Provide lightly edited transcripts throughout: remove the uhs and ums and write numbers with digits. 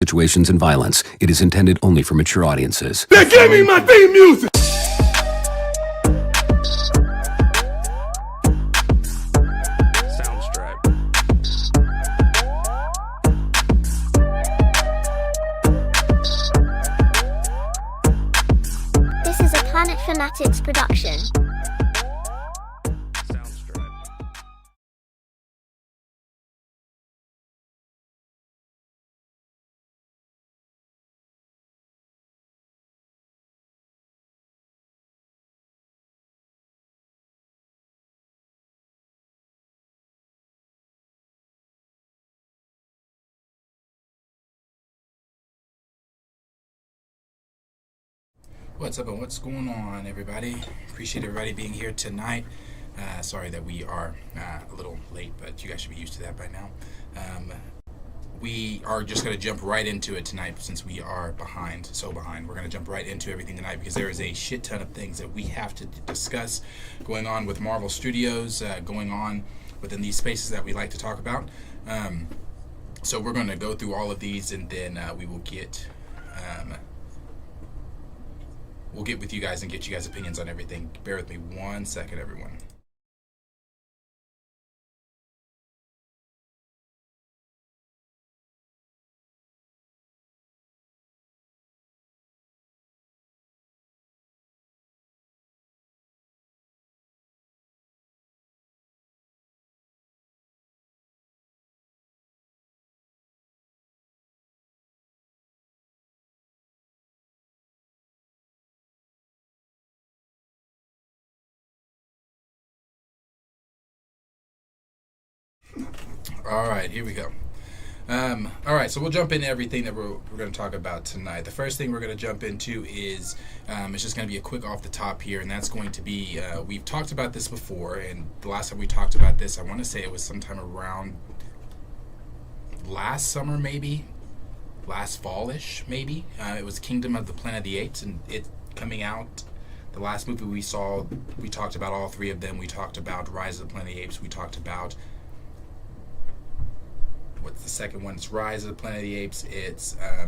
situations and violence. It is intended only for mature audiences. They gave me my theme music! This is a Planet Fanatics production. What's up and what's going on, everybody? Appreciate everybody being here tonight. Sorry that we are a little late, but you guys should be used to that by now. We are just going to jump right into it tonight since we are so behind. We're going to jump right into everything tonight because there is a shit ton of things that we have to discuss going on with Marvel Studios, going on within these spaces that we like to talk about. So we're going to go through all of these and then we will get... We'll get with you guys and get you guys' opinions on everything. Bear with me 1 second, everyone. All right, here we go. All right, so we'll jump into everything that we're going to talk about tonight. The first thing we're going to jump into is it's just going to be a quick off the top here, and that's going to be we've talked about this before, and the last time we talked about this, I want to say it was sometime around last summer, maybe last fallish, maybe. It was Kingdom of the Planet of the Apes, and it coming out. The last movie we saw, we talked about all three of them. We talked about Rise of the Planet of the Apes. We talked about what's the second one? It's Rise of the Planet of the Apes. It's I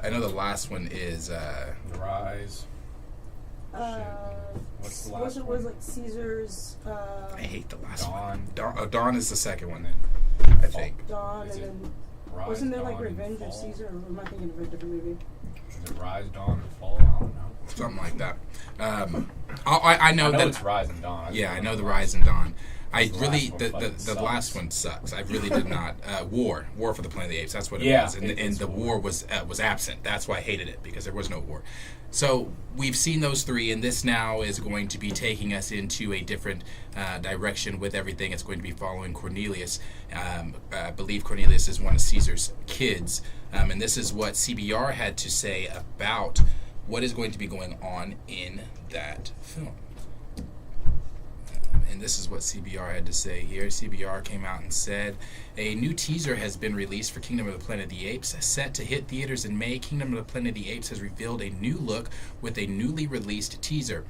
know the last one is The Rise. What's the last one? Was like Caesar's. I hate the last Dawn. one. Dawn is the second one then, I think. Dawn, Is and it then Rise, wasn't there like Dawn, and Revenge of Fall? Caesar? Or am I thinking of a different movie? Is it Rise, Dawn, and Fall? I don't know. Something like that. I know that it's Rise and Dawn. Yeah, I know the Rise and Dawn. I The really last one the fucking sucks. last one sucks. I really did not. War for the Planet of the Apes. That's what it Yeah, was, and it's the war was absent. That's why I hated it, because there was no war. So we've seen those three, and this now is going to be taking us into a different direction with everything. It's going to be following Cornelius. I believe Cornelius is one of Caesar's kids, and this is what CBR had to say about what is going to be going on in that film. And this is what CBR had to say here. CBR came out and said, a new teaser has been released for Kingdom of the Planet of the Apes. Set to hit theaters in May, Kingdom of the Planet of the Apes has revealed a new look with a newly released teaser.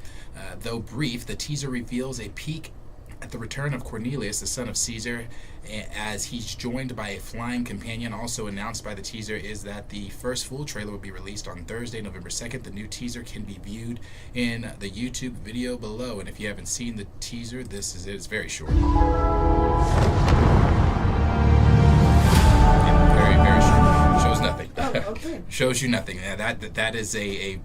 Though brief, the teaser reveals a peek at the return of Cornelius, the son of Caesar, as he's joined by a flying companion. Also announced by the teaser is that the first full trailer will be released on Thursday, November 2nd. The new teaser can be viewed in the YouTube video below. And if you haven't seen the teaser, this is it. It's very short. Very, very short. Shows nothing. Oh, okay. Shows you nothing. That is a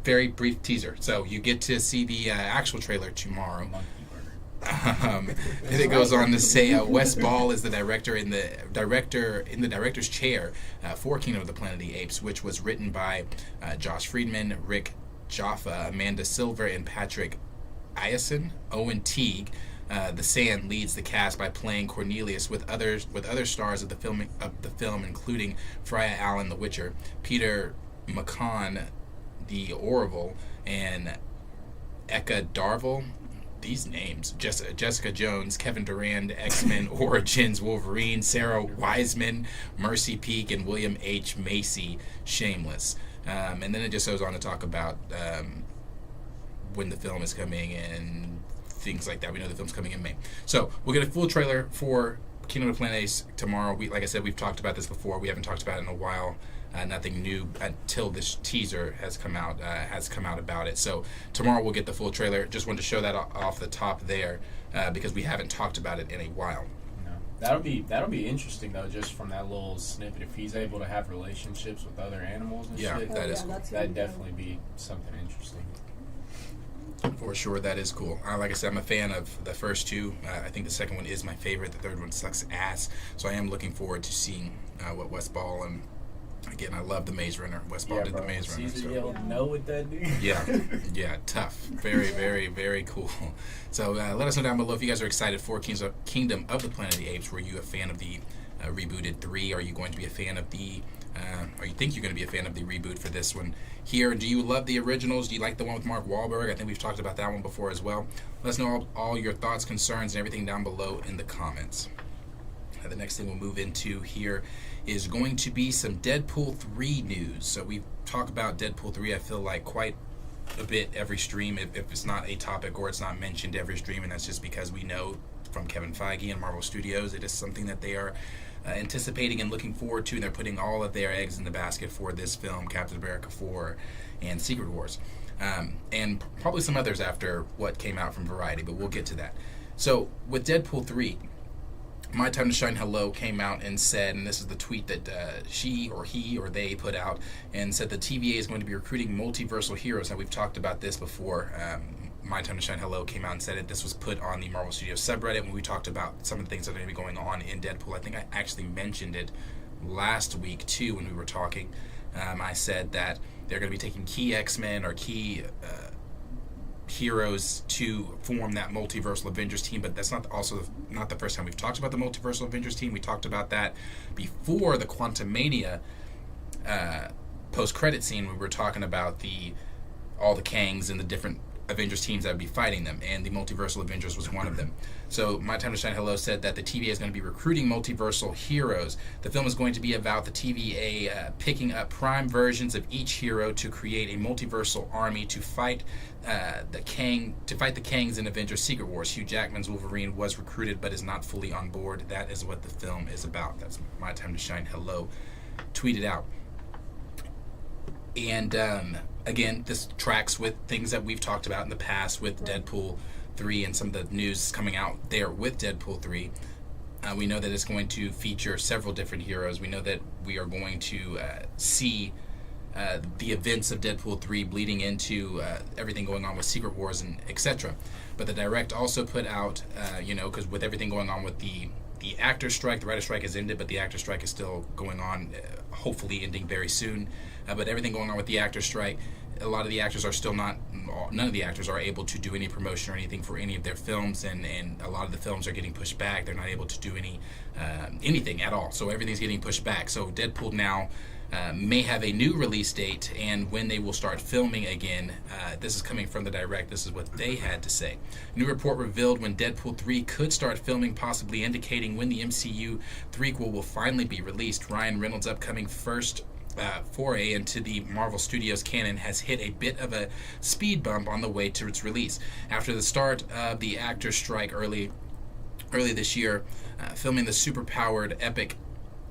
very brief teaser. So you get to see the actual trailer tomorrow. And it goes on to say Wes Ball is the director in the director's chair for Kingdom of the Planet of the Apes, which was written by Josh Friedman, Rick Jaffa, Amanda Silver, and Patrick Iacin. Owen Teague, the Sand, leads the cast by playing Cornelius with other stars of the film, including Freya Allen, The Witcher, Peter McCann, The Orville, and Eka Darville. These names: Jessica Jones, Kevin Durand, X-Men Origins Wolverine, Sarah Wiseman, Mercy Peak, and William H. Macy, Shameless. And then it just goes on to talk about when the film is coming and things like that. We know the film's coming in May. So we'll get a full trailer for Kingdom of the Planet Apes tomorrow. Like I said, we've talked about this before. We haven't talked about it in a while. Nothing new until this teaser has come out about it. So tomorrow we'll get the full trailer. Just wanted to show that off the top there because we haven't talked about it in a while. No. That'll be interesting though, just from that little snippet. If he's able to have relationships with other animals and Yeah, shit, that is cool. that'd definitely be something interesting. For sure, that is cool. Like I said, I'm a fan of the first two. I think the second one is my favorite. The third one sucks ass. So I am looking forward to seeing what West Ball and again, I love the Maze Runner. West Ball did the Maze Runner. Caesar So. yelled no with that dude. Yeah, tough. Very, very, very cool. So let us know down below if you guys are excited for Kingdom of the Planet of the Apes. Were you a fan of the rebooted 3? Are you going to be a fan of the or you think you're going to be a fan of the reboot for this one here? Do you love the originals? Do you like the one with Mark Wahlberg? I think we've talked about that one before as well. Let us know all your thoughts, concerns, and everything down below in the comments. The next thing we'll move into here is going to be some Deadpool 3 news. So we talk about Deadpool 3, I feel like, quite a bit every stream, if it's not a topic or it's not mentioned every stream, and that's just because we know from Kevin Feige and Marvel Studios it is something that they are anticipating and looking forward to, and they're putting all of their eggs in the basket for this film, Captain America 4 and Secret Wars. And probably some others after what came out from Variety, but we'll get to that. So with Deadpool 3, My Time to Shine Hello came out and said, and this is the tweet that she or he or they put out, and said the TVA is going to be recruiting multiversal heroes. Now, we've talked about this before. My Time to Shine Hello came out and said it. This was put on the Marvel Studios subreddit when we talked about some of the things that are going to be going on in Deadpool. I think I actually mentioned it last week, too, when we were talking. I said that they're going to be taking key X-Men or key heroes to form that multiversal Avengers team, but that's not the first time we've talked about the multiversal Avengers team. We talked about that before the Quantumania post-credit scene. We were talking about all the Kangs and the different Avengers teams that would be fighting them, and the multiversal Avengers was one of them. So My Time to Shine Hello said that the TVA is going to be recruiting multiversal heroes. The film is going to be about the TVA picking up prime versions of each hero to create a multiversal army to fight the Kangs in Avengers Secret Wars. Hugh Jackman's Wolverine was recruited but is not fully on board. That is what the film is about. That's My Time to Shine Hello tweeted out. And again, this tracks with things that we've talked about in the past with Deadpool 3 and some of the news coming out there with Deadpool 3. We know that it's going to feature several different heroes. We know that we are going to see the events of Deadpool 3 bleeding into everything going on with Secret Wars and etc. But the direct also put out, because with everything going on with the actor strike, the writer strike has ended, but the actor strike is still going on, hopefully ending very soon. But everything going on with the actor strike, a lot of the actors are still none of the actors are able to do any promotion or anything for any of their films, and a lot of the films are getting pushed back. They're not able to do anything at all. So everything's getting pushed back. So Deadpool now may have a new release date, and when they will start filming again. This is coming from the direct. This is what they had to say. New report revealed when Deadpool 3 could start filming, possibly indicating when the MCU threequel will finally be released. Ryan Reynolds' upcoming first foray into the Marvel Studios canon has hit a bit of a speed bump on the way to its release. After the start of the actors' strike early this year, filming the super-powered epic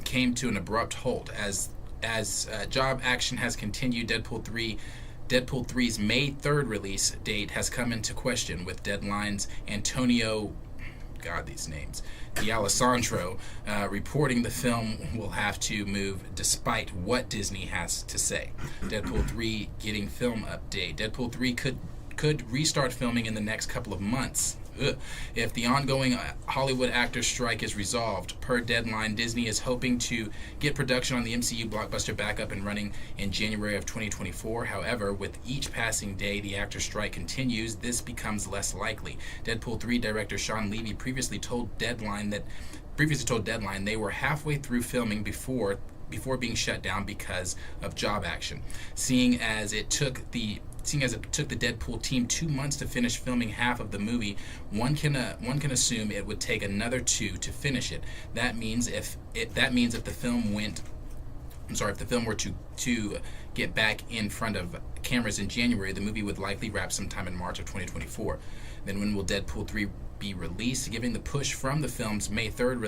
came to an abrupt halt. As job action has continued, Deadpool 3's May 3rd release date has come into question, with Deadline's Antonio, God, these names, D'Alessandro reporting the film will have to move despite what Disney has to say. Deadpool 3 getting film update. Deadpool 3 could restart filming in the next couple of months. If the ongoing Hollywood actors strike is resolved. Per Deadline, Disney is hoping to get production on the MCU blockbuster back up and running in January of 2024. However, with each passing day the actors strike continues, this becomes less likely. Deadpool 3 director Sean Levy previously told Deadline they were halfway through filming before being shut down because of job action. Seeing as it took the Deadpool team 2 months to finish filming half of the movie, one can assume it would take another 2 to finish it. That means if the film were to get back in front of cameras in January, the movie would likely wrap sometime in March of 2024. Then when will Deadpool 3 be released. Given the push from the film's May 3rd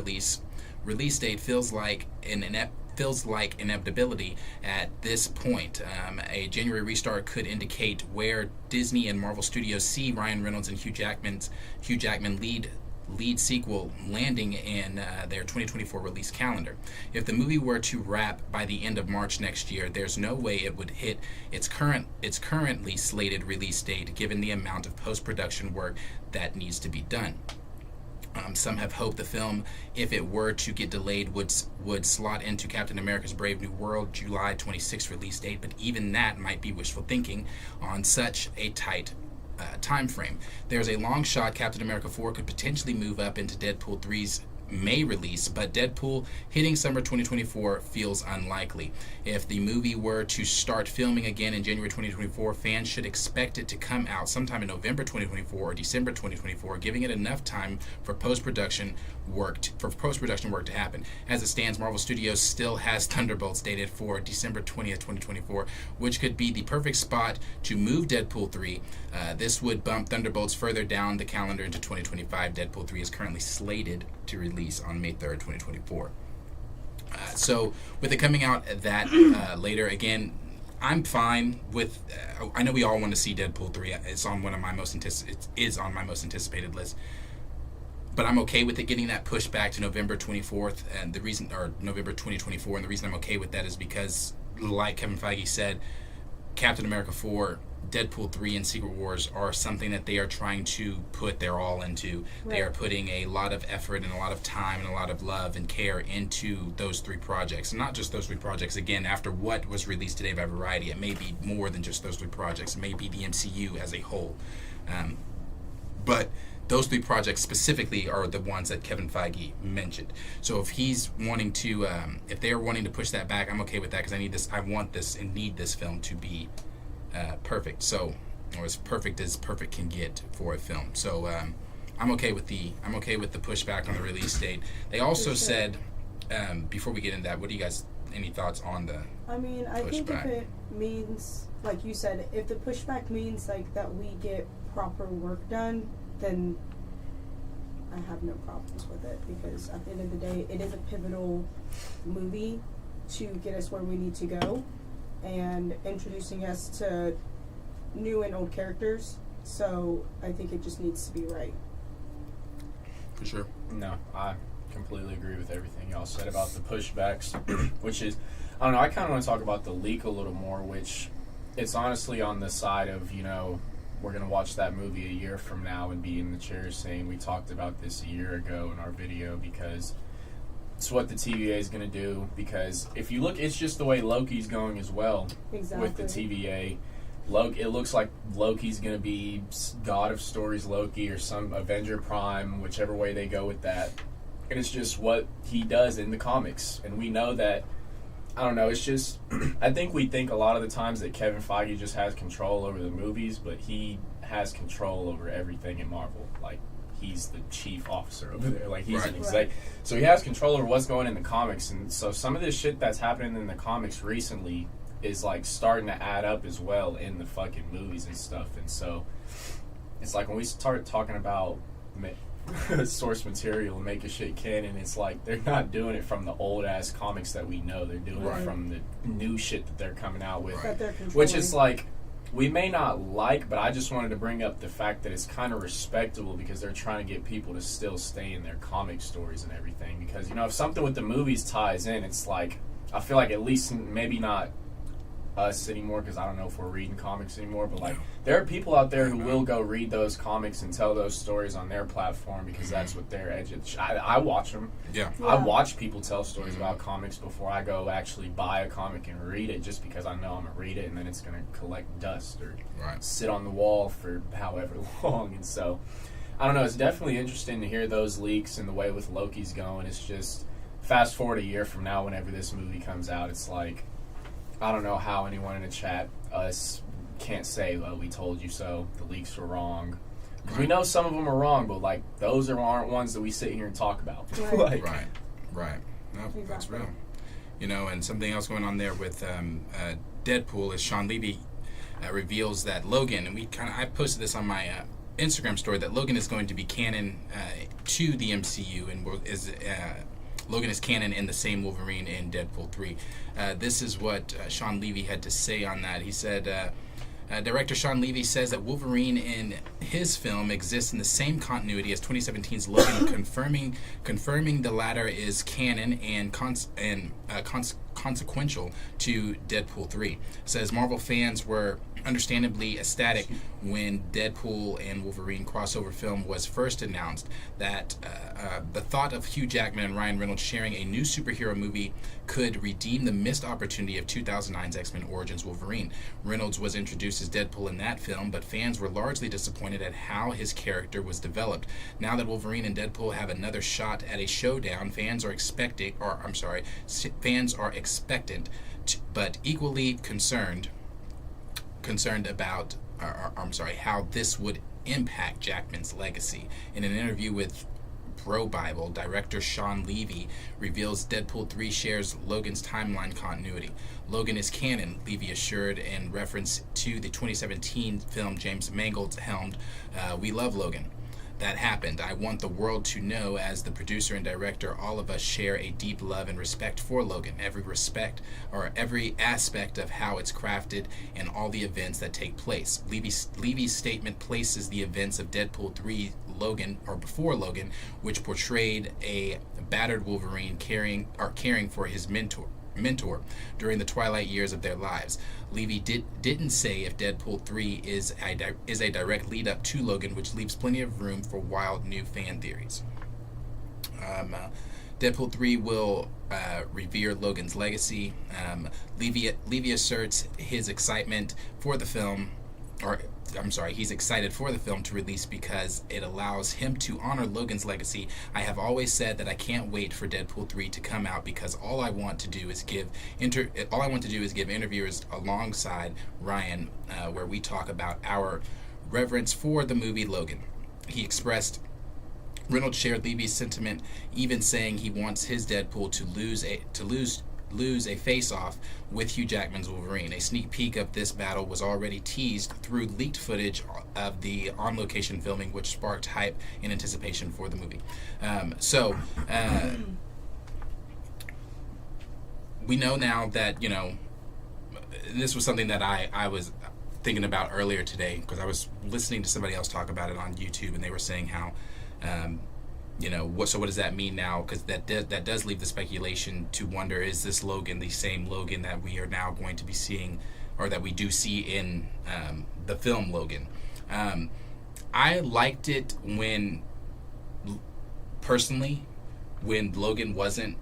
release date feels like inevitability at this point. A January restart could indicate where Disney and Marvel Studios see Ryan Reynolds and Hugh Jackman lead sequel landing in their 2024 release calendar. If the movie were to wrap by the end of March next year, there's no way it would hit its currently slated release date, given the amount of post-production work that needs to be done. Some have hoped the film, if it were to get delayed, would slot into Captain America's Brave New World July 26th release date, but even that might be wishful thinking on such a tight time frame. There's a long shot Captain America 4 could potentially move up into Deadpool 3's May release, but Deadpool hitting summer 2024 feels unlikely. If the movie were to start filming again in January 2024, fans should expect it to come out sometime in November 2024 or December 2024, giving it enough time for post-production work to happen. As it stands, Marvel Studios still has Thunderbolts dated for December 20th, 2024, which could be the perfect spot to move Deadpool 3. This would bump Thunderbolts further down the calendar into 2025. Deadpool 3 is currently slated to release on May 3rd, 2024. So with it coming out that later, again, I'm fine with. I know we all want to see Deadpool 3. It's on my most anticipated list. But I'm okay with it getting that pushed back to November 24th, and November 2024. And the reason I'm okay with that is because, like Kevin Feige said, Captain America 4, Deadpool 3, and Secret Wars are something that they are trying to put their all into. Right. They are putting a lot of effort and a lot of time and a lot of love and care into those 3 projects. And not just those 3 projects. Again, after what was released today by Variety, it may be more than just those 3 projects. It may be the MCU as a whole. But those 3 projects specifically are the ones that Kevin Feige mentioned. So if he's wanting to, if they're wanting to push that back, I'm okay with that because I want this and need this film to be perfect. So, or as perfect can get for a film. So I'm okay with the pushback on the release date. They also said, before we get into that, what do you guys, any thoughts on the I mean, I think if it means, like you said, if the pushback means like that we get proper work done, then I have no problems with it, because at the end of the day, it is a pivotal movie to get us where we need to go and introducing us to new and old characters. So I think it just needs to be right. For sure. No, I completely agree with everything y'all said about the pushbacks, which is, I don't know, I kind of want to talk about the leak a little more, which it's honestly on the side of, you know, we're going to watch that movie a year from now and be in the chair saying we talked about this a year ago in our video, because it's what the TVA is going to do. Because if you look, it's just the way Loki's going as well. Exactly. With the TVA. It looks like Loki's going to be God of Stories Loki or some Avenger Prime, whichever way they go with that. And it's just what he does in the comics. And we know that, I don't know, it's just, I think we think a lot of the times that Kevin Feige just has control over the movies, but he has control over everything in Marvel. Like, he's the chief officer over there. Like, he's an exec. Right. So he has control over what's going in the comics. And so some of this shit that's happening in the comics recently is, like, starting to add up as well in the fucking movies and stuff. And so it's like when we start talking about source material and making shit canon, it's like they're not doing it from the old ass comics that we know. They're doing it from the new shit that they're coming out with, which is like we may not like, but I just wanted to bring up the fact that it's kind of respectable because they're trying to get people to still stay in their comic stories and everything. Because, you know, if something with the movies ties in, it's like I feel like at least maybe not us anymore, because I don't know if we're reading comics anymore, but like there are people out there who will go read those comics and tell those stories on their platform because that's what they're I watch them. Yeah. I watch people tell stories about comics before I go actually buy a comic and read it, just because I know I'm gonna read it and then it's gonna collect dust or sit on the wall for however long. And so I don't know, it's definitely interesting to hear those leaks and the way with Loki's going. It's just fast forward a year from now, whenever this movie comes out, it's like I don't know how anyone in the chat, us, can't say, well, we told you so, the leaks were wrong. Because we know some of them are wrong, but, like, those aren't ones that we sit here and talk about. Right. No, that's real. You know, and something else going on there with Deadpool is Sean Levy reveals that Logan, and I posted this on my Instagram story that Logan is going to be canon to the MCU and Logan is canon in the same Wolverine in Deadpool 3. This is what Sean Levy had to say on that. He said, director Sean Levy says that Wolverine in his film exists in the same continuity as 2017's Logan, confirming the latter is canon and consequential to Deadpool 3. Says Marvel fans were understandably ecstatic when Deadpool and Wolverine crossover film was first announced. That the thought of Hugh Jackman and Ryan Reynolds sharing a new superhero movie could redeem the missed opportunity of 2009's X-Men Origins Wolverine. Reynolds was introduced as Deadpool in that film, but fans were largely disappointed at how his character was developed. Now that Wolverine and Deadpool have another shot at a showdown, fans are expectant, but equally concerned about how this would impact Jackman's legacy. In an interview with Bro Bible, director Sean Levy reveals Deadpool 3 shares Logan's timeline continuity. Logan is canon, Levy assured in reference to the 2017 film James Mangold helmed We Love Logan. That happened. I want the world to know, as the producer and director, all of us share a deep love and respect for Logan. Every aspect of how it's crafted and all the events that take place. Levy's statement places the events of Deadpool 3 Logan, or before Logan, which portrayed a battered Wolverine caring for his mentor during the twilight years of their lives. Levy didn't say if Deadpool 3 is a direct lead up to Logan, which leaves plenty of room for wild new fan theories. Deadpool 3 will revere Logan's legacy. Levy asserts his excitement for the film, he's excited for the film to release because it allows him to honor Logan's legacy. I have always said that I can't wait for Deadpool 3 to come out because all I want to do is give interviewers alongside Ryan where we talk about our reverence for the movie Logan. He expressed Reynolds shared Levy's sentiment, even saying he wants his Deadpool to lose a face-off with Hugh Jackman's Wolverine. A sneak peek of this battle was already teased through leaked footage of the on-location filming, which sparked hype in anticipation for the movie. We know now that, this was something that I was thinking about earlier today, because I was listening to somebody else talk about it on YouTube, and they were saying how what does that mean now? Because that does leave the speculation to wonder, is this Logan the same Logan that we are now going to be seeing, or that we do see in the film Logan? I liked it when Logan wasn't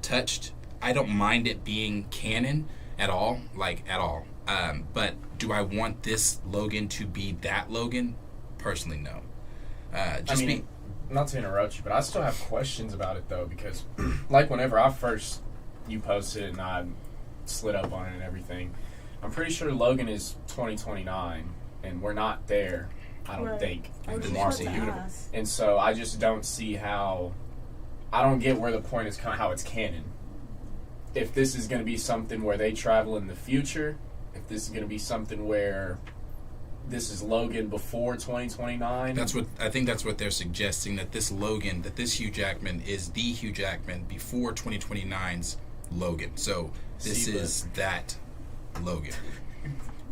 touched. I don't mind it being canon at all. But do I want this Logan to be that Logan? Personally, no. Not to interrupt you, but I still have questions about it, though, because, whenever you posted it and I slid up on it and everything, I'm pretty sure Logan is 2029, and we're not there, I don't think, in the Marvel universe. And so I just don't see how... I don't get where the point is, kind of how it's canon. If this is going to be something where they travel in the future, if this is going to be something where... this is Logan before 2029. I think that's what they're suggesting, that this Hugh Jackman is the Hugh Jackman before 2029's Logan. So this is that Logan.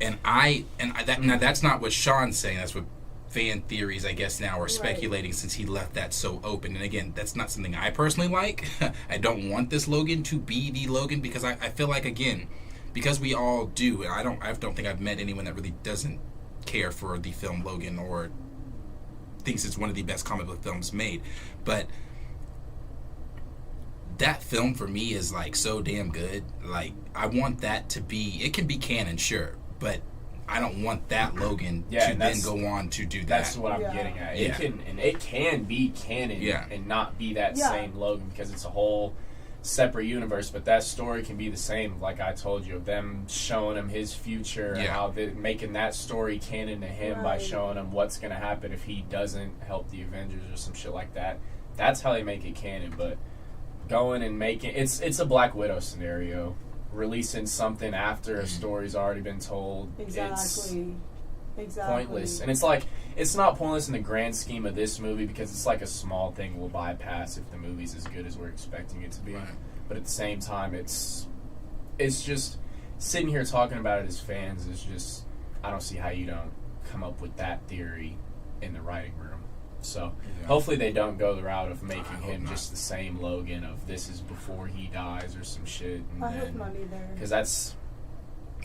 Now that's not what Sean's saying. That's what fan theories, I guess, now are speculating, since he left that so open. And again, that's not something I personally like. I don't want this Logan to be the Logan, because I feel like, again, because we all do, and I don't think I've met anyone that really doesn't care for the film Logan or thinks it's one of the best comic book films made, but that film for me is so damn good. I want that to be, it can be canon, sure, but I don't want that Logan to then go on to do that. That's what I'm getting at. It can be canon and not be that same Logan, because it's a whole separate universe, but that story can be the same, like I told you, of them showing him his future and how they're making that story canon to him by showing him what's going to happen if he doesn't help the Avengers or some shit like that. That's how they make it canon. But going and making it's a Black Widow scenario, releasing something after a story's already been told. Exactly. pointless. And it's like, it's not pointless in the grand scheme of this movie because it's like a small thing we'll bypass if the movie's as good as we're expecting it to be. Right. But at the same time, it's just sitting here talking about it as fans is just, I don't see how you don't come up with that theory in the writing room. So hopefully they don't go the route of making him just the same Logan of this is before he dies or some shit. And I hope not either. Because that's...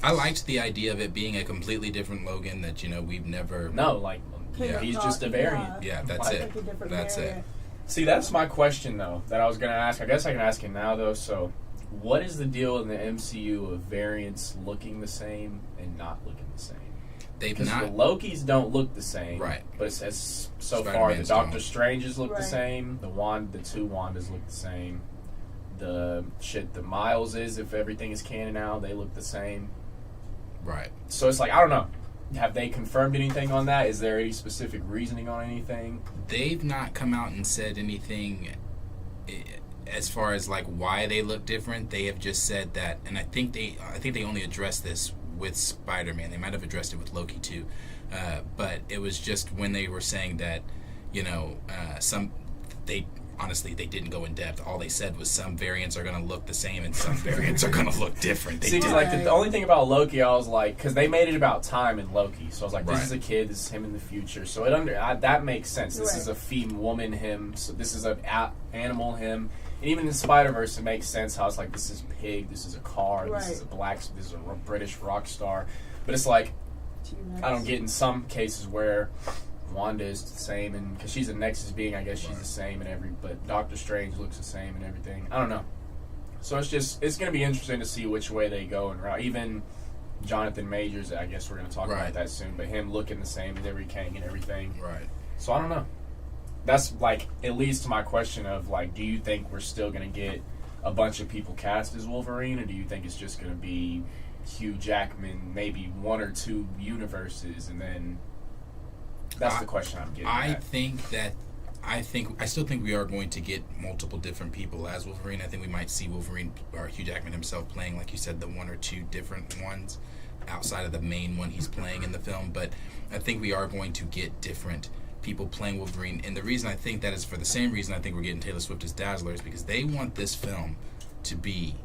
I liked the idea of it being a completely different Logan that, we've never... No, like, Yeah. he's just a variant. Yeah, that's Like, it. Like a different That's variant. it. See, that's my question, though, that I was going to ask. I guess I can ask it now, though. So, what is the deal in the MCU of variants looking the same and not looking the same? They've Because not... the Lokis don't look the same. Right. But it says so far, the Spider-Man's Doctor don't. Stranges look the Right. same. The two Wandas look the same. The Miles if everything is canon now, they look the same. Right. So it's like, I don't know. Have they confirmed anything on that? Is there any specific reasoning on anything? They've not come out and said anything as far as like why they look different. They have just said that, and I think they only addressed this with Spider-Man. They might have addressed it with Loki too, but it was just when they were saying that, they didn't go in depth. All they said was some variants are going to look the same and some variants are going to look different. They See, did. like the only thing about Loki, I was like, because they made it about time in Loki, so I was like, this Right. is a kid, this is him in the future, so that makes sense. This Right. is a female woman him, so this is an animal him, and even in Spider-Verse, it makes sense how it's like, this is Pig, this is a car, this is a this is a British rock star, but it's like, T-Rex. I don't get in some cases where Wanda is the same, and because she's a Nexus being, I guess she's the same but Doctor Strange looks the same and everything. I don't know. So it's going to be interesting to see which way they go and route. Even Johnathan Majors, I guess we're going to talk Right. about that soon, but him looking the same as every Kang and everything. Right. So I don't know. That's like, it leads to my question of like, do you think we're still going to get a bunch of people cast as Wolverine, or do you think it's just going to be Hugh Jackman, maybe one or two universes, and then... That's the question I'm getting at. I still think we are going to get multiple different people as Wolverine. I think we might see Wolverine or Hugh Jackman himself playing, like you said, the one or two different ones outside of the main one he's playing in the film. But I think we are going to get different people playing Wolverine. And the reason I think that is for the same reason I think we're getting Taylor Swift as Dazzler is because they want this film to be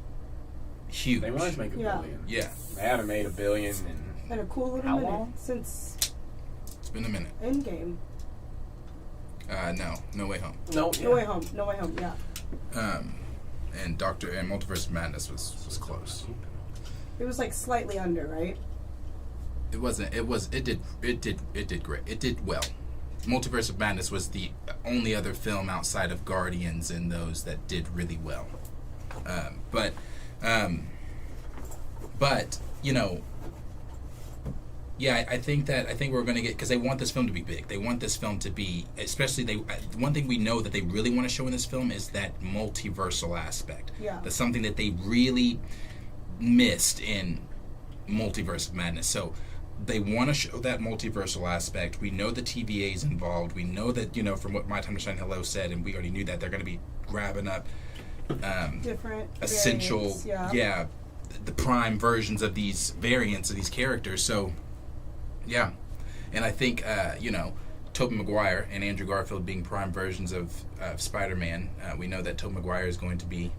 huge. They wanted to make $1 billion. Yeah. They haven't made $1 billion in And a cool little How minute long? since It's been a minute. Endgame. No Way Home. No No Way Home, yeah. And Multiverse of Madness was close. It was like slightly under, right? It wasn't. It did great. It did well. Multiverse of Madness was the only other film outside of Guardians and those that did really well. But yeah, I think we're going to get, because they want this film to be big. They want this film to be, especially one thing we know that they really want to show in this film is that multiversal aspect. Yeah. That's something that they really missed in Multiverse of Madness. So they want to show that multiversal aspect. We know the TVA is involved. We know that, from what My Time to Shine Hello said, and we already knew that they're going to be grabbing up Different essential, variants, the prime versions of these variants of these characters. So, yeah. And I think, Tobey Maguire and Andrew Garfield being prime versions of Spider-Man, we know that Tobey Maguire is going to be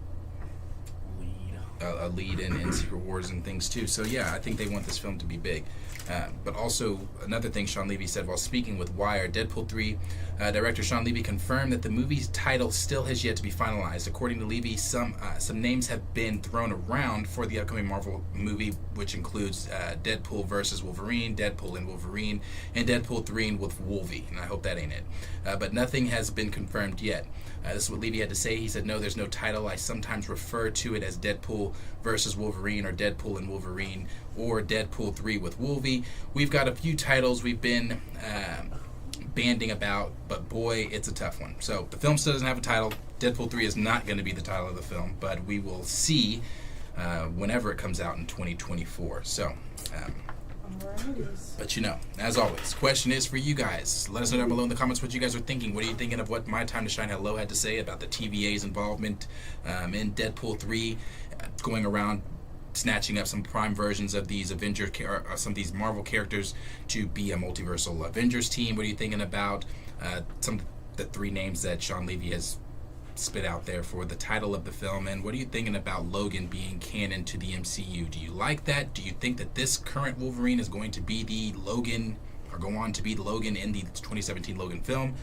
a lead in Secret Wars and things too. So yeah, I think they want this film to be big. But also, another thing Sean Levy said while speaking with Wire, Deadpool 3 director Sean Levy confirmed that the movie's title still has yet to be finalized. According to Levy, some names have been thrown around for the upcoming Marvel movie, which includes Deadpool versus Wolverine, Deadpool and Wolverine, and Deadpool 3 with Wolvie. And I hope that ain't it. But nothing has been confirmed yet. This is what Levy had to say. He said, "No, there's no title. I sometimes refer to it as Deadpool versus Wolverine, or Deadpool and Wolverine, or Deadpool 3 with Wolvie. We've got a few titles we've been banding about, but boy, it's a tough one." So the film still doesn't have a title. Deadpool 3 is not going to be the title of the film, but we will see whenever it comes out in 2024. So, but as always, question is for you guys. Let us know down below in the comments what you guys are thinking. What are you thinking of what My Time to Shine Hello had to say about the TVA's involvement in Deadpool 3, going around snatching up some prime versions of these some of these Marvel characters to be a multiversal Avengers team. What are you thinking about some of the 3 names that Sean Levy has spit out there for the title of the film? And what are you thinking about Logan being canon to the MCU? Do you like that? Do you think that this current Wolverine is going to be the Logan, or go on to be the Logan in the 2017 Logan film?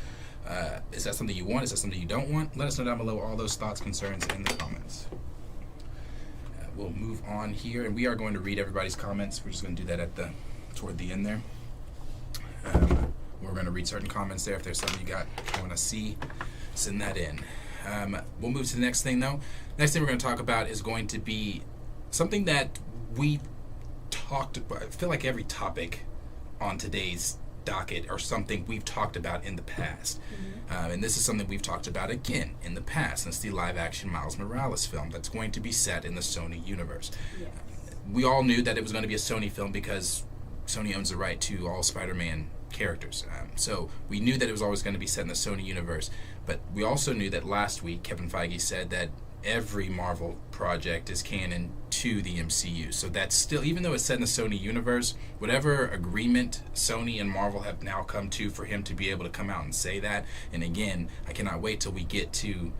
Is that something you want? Is that something you don't want? Let us know down below all those thoughts, concerns in the comments. We'll move on here, and we are going to read everybody's comments. We're just going to do that toward the end there. We're going to read certain comments there. If there's something you want to see, send that in. We'll move to the next thing, though. Next thing we're going to talk about is going to be something that we talked about. I feel like every topic on today's docket or something we've talked about in the past. And this is something we've talked about again in the past. And it's the live-action Miles Morales film that's going to be set in the Sony universe. Yes. We all knew that it was going to be a Sony film because Sony owns the right to all Spider-Man characters. So we knew that it was always going to be set in the Sony universe. But we also knew that last week Kevin Feige said that every Marvel project is canon to the MCU. So that's still, even though it's set in the Sony universe, whatever agreement Sony and Marvel have now come to for him to be able to come out and say that. And again, I cannot wait till we get to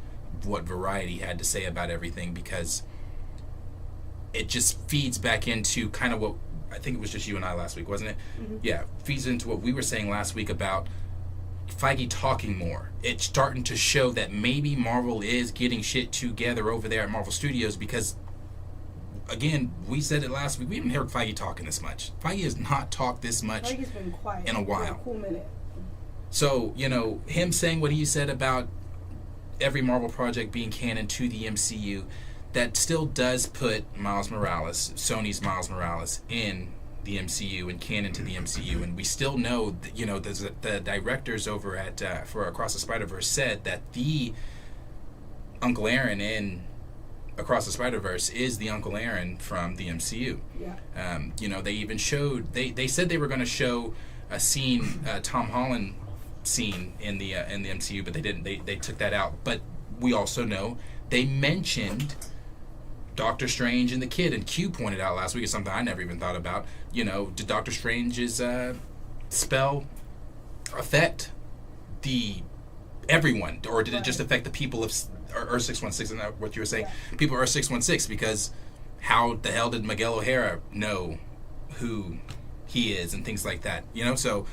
what Variety had to say about everything, because it just feeds back into kind of what, I think it was just you and I last week, wasn't it? Yeah, feeds into what we were saying last week about Feige talking more. It's starting to show that maybe Marvel is getting shit together over there at Marvel Studios, because again, we said it last week, we haven't heard Feige talking this much. Feige has not talked this much Feige's been quiet in a while. For a cool minute. So, him saying what he said about every Marvel project being canon to the MCU, that still does put Miles Morales, Sony's Miles Morales, in the MCU and canon to the MCU. And we still know that, the directors over at for Across the Spider-Verse said that the Uncle Aaron in Across the Spider-Verse is the Uncle Aaron from the MCU. Yeah. They even showed, they said they were going to show a scene, Tom Holland scene in the MCU, but they didn't. They took that out. But we also know they mentioned Doctor Strange and the Kid, and Q pointed out last week, is something I never even thought about. Did Doctor Strange's spell affect everyone, or did it just affect the people of Earth 616? Isn't that what you were saying? Yeah. People of Earth 616, because how the hell did Miguel O'Hara know who he is and things like that? So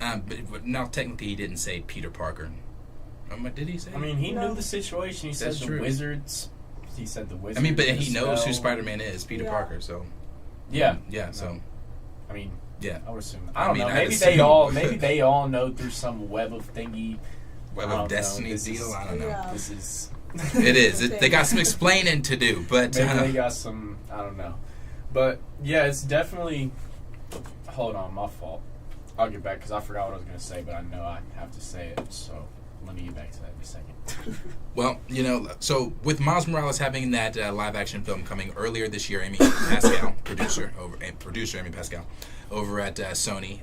but now technically he didn't say Peter Parker. Did he say? I mean, he knew the situation. He said the Wizards. He said the Wizards. I mean, but he knows who Spider-Man is, Peter Parker. So yeah. So I mean, yeah, I would assume. I don't know. Maybe they all know through some web of destiny deal. I don't know. Yeah. This is. It is. They got some explaining to do, but maybe they got some. I don't know. But yeah, it's definitely. Hold on, my fault. I'll get back because I forgot what I was going to say, but I know I have to say it. So let me get back to that in a second. Well, so with Miles Morales having that live-action film coming earlier this year, Amy Pascal, producer Amy Pascal, over at Sony,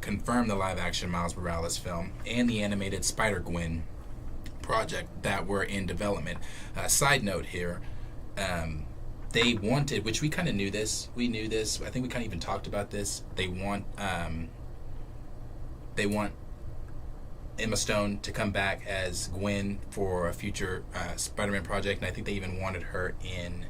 confirmed the live-action Miles Morales film and the animated Spider-Gwen project that were in development. Side note here, they wanted, which we kind of knew this. We knew this. I think we kind of even talked about this. They want Emma Stone to come back as Gwen for a future Spider-Man project, and I think they even wanted her in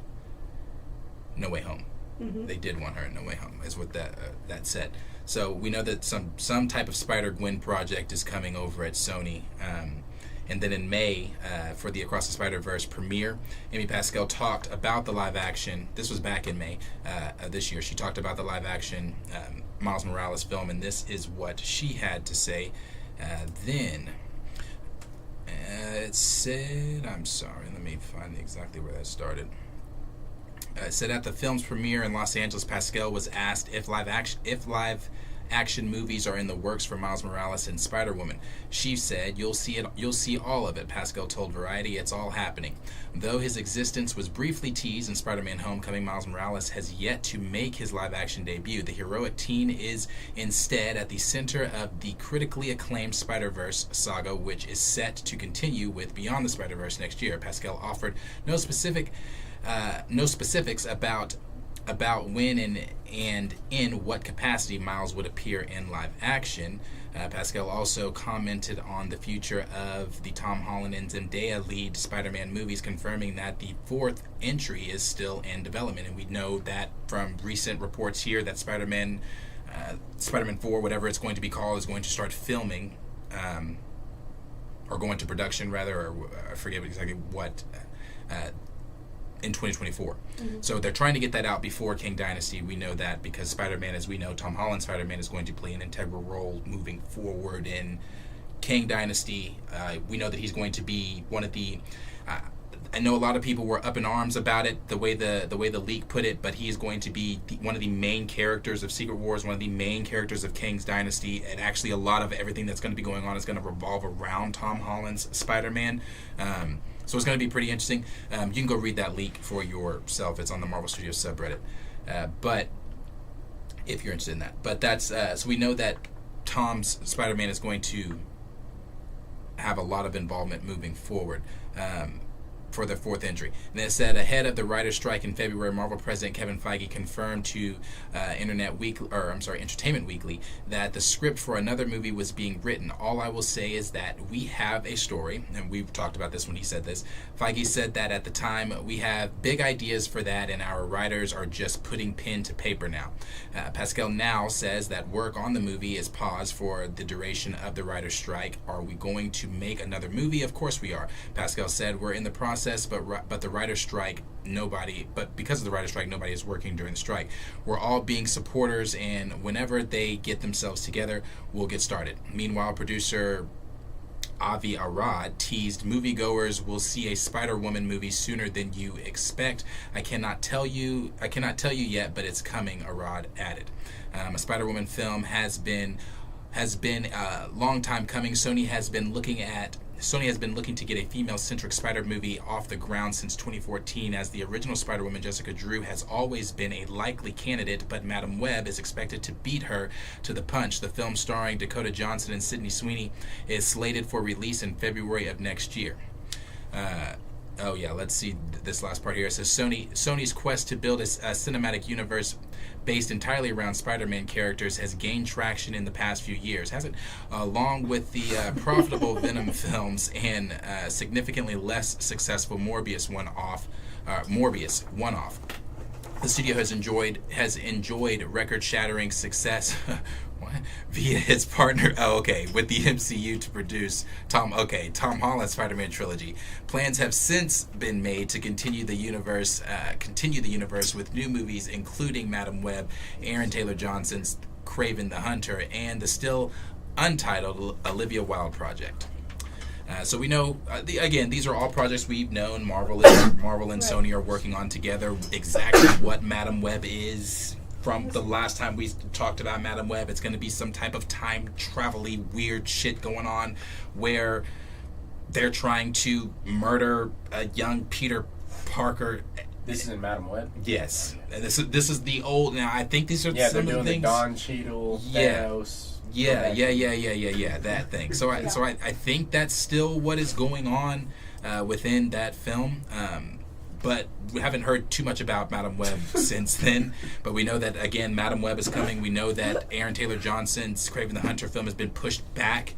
No Way Home. Mm-hmm. They did want her in No Way Home, is what that said. So we know that some type of Spider-Gwen project is coming over at Sony. And then in May, for the Across the Spider-Verse premiere, Amy Pascal talked about the live-action. This was back in May of this year. She talked about the live-action Miles Morales film, and this is what she had to say. Then it said, I'm sorry, let me find exactly where that started. It said at the film's premiere in Los Angeles, Pascal was asked if live action movies are in the works for Miles Morales and Spider-Woman. She said, "You'll see all of it." Pascal told Variety, "It's all happening." Though his existence was briefly teased in Spider-Man Homecoming, Miles Morales has yet to make his live-action debut. The heroic teen is instead at the center of the critically acclaimed Spider-Verse saga, which is set to continue with Beyond the Spider-Verse next year. Pascal offered no specific no specifics about when and in what capacity Miles would appear in live action. Pascal also commented on the future of the Tom Holland and Zendaya lead Spider-Man movies, confirming that the fourth entry is still in development. And we know that from recent reports here that Spider-Man 4, whatever it's going to be called, is going to start filming, or go into production rather, or I forget exactly what, in 2024. So they're trying to get that out before King Dynasty. We know that because Spider-Man, as we know, Tom Holland's Spider-Man is going to play an integral role moving forward in King Dynasty. We know that he's going to be one of the I know a lot of people were up in arms about it, the way the leak put it, but he is going to be one of the main characters of Secret Wars, one of the main characters of King's Dynasty, and actually a lot of everything that's going to be going on is going to revolve around Tom Holland's Spider-Man. So it's going to be pretty interesting. You can go read that leak for yourself. It's on the Marvel Studios subreddit. But if you're interested in that. But that's so we know that Tom's Spider-Man is going to have a lot of involvement moving forward. For the fourth entry. And it said, ahead of the writer's strike in February, Marvel President Kevin Feige confirmed to Entertainment Weekly that the script for another movie was being written. All I will say is that we have a story, and we've talked about this when he said this. Feige said that at the time, we have big ideas for that, and our writers are just putting pen to paper now. Pascal now says that work on the movie is paused for the duration of the writer's strike. Are we going to make another movie? Of course we are. Pascal said, we're in the process, but the writer's strike, because of the writer's strike, nobody is working during the strike. We're all being supporters, and whenever they get themselves together, we'll get started. Meanwhile, producer Avi Arad teased moviegoers will see a Spider-Woman movie sooner than you expect. I cannot tell you yet, but it's coming, Arad added. A Spider-Woman film has been a long time coming. Sony has been looking to get a female-centric Spider movie off the ground since 2014, as the original Spider-Woman, Jessica Drew, has always been a likely candidate, but Madam Web is expected to beat her to the punch. The film, starring Dakota Johnson and Sydney Sweeney, is slated for release in February of next year. Let's see this last part here. It says Sony's quest to build a cinematic universe based entirely around Spider-Man characters has gained traction in the past few years, hasn't? Along with the profitable Venom films and significantly less successful Morbius one-off. The studio has enjoyed record-shattering success via its partner with the MCU to produce Tom Holland's Spider-Man trilogy. Plans have since been made to continue the universe with new movies including Madam Web, Aaron Taylor Johnson's Kraven the Hunter, and the still untitled Olivia Wilde project. So we know, again, these are all projects we've known Marvel and Sony are working on together. Exactly what Madam Web is, from the last time we talked about Madam Web, it's going to be some type of time travel-y weird shit going on where they're trying to murder a young Peter Parker. This is in Madam Web? Yes. And this is the old, now I think these are some of the things. Yeah, they're doing the Don Cheadle, Thanos. Yeah, that thing. So I think that's still what is going on within that film. But we haven't heard too much about Madam Web since then. But we know that, again, Madam Web is coming. We know that Aaron Taylor Johnson's Kraven the Hunter film has been pushed back,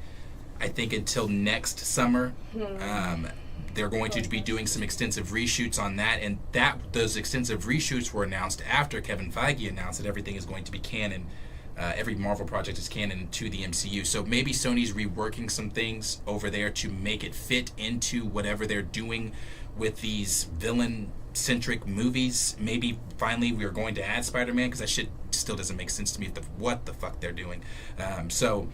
I think, until next summer. They're going to be doing some extensive reshoots on that, and those extensive reshoots were announced after Kevin Feige announced that everything is going to be canon. Every Marvel project is canon to the MCU. So maybe Sony's reworking some things over there to make it fit into whatever they're doing with these villain-centric movies. Maybe finally we're going to add Spider-Man, because that shit still doesn't make sense to me what the fuck they're doing. So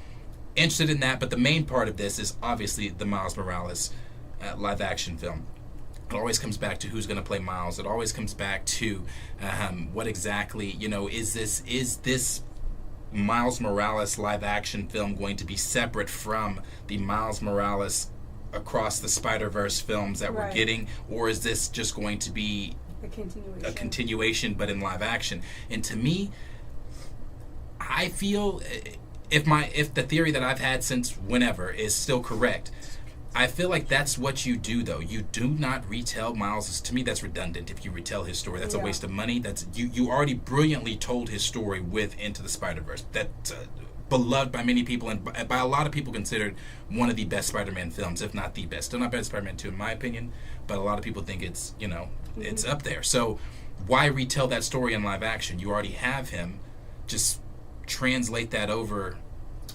interested in that, but the main part of this is obviously the Miles Morales live-action film. It always comes back to who's going to play Miles. It always comes back to what exactly, is this Miles Morales live-action film going to be separate from the Miles Morales Across the Spider-Verse films that we're getting, or is this just going to be a continuation but in live action? And to me, I feel if the theory that I've had since whenever is still correct, I feel like that's what you do, though. You do not retell Miles'. To me, that's redundant. If you retell his story, that's a waste of money. That's you already brilliantly told his story with Into the Spider-Verse. That's beloved by many people and by a lot of people considered one of the best Spider-Man films, if not the best. Still not better than Spider-Man 2 in my opinion, but a lot of people think it's, it's up there. So why retell that story in live action? You already have him. Just translate that over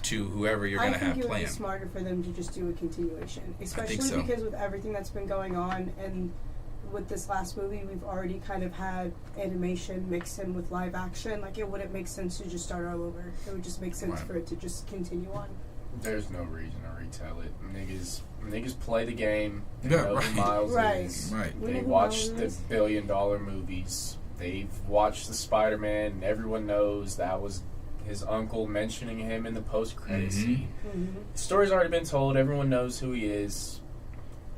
to whoever you're going to have playing. I think it would be playing. smarter for them to just do a continuation, especially so. Because with everything that's been going on and with this last movie, we've already kind of had animation mixed in with live action. Like, it wouldn't make sense to just start all over. It would just make sense for it to just continue on. There's no reason to retell it. Niggas play the game. They know who Miles is. Right. They watch the billion-dollar movies. They've watched the Spider-Man, and everyone knows that was his uncle mentioning him in the post-credit scene. The story's already been told. Everyone knows who he is.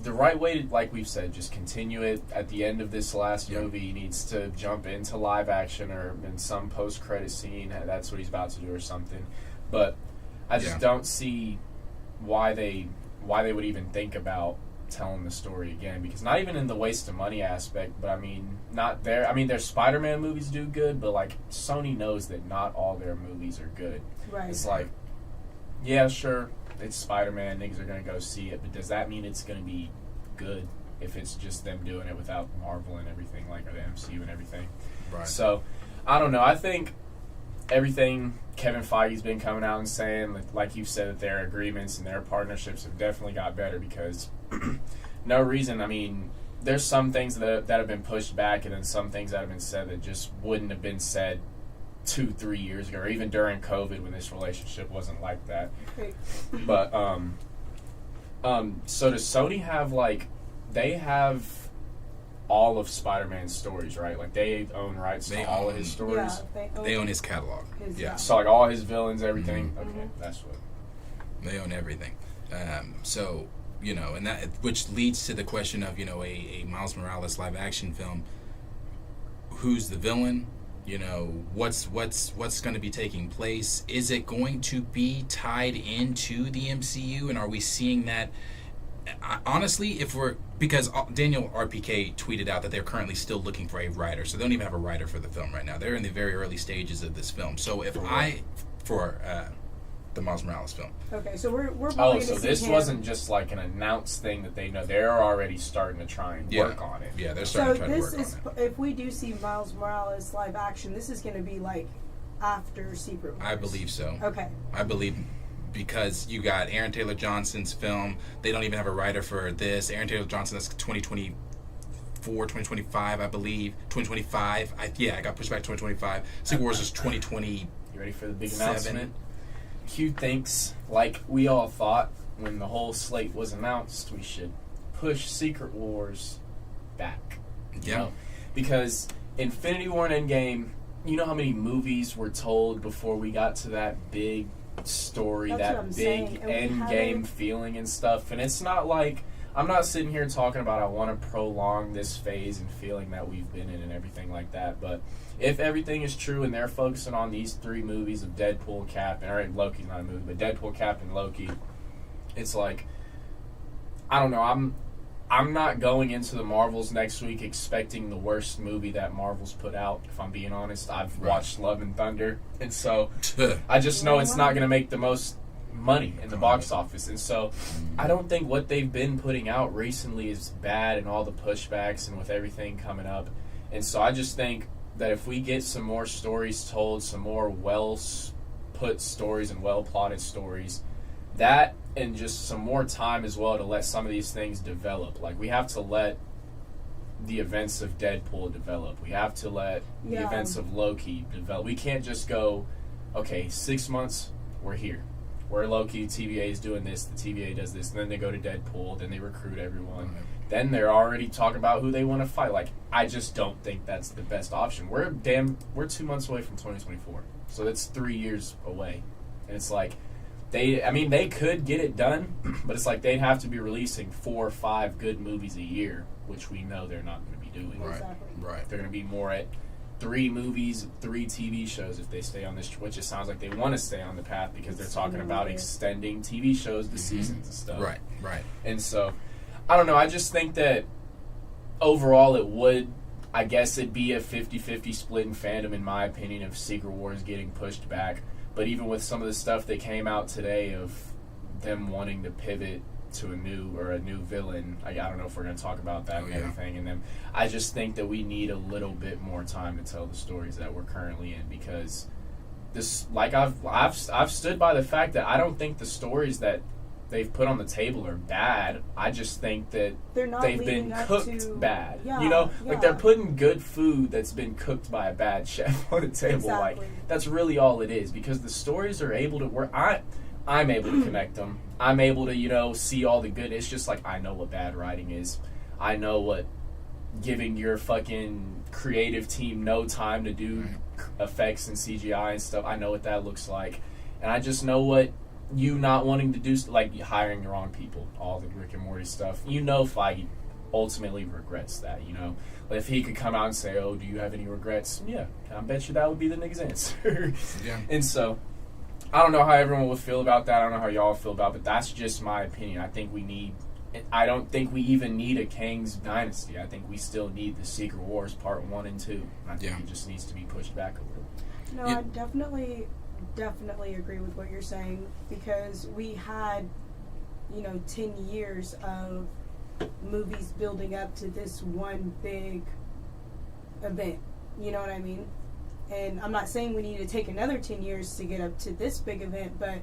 The right way to, like we've said, just continue it. At the end of this last movie, he needs to jump into live action or in some post-credit scene. That's what he's about to do or something. But I just don't see why they would even think about telling the story again, because not even in the waste of money aspect, but their Spider-Man movies do good, but like Sony knows that not all their movies are good. Right. It's like, yeah, sure, it's Spider-Man, niggas are gonna go see it, but does that mean it's gonna be good if it's just them doing it without Marvel and everything, like the MCU and everything? Right. So I don't know. I think everything Kevin Feige's been coming out and saying, like you said, that their agreements and their partnerships have definitely got better, because no reason. I mean, there's some things that have been pushed back, and then some things that have been said that just wouldn't have been said 2-3 years ago, or even during COVID when this relationship wasn't like that. But so does Sony have, like, they have all of Spider-Man's stories, right? Like, they own rights to all of his stories. Yeah, they own his catalog. So like all his villains, everything. Okay, that's what they own everything. So and that, which leads to the question of a Miles Morales live action film. Who's the villain? What's going to be taking place? Is it going to be tied into the MCU? And are we seeing that? Honestly, because Daniel RPK tweeted out that they're currently still looking for a writer, so they don't even have a writer for the film right now. They're in the very early stages of this film. So for the Miles Morales film. Okay, so we're so this wasn't just like an announced thing that they know. They're already starting to try and work on it. Yeah, they're starting to try to work on it. So if we do see Miles Morales live action, this is going to be like after Secret Wars. I believe so. Okay. I believe, because you got Aaron Taylor Johnson's film. They don't even have a writer for this. Aaron Taylor Johnson, that's 2024, 2025, I believe. 2025. I got pushed back to 2025. Secret Wars is 2020. You ready for the big announcement? Q thinks, like we all thought when the whole slate was announced, we should push Secret Wars back. Yeah. Because Infinity War and Endgame, you know how many movies were told before we got to that big story, that big end game feeling and stuff. And it's not like, I'm not sitting here talking about I want to prolong this phase and feeling that we've been in and everything like that, but if everything is true and they're focusing on these 3 movies of Deadpool, Cap, and Loki's not a movie, but Deadpool, Cap, and Loki, it's like, I don't know, I'm not going into the Marvels next week expecting the worst movie that Marvel's put out, if I'm being honest. I've watched Love and Thunder, and so I just know it's not going to make the most money in the box office. And so I don't think what they've been putting out recently is bad, and all the pushbacks and with everything coming up. And so I just think that if we get some more stories told, some more well-put stories and well-plotted stories, that and just some more time as well to let some of these things develop. Like, we have to let the events of Deadpool develop. We have to let the events of Loki develop. We can't just go, okay, 6 months, we're here. We're Loki, TVA is doing this, the TVA does this, and then they go to Deadpool, then they recruit everyone. Right. Then they're already talking about who they want to fight. Like, I just don't think that's the best option. We're 2 months away from 2024. So that's 3 years away. And it's like, they could get it done, but it's like they'd have to be releasing 4 or 5 good movies a year, which we know they're not going to be doing. Exactly. Right. They're going to be more at 3 movies, 3 TV shows if they stay on this, which it sounds like they want to stay on the path because they're talking about extending TV shows to seasons and stuff. Right. And so, I don't know. I just think that overall it would, I guess it'd be a 50-50 split in fandom, in my opinion, of Secret Wars getting pushed back. But even with some of the stuff that came out today of them wanting to pivot to a new villain, I don't know if we're going to talk about that and everything. And then I just think that we need a little bit more time to tell the stories that we're currently in, because this, like I've stood by the fact that I don't think the stories that they've put on the table are bad. I just think that they've been cooked bad. Like they're putting good food that's been cooked by a bad chef on the table. Exactly. Like that's really all it is, because the stories are able to work. I'm able to connect them. I'm able to, see all the good. It's just like, I know what bad writing is. I know what giving your fucking creative team no time to do effects and CGI and stuff. I know what that looks like. And I just know what you not wanting to do, like hiring the wrong people, all the Rick and Morty stuff. Feige ultimately regrets that, But if he could come out and say, oh, do you have any regrets? Yeah, I bet you that would be the nigga's answer. Yeah. And so, I don't know how everyone would feel about that. I don't know how y'all feel about it, but that's just my opinion. I don't think we even need a Kang's Dynasty. I think we still need the Secret Wars Part 1 and 2. I think it just needs to be pushed back a little. No, I definitely agree with what you're saying, because we had, 10 years of movies building up to this one big event. You know what I mean? And I'm not saying we need to take another 10 years to get up to this big event, but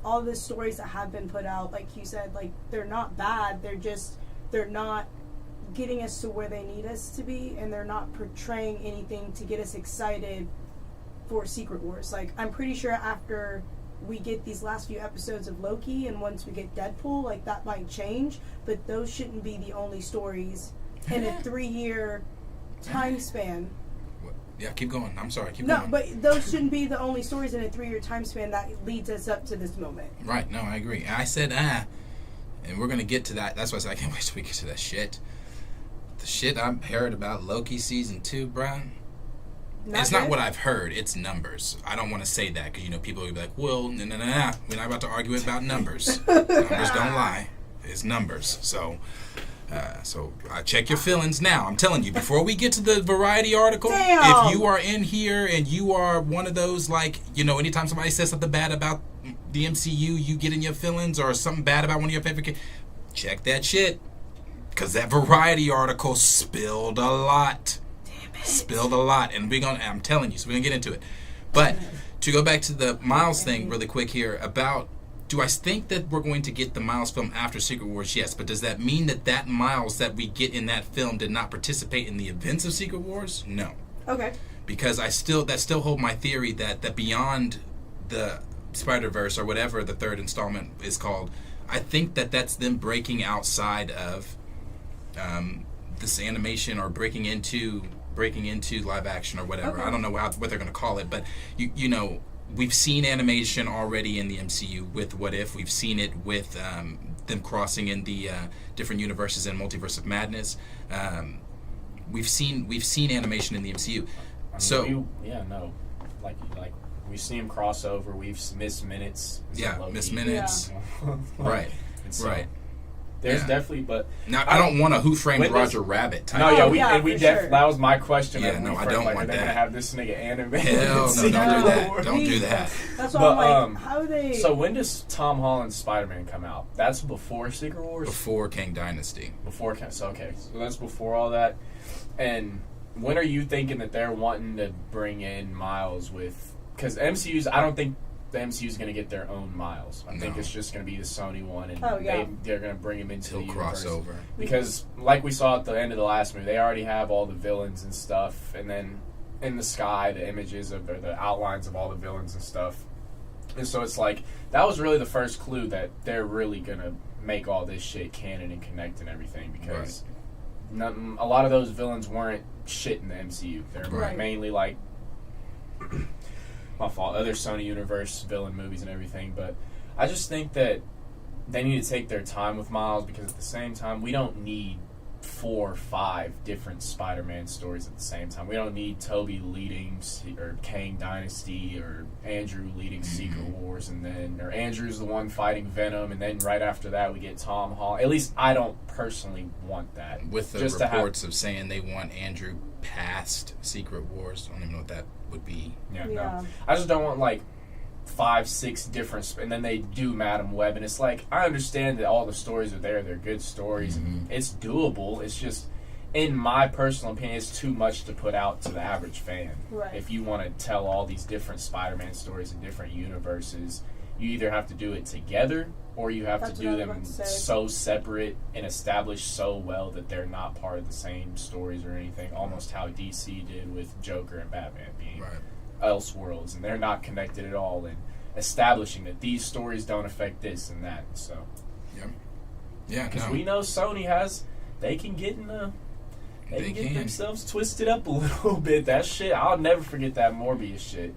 all the stories that have been put out, like you said, like, they're not bad. They're not getting us to where they need us to be, and they're not portraying anything to get us excited for Secret Wars. Like, I'm pretty sure after we get these last few episodes of Loki, and once we get Deadpool, like, that might change, but those shouldn't be the only stories in a 3-year time span. Yeah, keep going. I'm sorry, keep No, going. but those shouldn't be the only stories in a 3-year time span that leads us up to this moment. Right, no, I agree. I said, and we're going to get to that. That's why I said I can't wait till we get to that shit. The shit I've heard about Loki Season 2, bro. It's not what I've heard. It's numbers. I don't want to say that because, people will be like, well, no. We're not about to argue about numbers. Numbers don't lie. It's numbers. So check your feelings now. I'm telling you, before we get to the Variety article, if you are in here and you are one of those, like, anytime somebody says something bad about the MCU, you get in your feelings, or something bad about one of your favorite check that shit. Because that Variety article spilled a lot. Spilled a lot. And I'm telling you, so we're going to get into it. But to go back to the Miles thing really quick here about, do I think that we're going to get the Miles film after Secret Wars? Yes, but does that mean that Miles that we get in that film did not participate in the events of Secret Wars? No. Okay. Because I still hold my theory that beyond the Spider-Verse, or whatever the third installment is called, I think that's them breaking outside of this animation, or breaking into live action, or whatever. Okay. I don't know what they're going to call it, but we've seen animation already in the MCU with What If. We've seen it with them crossing in the different universes in Multiverse of Madness. We've seen animation in the MCU. Like we've seen them cross over. We've missed minutes. Missed minutes. Yeah. Right. So, right. There's definitely, but now I don't want a Who Framed Roger Rabbit type. No, sure. That was my question. Yeah, no, I don't want that. They're gonna have this nigga animated. Hell no, don't do that. Don't do that. That's why I'm like, how are they? So when does Tom Holland's Spider-Man come out? That's before Secret Wars. Before Kang Dynasty. So that's before all that. And when are you thinking that they're wanting to bring in Miles with? Because I don't think the MCU is going to get their own Miles. I think it's just going to be the Sony one, and they're going to bring him into the universe. Crossover. Because, like we saw at the end of the last movie, they already have all the villains and stuff, and then in the sky, the images of the outlines of all the villains and stuff. And so it's like, that was really the first clue that they're really going to make all this shit canon and connect and everything, because a lot of those villains weren't shit in the MCU. They're mainly like... my fault, other Sony Universe villain movies and everything, but I just think that they need to take their time with Miles, because at the same time, we don't need 4 or 5 different Spider-Man stories at the same time. We don't need Toby leading or Kang Dynasty or Andrew leading Secret Wars, and then or Andrew's the one fighting Venom, and then right after that we get Tom Holland. At least I don't personally want that. With the reports of saying they want Andrew past Secret Wars, I don't even know what that would be. Yeah. No. I just don't want like 5, 6 different, and then they do Madam Web, and it's like, I understand that all the stories are there, they're good stories, and it's doable. It's just, in my personal opinion, it's too much to put out to the average fan. Right. If you want to tell all these different Spider-Man stories in different universes, you either have to do it together, or you have to do them so separate and established so well that they're not part of the same stories or anything, almost how DC did with Joker and Batman being Elseworlds, and they're not connected at all, and establishing that these stories don't affect this and that. So because we know Sony they can get in they can get themselves twisted up a little bit. That shit, I'll never forget that Morbius shit.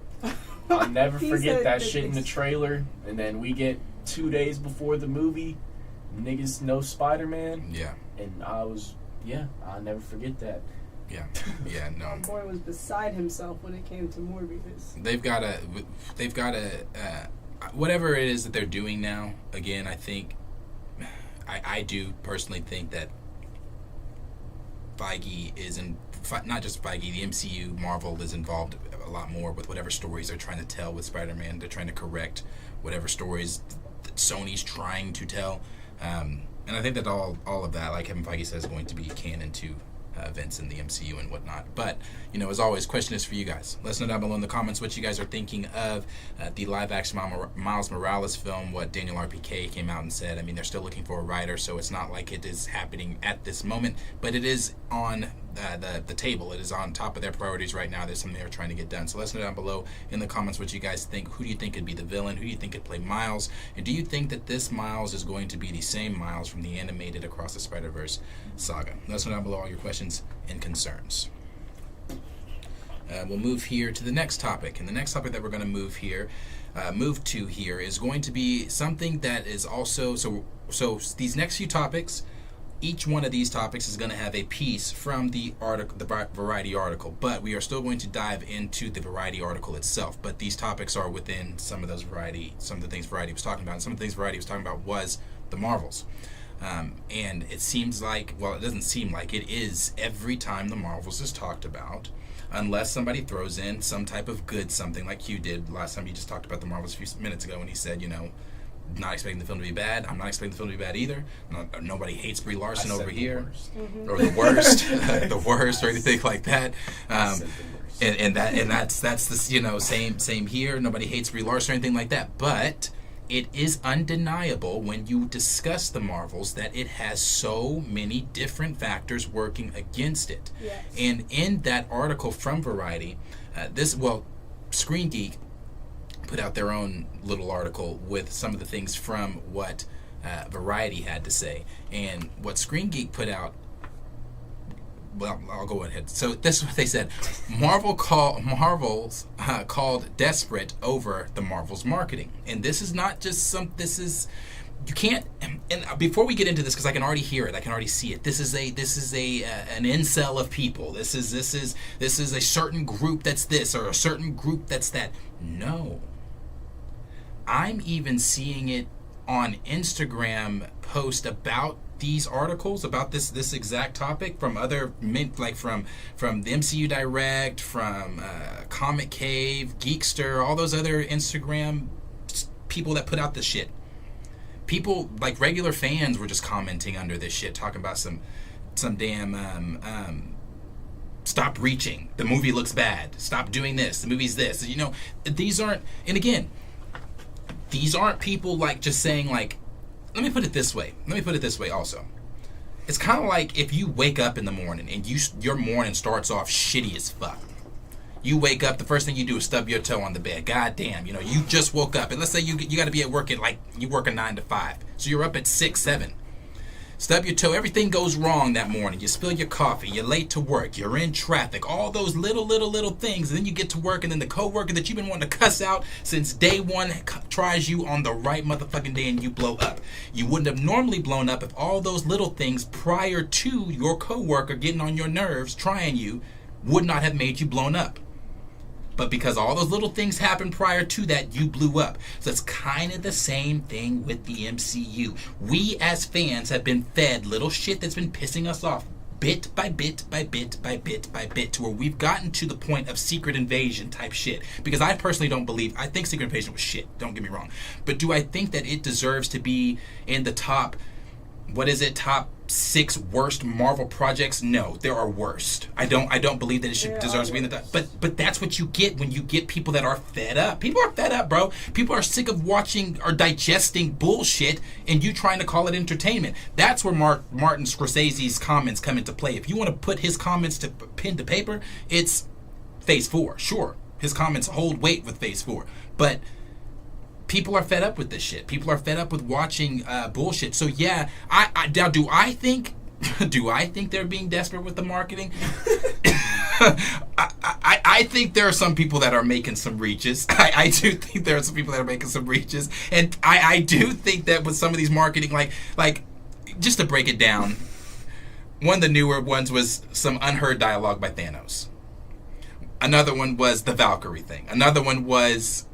I'll never forget that shit in the trailer, and then we get 2 days before the movie, niggas know Spider-Man, and I'll never forget that. No. My boy was beside himself when it came to Morbius. They've got to, whatever it is that they're doing now. Again, I think, I do personally think that Feige not just Feige, the MCU, Marvel is involved a lot more with whatever stories they're trying to tell with Spider-Man. They're trying to correct whatever stories that Sony's trying to tell, and I think that all of that, like Kevin Feige says, is going to be canon to events in the MCU and whatnot. But, as always, question is for you guys. Let us know down below in the comments what you guys are thinking of the live-action Miles Morales film, what Daniel RPK came out and said. I mean, they're still looking for a writer, so it's not like it is happening at this moment, but it is on the table. It is on top of their priorities right now. There's something they're trying to get done. So let us know down below in the comments what you guys think. Who do you think could be the villain? Who do you think could play Miles? And do you think that this Miles is going to be the same Miles from the animated Across the Spider-Verse saga? Let us know down below all your questions and concerns. We'll move here to the next topic. And the next topic that we're going to move to here is going to be something that is also... So these next few topics... Each one of these topics is going to have a piece from the article, the Variety article, but we are still going to dive into the Variety article itself. But these topics are within some of the things Variety was talking about. And some of the things Variety was talking about was the Marvels. And it seems like, well, it doesn't seem like it is every time the Marvels is talked about, unless somebody throws in some type of good something like you did last time. You just talked about the Marvels a few minutes ago when he said, not expecting the film to be bad. I'm not expecting the film to be bad either. Nobody hates Brie Larson over here, or the worst, the worst, or anything like that. And that's the same here. Nobody hates Brie Larson or anything like that. But it is undeniable when you discuss the Marvels that it has so many different factors working against it. Yes. And in that article from Variety, Screen Geek put out their own little article with some of the things from what Variety had to say. And what Screen Geek put out, well, I'll go ahead. So this is what they said. Marvel's called desperate over the Marvel's marketing. And this is not just you can't, and before we get into this, because I can already hear it, I can already see it. This is an incel of people. This is a certain group that's this, or a certain group that's that. No. I'm even seeing it on Instagram post about these articles, about this exact topic from other, like from the MCU Direct, from Comic Cave, Geekster, all those other Instagram people that put out this shit. People, like regular fans, were just commenting under this shit, talking about some damn stop reaching. The movie looks bad. Stop doing this. The movie's this. These aren't, and again, these aren't people like just saying like, let me put it this way also. It's kind of like if you wake up in the morning and your morning starts off shitty as fuck. You wake up, the first thing you do is stub your toe on the bed. God damn, you just woke up. And let's say you got to be at work at, like, you work a 9 to 5. So you're up at 6, 7. Stub your toe. Everything goes wrong that morning. You spill your coffee. You're late to work. You're in traffic. All those little things. And then you get to work, and then the coworker that you've been wanting to cuss out since day one tries you on the right motherfucking day, and you blow up. You wouldn't have normally blown up if all those little things prior to your coworker getting on your nerves, trying you, would not have made you blown up. But because all those little things happened prior to that, you blew up. So it's kind of the same thing with the MCU. We as fans have been fed little shit that's been pissing us off bit by bit by bit by bit by bit to where we've gotten to the point of Secret Invasion type shit. Because I personally don't believe, I think Secret Invasion was shit, don't get me wrong. But do I think that it deserves to be in the top, top 6 worst Marvel projects? No, there are worst. I don't believe that it deserves to be in the top. But that's what you get when you get people that are fed up. People are fed up, bro. People are sick of watching or digesting bullshit, and you trying to call it entertainment. That's where Martin Scorsese's comments come into play. If you want to put his comments to pen to paper, it's Phase 4. Sure, his comments hold weight with Phase 4, but people are fed up with this shit. People are fed up with watching bullshit. So yeah, now do I think they're being desperate with the marketing? I think there are some people that are making some reaches. I do think there are some people that are making some reaches, and I do think that with some of these marketing, like just to break it down, one of the newer ones was some unheard dialogue by Thanos. Another one was the Valkyrie thing. Another one was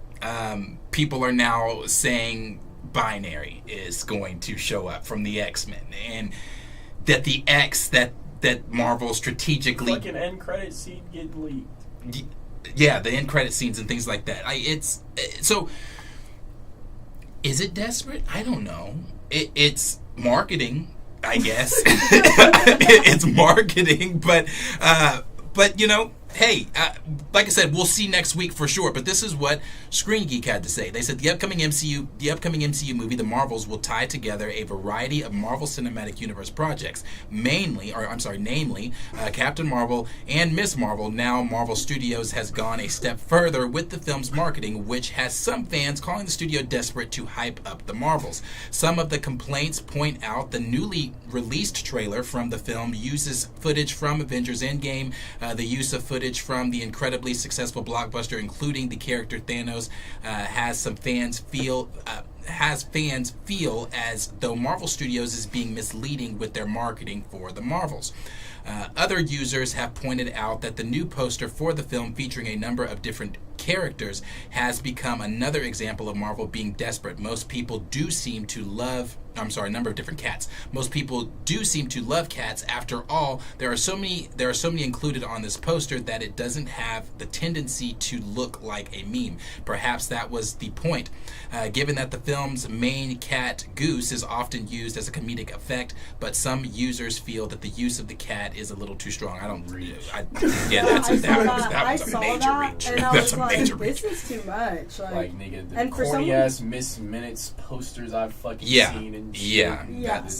people are now saying binary is going to show up from the X-Men, and that the X that Marvel strategically, like an end credit scene getting leaked. Yeah, the end credit scenes and things like that. So is it desperate? I don't know. It's marketing, I guess. It's marketing, but you know, hey, like I said, we'll see next week for sure. But this is what Screen Geek had to say. They said the upcoming MCU movie, The Marvels, will tie together a variety of Marvel Cinematic Universe projects, namely Captain Marvel and Ms. Marvel. Now, Marvel Studios has gone a step further with the film's marketing, which has some fans calling the studio desperate to hype up the Marvels. Some of the complaints point out the newly released trailer from the film uses footage from Avengers Endgame, the use of footage from the incredibly successful blockbuster, including the character Thanos, has fans feel as though Marvel Studios is being misleading with their marketing for the Marvels. Other users have pointed out that the new poster for the film, featuring a number of different characters, has become another example of Marvel being desperate. Most people do seem to love a number of different cats. Most people do seem to love cats. After all, there are so many included on this poster that it doesn't have the tendency to look like a meme. Perhaps that was the point, given that the film's main cat, Goose, is often used as a comedic effect, but some users feel that the use of the cat is a little too strong. I don't read it. That was a major reach. And I was like, this is too much. Like nigga, the corny ass Miss Minutes posters I've fucking seen and shit.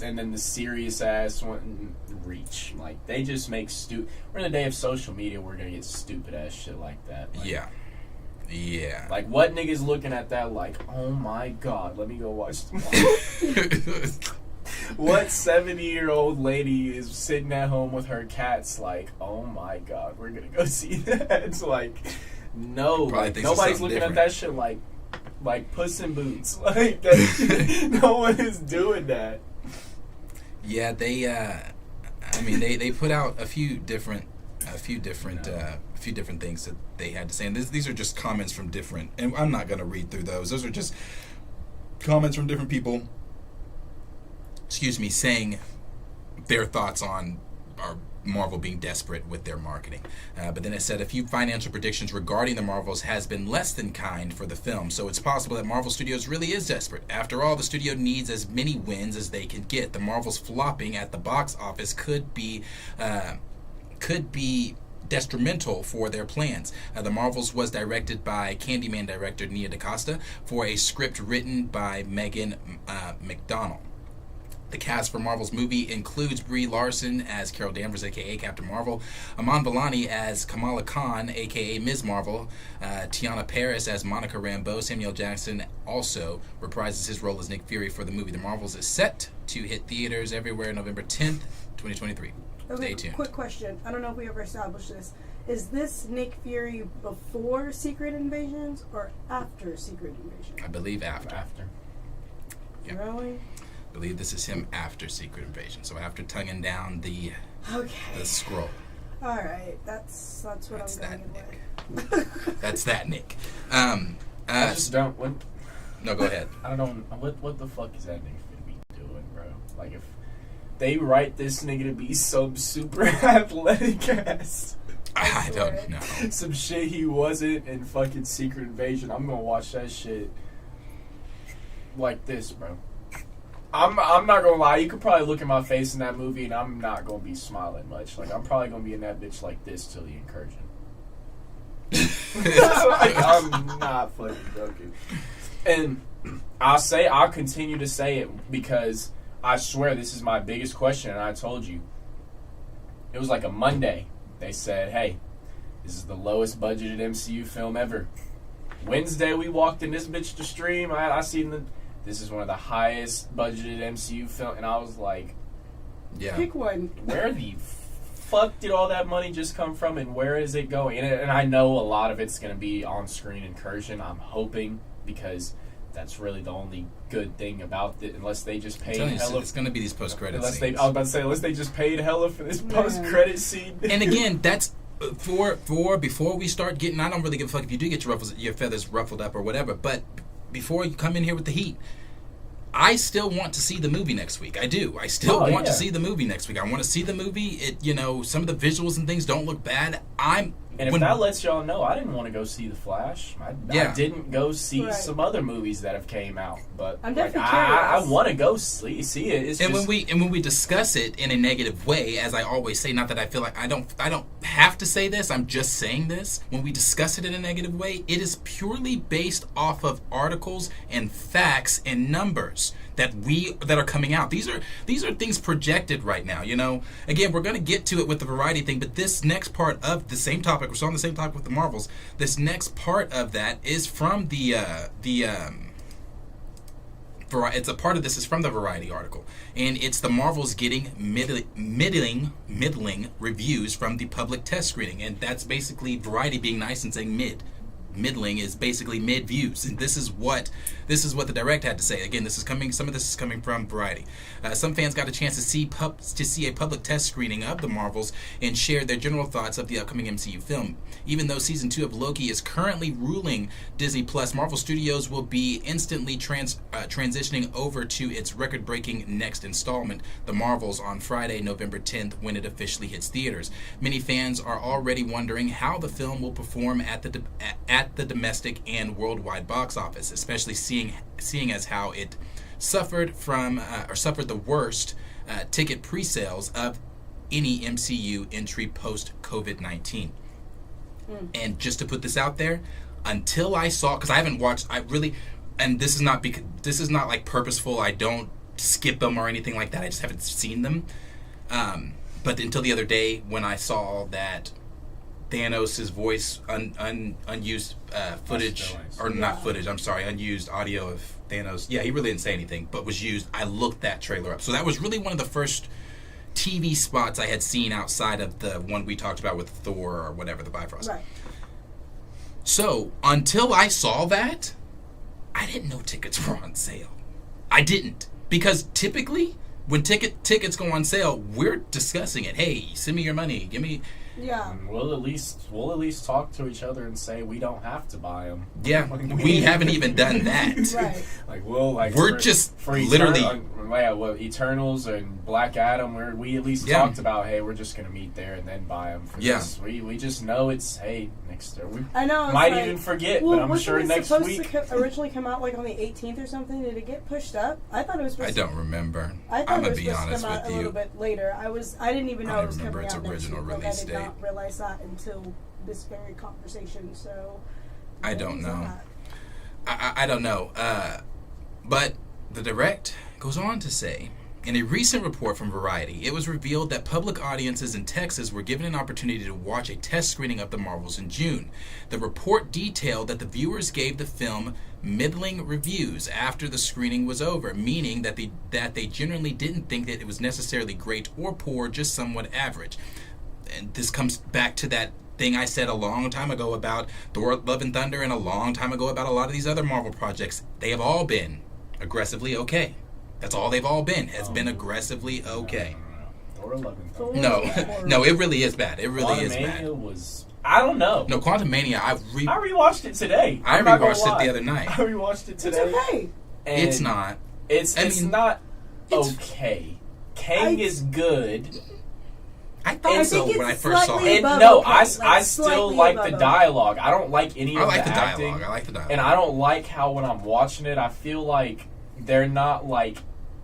And then the serious ass one, reach. Like, they just make we're in the day of social media, we're gonna get stupid ass shit like that. Like, yeah. Like, what niggas looking at that like, oh my god, let me go watch the What 70-year-old lady is sitting at home with her cats like, oh my god, we're gonna go see that? It's like, no, nobody's looking at that shit like Puss in Boots. Like, no one is doing that. Yeah, they put out a few different things that they had to say, and these are just comments from different. And I'm not gonna read through those. Those are just comments from different people. Saying their thoughts on Marvel being desperate with their marketing. But then it said a few financial predictions regarding the Marvels has been less than kind for the film, so it's possible that Marvel Studios really is desperate. After all, the studio needs as many wins as they can get. The Marvels flopping at the box office could be detrimental for their plans. The Marvels was directed by Candyman director Nia DaCosta for a script written by Megan McDonnell. The cast for Marvel's movie includes Brie Larson as Carol Danvers, a.k.a. Captain Marvel, Aman Vellani as Kamala Khan, a.k.a. Ms. Marvel, Tiana Paris as Monica Rambeau. Samuel Jackson also reprises his role as Nick Fury for the movie The Marvels is set to hit theaters everywhere November 10th, 2023. Okay, Stay tuned. quick question. I don't know if we ever established this. Is this Nick Fury before Secret Invasions or after Secret Invasion? I believe after. Yeah. Really? I believe this is him after Secret Invasion. So after tonguing down the scroll. All right, that's what That's I'm going that with. That's that Nick. I just don't. No, go ahead. I don't. What the fuck is that nigga gonna be doing, bro? Like, if they write this nigga to be some super athletic ass, I don't know. some shit he wasn't in fucking Secret Invasion, I'm gonna watch that shit like this, bro. I'm not gonna lie. You could probably look at my face in that movie, and I'm not gonna be smiling much. Like, I'm probably gonna be in that bitch like this till the incursion. Like, I'm not fucking joking. And I'll continue to say it because I swear this is my biggest question, and I told you. It was like a Monday. They said, hey, this is the lowest budgeted MCU film ever. Wednesday, we walked in this bitch to stream. I seen this is one of the highest budgeted MCU film, and I was like, Yeah. Pick one. where the fuck did all that money just come from, and where is it going? And I know a lot of it's going to be on-screen incursion. I'm hoping, because that's really the only good thing about it, unless they just paid hella. It's going to be these post-credit scenes. I was about to say, unless they just paid hella for this post-credit scene. And again, that's for before we start getting. I don't really give a fuck if you do get your feathers ruffled up or whatever. But before you come in here with the heat, I still want to see the movie next week. I do. I still want to see the movie next week. I want to see the movie. Some of the visuals and things don't look bad. And if that lets y'all know, I didn't want to go see The Flash. I didn't go see some other movies that have came out, but I'm definitely I curious. want to go see it. It's when we discuss it in a negative way, as I always say, not that I feel like I don't have to say this. I'm just saying this. When we discuss it in a negative way, it is purely based off of articles and facts and numbers that are coming out. These are things projected right now. Again, we're going to get to it with the variety thing, but this next part of the same topic, we're still on the same topic with the Marvels. This next part of that is from it's a part of this is from the Variety article, and it's the Marvels getting middling reviews from the public test screening, and that's basically Variety being nice and saying mid. Middling is basically mid views, and this is what the direct had to say. Again, some of this is coming from Variety. Some fans got a chance to see a public test screening of the Marvels and shared their general thoughts of the upcoming MCU film. Even though season 2 of Loki is currently ruling Disney Plus, Marvel Studios will be instantly transitioning over to its record-breaking next installment, The Marvels, on Friday, November 10th, when it officially hits theaters. Many fans are already wondering how the film will perform at the domestic and worldwide box office, especially seeing as how it suffered the worst ticket pre-sales of any MCU entry post COVID-19. And just to put this out there, until I saw, because I haven't watched, and this is not like purposeful. I don't skip them or anything like that. I just haven't seen them. But until the other day, when I saw that Thanos' voice, unused footage, or not footage, I'm sorry, unused audio of Thanos. Yeah, he really didn't say anything, but was used. I looked that trailer up. So that was really one of the first TV spots I had seen outside of the one we talked about with Thor or whatever, the Bifrost. Right. So until I saw that, I didn't know tickets were on sale. I didn't. Because typically, when tickets go on sale, we're discussing it. Hey, send me your money. Give me... Yeah. We'll at least talk to each other and say we don't have to buy them. Yeah, we haven't even done that. Right. We're just literally Eternals and Black Adam. We at least talked about, hey, we're just gonna meet there and then buy them. This. We just know it's next year. I know. Might even forget, but I'm sure next week. Was supposed to originally come out like on the 18th or something? Did it get pushed up? I thought it was. I don't remember. I'm gonna be honest with you. A little bit later. I didn't even know it was coming out next week. Release date. I did not realize that until this very conversation. So I don't know. I don't know. But the direct goes on to say In a recent report from Variety, it was revealed that public audiences in Texas were given an opportunity to watch a test screening of The Marvels in June. The report detailed that the viewers gave the film middling reviews after the screening was over, meaning that they generally didn't think that it was necessarily great or poor, just somewhat average. And this comes back to that thing I said a long time ago about Thor: Love and Thunder, and a long time ago about a lot of these other Marvel projects. They have all been aggressively okay. That's all they've all been, has been aggressively okay. Thor: Love and Thunder. No, it really is bad. It really is bad. Was, I don't know. No, Quantumania, I rewatched it today. I rewatched it the other night. I rewatched it today. It's okay. And it's not. It's not okay. Kang is good. I thought so when I first saw it. And no, I still like the dialogue. I don't like any of the acting. I like the dialogue. And I don't like how when I'm watching it, I feel like they're not like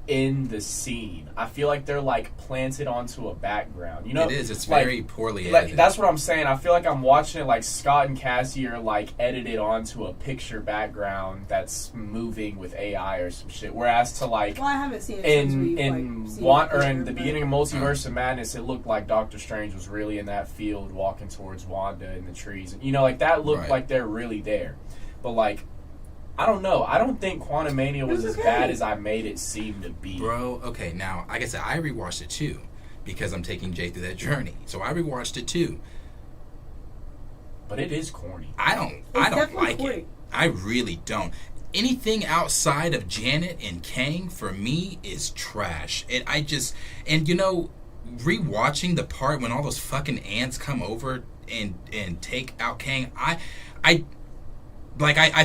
in the scene. I feel like they're like planted onto a background. You know, it is. It's like, very poorly edited. That's what I'm saying. I feel like I'm watching it like Scott and Cassie are like edited onto a picture background that's moving with AI or some shit. Whereas to like, well, I haven't seen it in the beginning of Multiverse of Madness, it looked like Doctor Strange was really in that field walking towards Wanda in the trees, and you know, like that looked like they're really there. But like, I don't know. I don't think Quantumania was as bad as I made it seem to be. Bro, okay, now, like I said, I rewatched it too because I'm taking Jay through that journey. So I rewatched it too. But it is corny. I don't like it. I really don't. Anything outside of Janet and Kang for me is trash. And you know, rewatching the part when all those fucking ants come over and take out Kang, I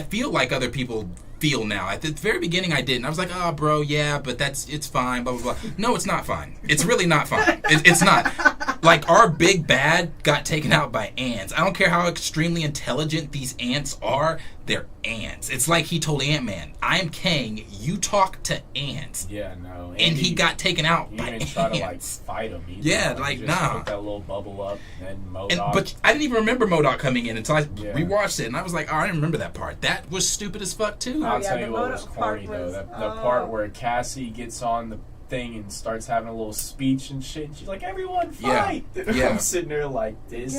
feel like other people feel now. At the very beginning, I didn't. I was like, oh, bro, yeah, but it's fine, blah, blah, blah. No, it's not fine. It's really not fine. It's not. Like, our big bad got taken out by ants. I don't care how extremely intelligent these ants are. They're ants. It's like he told Ant-Man, I am Kang, you talk to ants. Yeah, no. And he got taken out by ants. He didn't try to, like, fight him either. Yeah, like nah. Just put that little bubble up, and MODOK. But I didn't even remember MODOK coming in until I rewatched it, and I was like, oh, I didn't remember that part. That was stupid as fuck, too. I'll tell you what was corny, though. The part where Cassie gets on the thing and starts having a little speech and shit, and she's like, everyone fight! Yeah. I'm sitting there like, this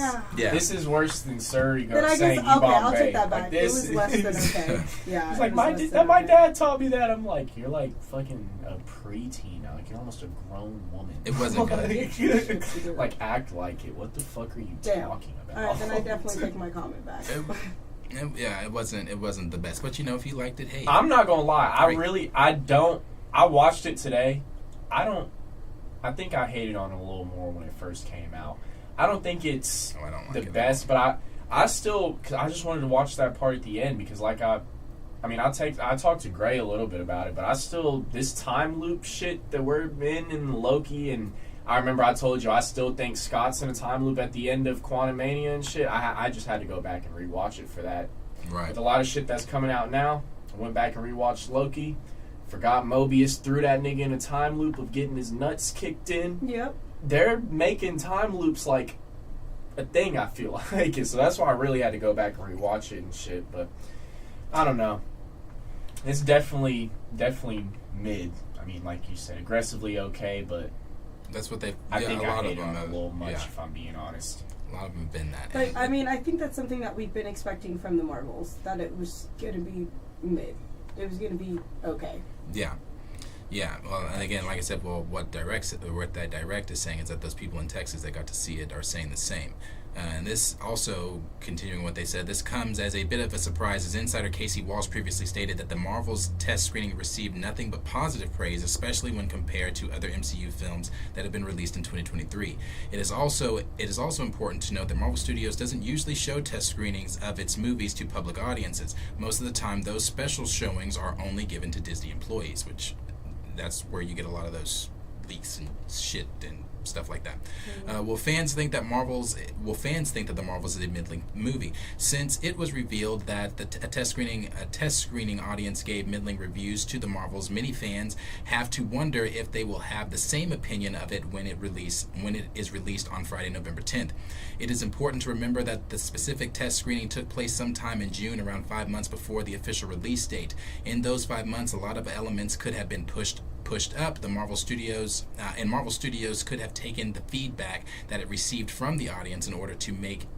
is worse than Surrey saying I'll take that back. Like, it was less than okay. Yeah. It's like, my dad taught me that. I'm like, you're like fucking a preteen now. Like, you're almost a grown woman. It wasn't good. Like, act like it. What the fuck are you talking about? Alright, then I definitely take my comment back. It wasn't the best. But, you know, if you liked it, hey. I'm not gonna lie. I watched it today. I think I hated on it a little more when it first came out. I don't think it's the best, but I still, cause I just wanted to watch that part at the end because like I talked to Gray a little bit about it, but I still, this time loop shit that we're in Loki, and I remember I told you I still think Scott's in a time loop at the end of Quantumania and shit. I just had to go back and rewatch it for that. Right. With a lot of shit that's coming out now, I went back and rewatched Loki. Forgot Mobius threw that nigga in a time loop of getting his nuts kicked in. Yep. They're making time loops like a thing, I feel like. So that's why I really had to go back and rewatch it and shit. But I don't know. It's definitely mid. I mean, like you said, aggressively okay, but that's what I think I hated on it a little much, if I'm being honest. A lot of them have been that. But I mean, I think that's something that we've been expecting from the Marvels, that it was going to be mid. It was going to be okay. Yeah. Well, and again, like I said, what that direct is saying is that those people in Texas that got to see it are saying the same. And this also, continuing what they said, this comes as a bit of a surprise as insider Casey Walsh previously stated that the Marvel's test screening received nothing but positive praise, especially when compared to other MCU films that have been released in 2023. It is also important to note that Marvel Studios doesn't usually show test screenings of its movies to public audiences. Most of the time, those special showings are only given to Disney employees, which that's where you get a lot of those leaks and shit and stuff like that. Will fans think that the Marvels is a middling movie? Since it was revealed that a test screening audience gave middling reviews to the Marvels, many fans have to wonder if they will have the same opinion of it when it is released on Friday, November 10th. It is important to remember that the specific test screening took place sometime in June, around 5 months before the official release date. In those 5 months, a lot of elements could have been pushed pushed up, the Marvel Studios could have taken the feedback that it received from the audience in order to make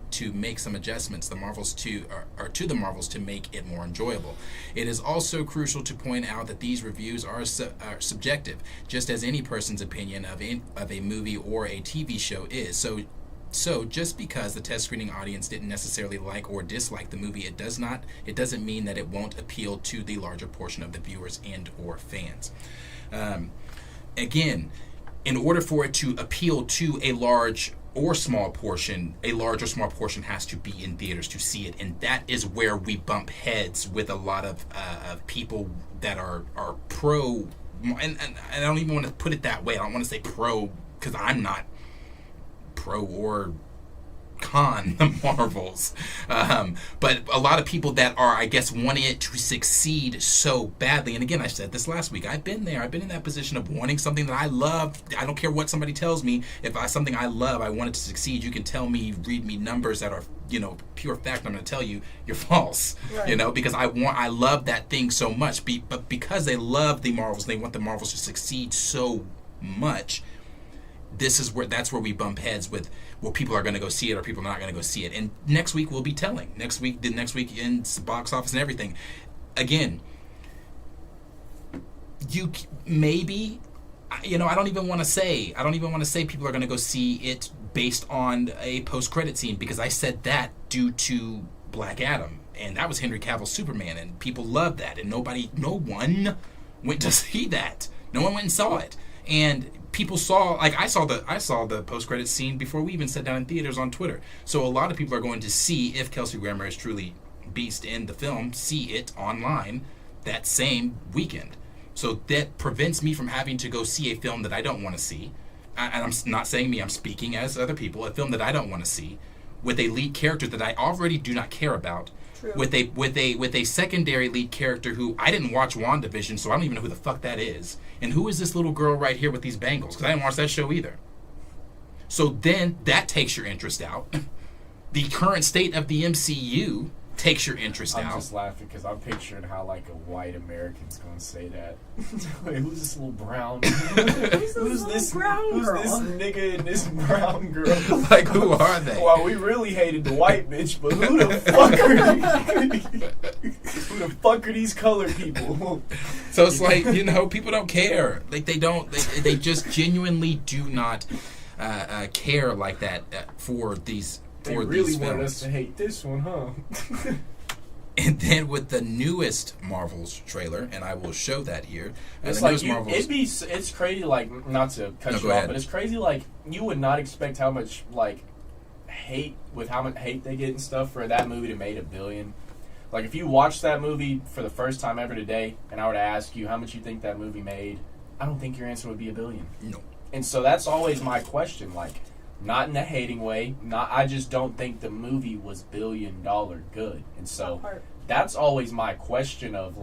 some adjustments to the Marvels to make it more enjoyable. It is also crucial to point out that these reviews are subjective, just as any person's opinion of a movie or a TV show is. So just because the test screening audience didn't necessarily like or dislike the movie, it doesn't mean that it won't appeal to the larger portion of the viewers and or fans. Again, in order for it to appeal to a large or small portion, a large or small portion has to be in theaters to see it, and that is where we bump heads with a lot of people that are pro, and I don't even want to put it that way. I don't want to say pro because I'm not pro or con the Marvels, but a lot of people that are, I guess, wanting it to succeed so badly. And again, I said this last week, I've been in that position of wanting something that I love. I don't care what somebody tells me. If something I love, I want it to succeed. You can tell me, read me numbers that are, pure fact. I'm going to tell you you're false, right. Because I love that thing so much. But because they love the Marvels, they want the Marvels to succeed so much. That's where we bump heads with, well, people are going to go see it or people are not going to go see it. And next week we'll be telling. Next week in box office and everything. Again, you maybe, I don't even want to say people are going to go see it based on a post-credit scene, because I said that due to Black Adam, and that was Henry Cavill's Superman, and people loved that, and no one went to see that. No one went and saw it. And people saw, I saw the post-credit scene before we even sat down in theaters on Twitter. So a lot of people are going to see, if Kelsey Grammer is truly Beast in the film, see it online that same weekend. So that prevents me from having to go see a film that I don't want to see. And I'm not saying me, I'm speaking as other people, a film that I don't want to see, with a lead character that I already do not care about. True. With a secondary lead character who I didn't watch WandaVision, so I don't even know who the fuck that is. And who is this little girl right here with these bangles? Because I didn't watch that show either. So then that takes your interest out. The current state of the MCU takes your interest out. I'm just laughing because I'm picturing how a white American's going to say that. Wait, who's this little brown? Who's this brown girl? Who's this nigga and this brown girl? Who are they? Well, we really hated the white bitch, but who the fuck are these? Who the fuck are these colored people? So it's people don't care. They don't. They just genuinely do not care like that for these. They really want us to hate this one, huh? And then with the newest Marvels trailer, and I will show that here. It's it's crazy, not to cut you off, but it's crazy, you would not expect how much, hate they get and stuff for that movie to made $1 billion. If you watch that movie for the first time ever today, and I were to ask you how much you think that movie made, I don't think your answer would be $1 billion. No. And so that's always my question, not in a hating way. I just don't think the movie was $1 billion good. And so that's always my question of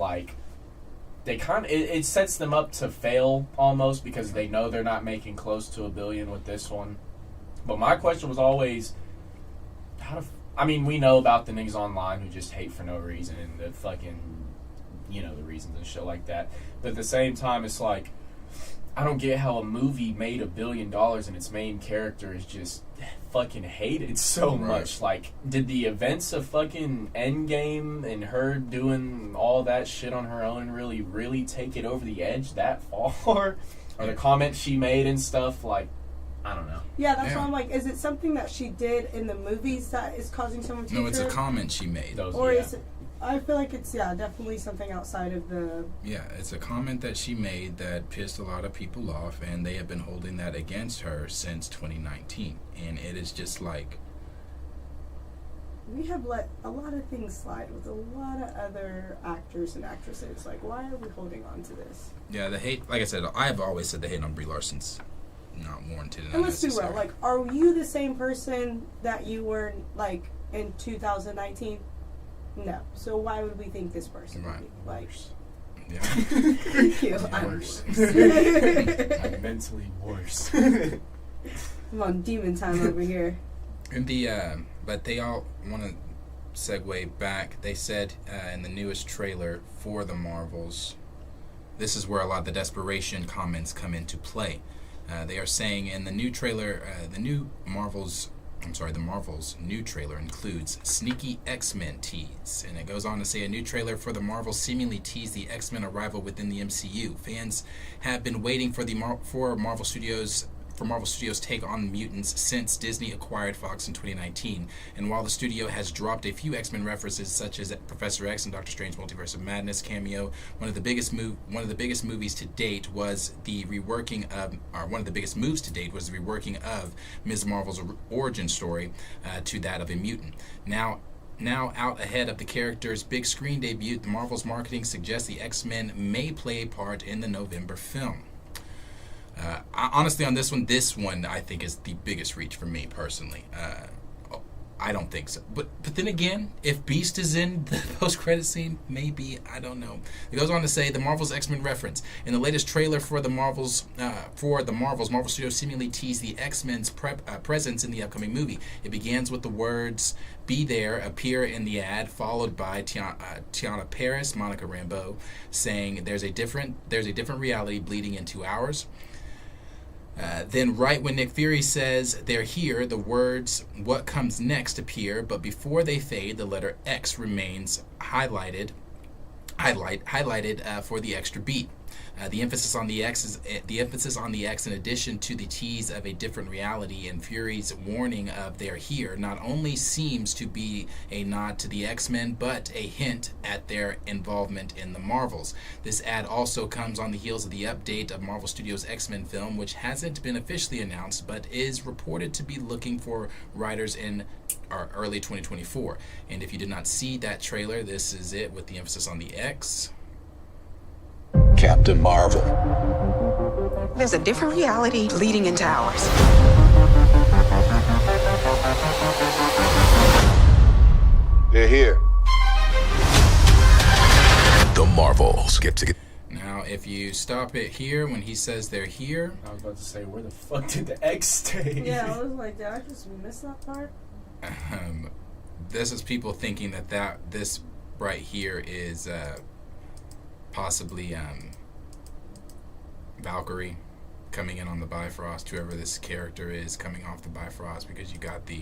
they it sets them up to fail almost because they know they're not making close to $1 billion with this one. But my question was always we know about the niggas online who just hate for no reason and the fucking, the reasons and shit like that. But at the same time, it's I don't get how a movie made $1 billion and its main character is just fucking hated so much. Did the events of fucking Endgame and her doing all that shit on her own really, really take it over the edge that far? Or the comments she made and stuff? I don't know. Yeah, that's why I'm is it something that she did in the movies that is causing someone to No, it's a comment she made. Is it? I feel like it's, definitely something outside of the... Yeah, it's a comment that she made that pissed a lot of people off, and they have been holding that against her since 2019. And it is just we have let a lot of things slide with a lot of other actors and actresses. Why are we holding on to this? Yeah, the hate, like I said, I have always said the hate on Brie Larson's not warranted. And let's be real, are you the same person that you were, in 2019? No. So why would we think this person would be Yeah. Thank you. Worse. I'm mentally worse. I'm on demon time over here. And but they all want to segue back. They said in the newest trailer for the Marvels, this is where a lot of the desperation comments come into play. They are saying in the new trailer, the Marvel's new trailer includes sneaky X-Men tease. And it goes on to say a new trailer for the Marvels seemingly teased the X-Men arrival within the MCU. Fans have been waiting for Marvel Studios' take on mutants since Disney acquired Fox in 2019. And while the studio has dropped a few X-Men references such as Professor X and Doctor Strange Multiverse of Madness cameo, one of the biggest moves to date was the reworking of Ms. Marvel's origin story to that of a mutant. Now out ahead of the character's big screen debut, the Marvel's marketing suggests the X-Men may play a part in the November film. Honestly, on this one I think is the biggest reach for me personally. I don't think so. But then again, if Beast is in the post-credit scene, maybe, I don't know. It goes on to say the Marvel's X-Men reference. In the latest trailer for the Marvel Studios seemingly teased the X-Men's presence in the upcoming movie. It begins with the words "Be There" appear in the ad, followed by Tiana Paris, Monica Rambeau, saying there's a different reality bleeding into ours. Then right when Nick Fury says they're here, the words "what comes next" appear, but before they fade, the letter X remains highlighted for the extra beat. The emphasis on the X in addition to the tease of a different reality and Fury's warning of they're here not only seems to be a nod to the X-Men but a hint at their involvement in the Marvels. This ad also comes on the heels of the update of Marvel Studios' X-Men film, which hasn't been officially announced but is reported to be looking for writers in early 2024. And if you did not see that trailer, this is it with the emphasis on the X. Captain Marvel. There's a different reality leading into ours. They're here. The Marvels get to get. Now, if you stop it here when he says they're here. I was about to say, where the fuck did the X stay? Yeah, I was like, did I just miss that part? This is people thinking that this right here is possibly Valkyrie coming in on the Bifrost, whoever this character is coming off the Bifrost, because you got the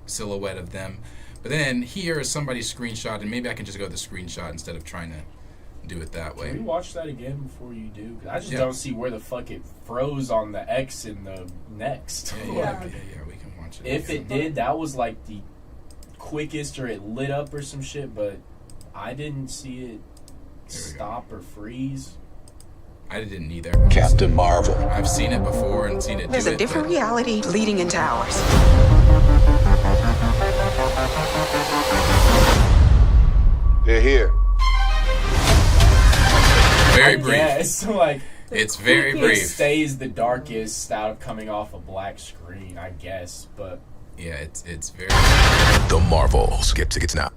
silhouette of them. But then here is somebody's screenshot, and maybe I can just go to the screenshot instead of trying to do it that way. Can we watch that again before you do? 'Cause I just don't see where the fuck it froze on the X in the next. Yeah, we can watch it. If it did, that was like the quickest, or it lit up or some shit, but I didn't see it stop or freeze. I didn't either. Captain Marvel. I've seen it before and seen it There's do a it, different but reality leading into ours. They're here. very brief. Yes, like It's very it brief. stays the darkest out of coming off a black screen, I guess, but Yeah, it's very. The Marvels get tickets now.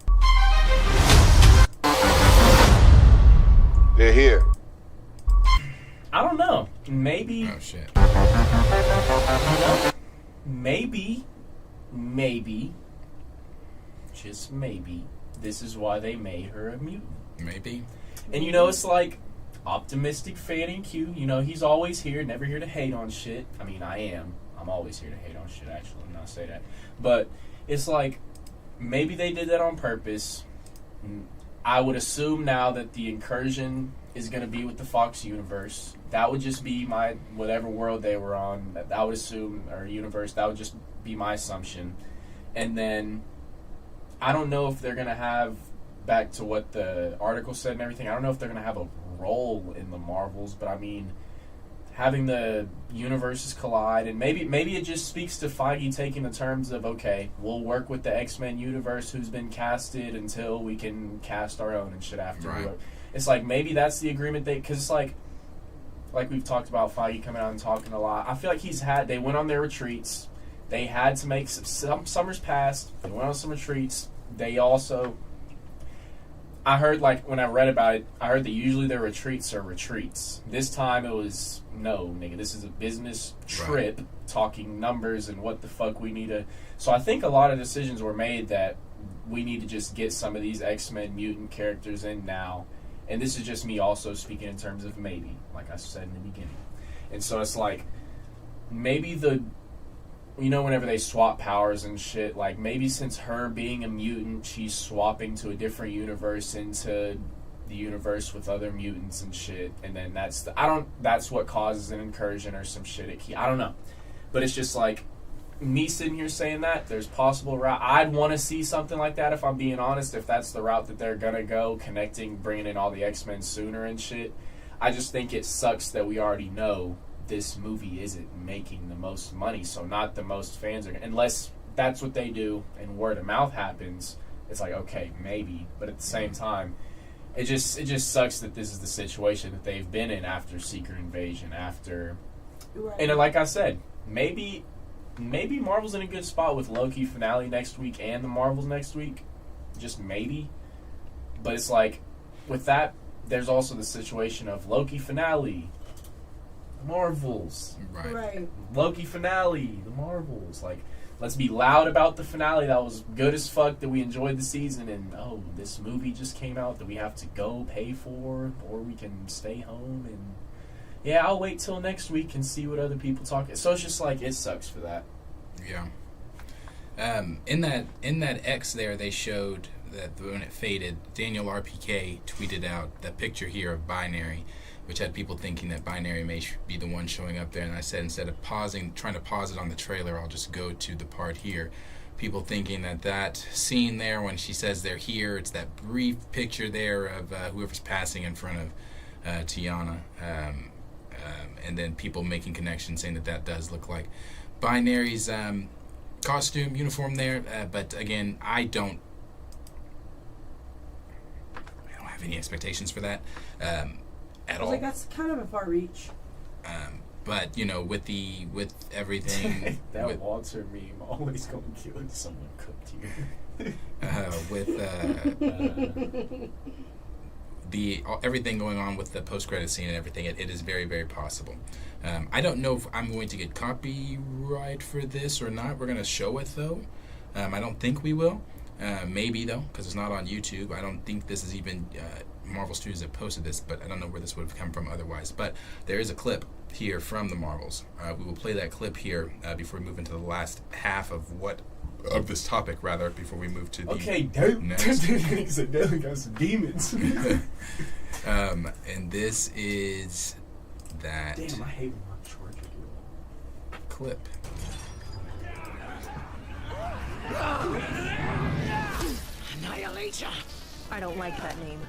They're here. I don't know. Maybe, Oh shit. maybe, just maybe, this is why they made her a mutant. Maybe. And it's like optimistic fanning Q. He's always here, never here to hate on shit. I mean, I am. I'm always here to hate on shit, actually, not say that. But it's like, maybe they did that on purpose. I would assume now that the incursion is going to be with the Fox universe. That would just be my, whatever world they were on, I would assume, or universe, that would just be my assumption. And then, I don't know if they're going to have, back to what the article said and everything, I don't know if they're going to have a role in the Marvels, but I mean, having the universes collide, and maybe it just speaks to Feige taking the terms of, okay, we'll work with the X-Men universe who's been casted until we can cast our own and shit after. Right. It's like, maybe that's the agreement because it's like we've talked about Feige coming out and talking a lot. I feel like they went on their retreats. They had to make some summers passed. They went on some retreats. They also, I heard, like, when I read about it, I heard that usually their retreats are retreats. This time it was, no, nigga, this is a business trip, talking numbers and what the fuck we need to. So I think a lot of decisions were made that we need to just get some of these X-Men mutant characters in now. And this is just me also speaking in terms of maybe, like I said in the beginning. And so it's like, maybe whenever they swap powers and shit, like maybe since her being a mutant, she's swapping to a different universe into the universe with other mutants and shit. And then that's what causes an incursion or some shit. I don't know. But it's just like, me sitting here saying that, there's possible route. I'd want to see something like that if I'm being honest, if that's the route that they're going to go, bringing in all the X-Men sooner and shit. I just think it sucks that we already know this movie isn't making the most money, so not the most fans are, unless that's what they do and word of mouth happens. It's like, okay, maybe, but at the same time, it just sucks that this is the situation that they've been in after Secret Invasion, Right. And like I said, maybe Marvel's in a good spot with Loki finale next week and the Marvels next week. Just maybe. But it's like, with that, there's also the situation of Loki finale, Marvels. Right. Loki finale, the Marvels. Like, let's be loud about the finale that was good as fuck, that we enjoyed the season, and this movie just came out that we have to go pay for, or we can stay home and yeah, I'll wait till next week and see what other people talk. So it's just like, it sucks for that. Yeah. In that X there, they showed that when it faded, Daniel RPK tweeted out the picture here of Binary, which had people thinking that Binary may be the one showing up there. And I said, instead of trying to pause it on the trailer, I'll just go to the part here. People thinking that scene there when she says they're here, it's that brief picture there of whoever's passing in front of Tiana. And then people making connections saying that does look like Binary's costume, uniform there. But again, I don't have any expectations for that at all. Like, that's kind of a far reach. But with everything, that Walter meme always gonna kill if someone cooked here. Everything going on with the post-credit scene and everything, it is very, very possible. I don't know if I'm going to get copyright for this or not. We're going to show it, though. I don't think we will. Maybe, though, because it's not on YouTube. I don't think this is even Marvel Studios that posted this, but I don't know where this would have come from otherwise. But there is a clip here from the Marvels. We will play that clip here before we move into the last half of this topic, rather, before we move to the next. He got some demons. And this is that Damn, I hate when my Georgia do clip. Annihilator. I don't like that name.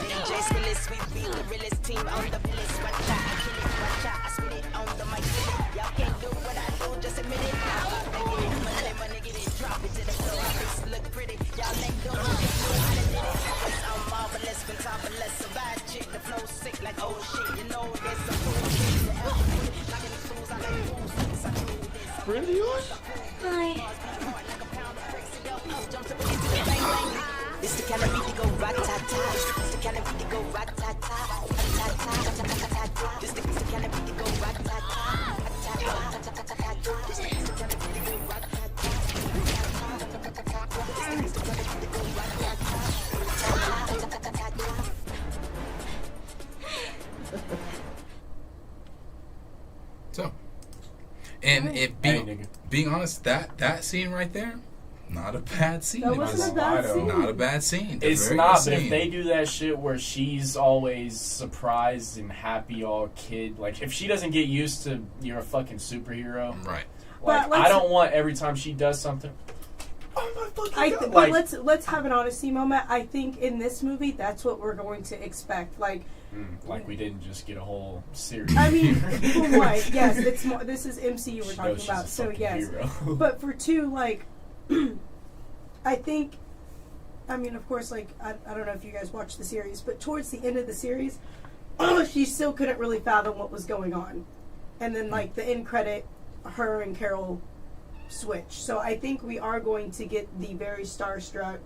DJ's realest, we be the realest team on the list. Watch out, I kill it, watch out, I spit it on the mic. Y'all can't do what I do, just admit it. My nigga, they drop it to the floor. My face look pretty, y'all ain't doing it. I done did it, cause I'm marvelous, been topless. A bad chick, the flow sick like oh shit. You know there's some cool shit. Knocking the fools out like fools. I do this. Really? Hi. It's the kind of beat to go rat-ta-ta. It's the kind of beat to go rat-ta-ta. It's the kind of beat to go rat-ta-ta. It's the kind of beat to go So, and if being honest, that scene right there, not a bad scene. That wasn't a bad scene. Not a bad scene. It's not, but if they do that shit where she's always surprised and happy, all kid, like if she doesn't get used to you're a fucking superhero, right? Like I don't want every time she does something. Oh my fucking God. But let's have an honesty moment. I think in this movie, that's what we're going to expect. Like we didn't just get a whole series. I mean, for one, yes, it's more. This is MCU we're talking about, so yes. But for two, like. I think, I mean, of course, like, I don't know if you guys watched the series, but towards the end of the series, she still couldn't really fathom what was going on. And then, like, the end credit, her and Carol switch. So I think we are going to get the very starstruck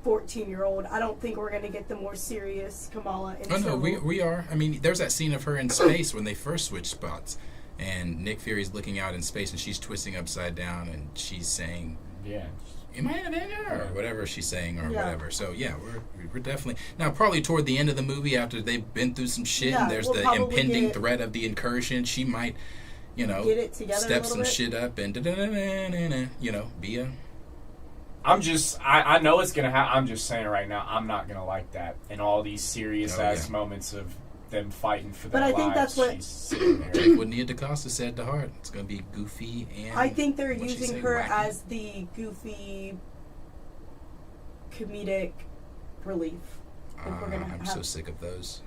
14-year-old. I don't think we're going to get the more serious Kamala. Oh, no, we are. I mean, there's that scene of her in space when they first switched spots. and Nick Fury's looking out in space, and she's twisting upside down, and she's saying, Yeah. "Am I an Avenger?" or whatever she's saying, or Yeah. whatever. So yeah, we're definitely now probably toward the end of the movie after they've been through some shit, Yeah, and there's we'll the probably impending get- threat of the incursion. She might, you know, Get it together a step little some bit. shit up and you know, be a. I know it's gonna happen. I'm just saying right now, I'm not gonna like that. And all these serious ass moments of them fighting for their But I lives. think that's what- She's sitting there. Like what Nia DaCosta said to Hart. It's gonna be goofy and. I think they're what'd she using say, her wacky? as the goofy comedic relief. If we're gonna I'm have, so sick of those.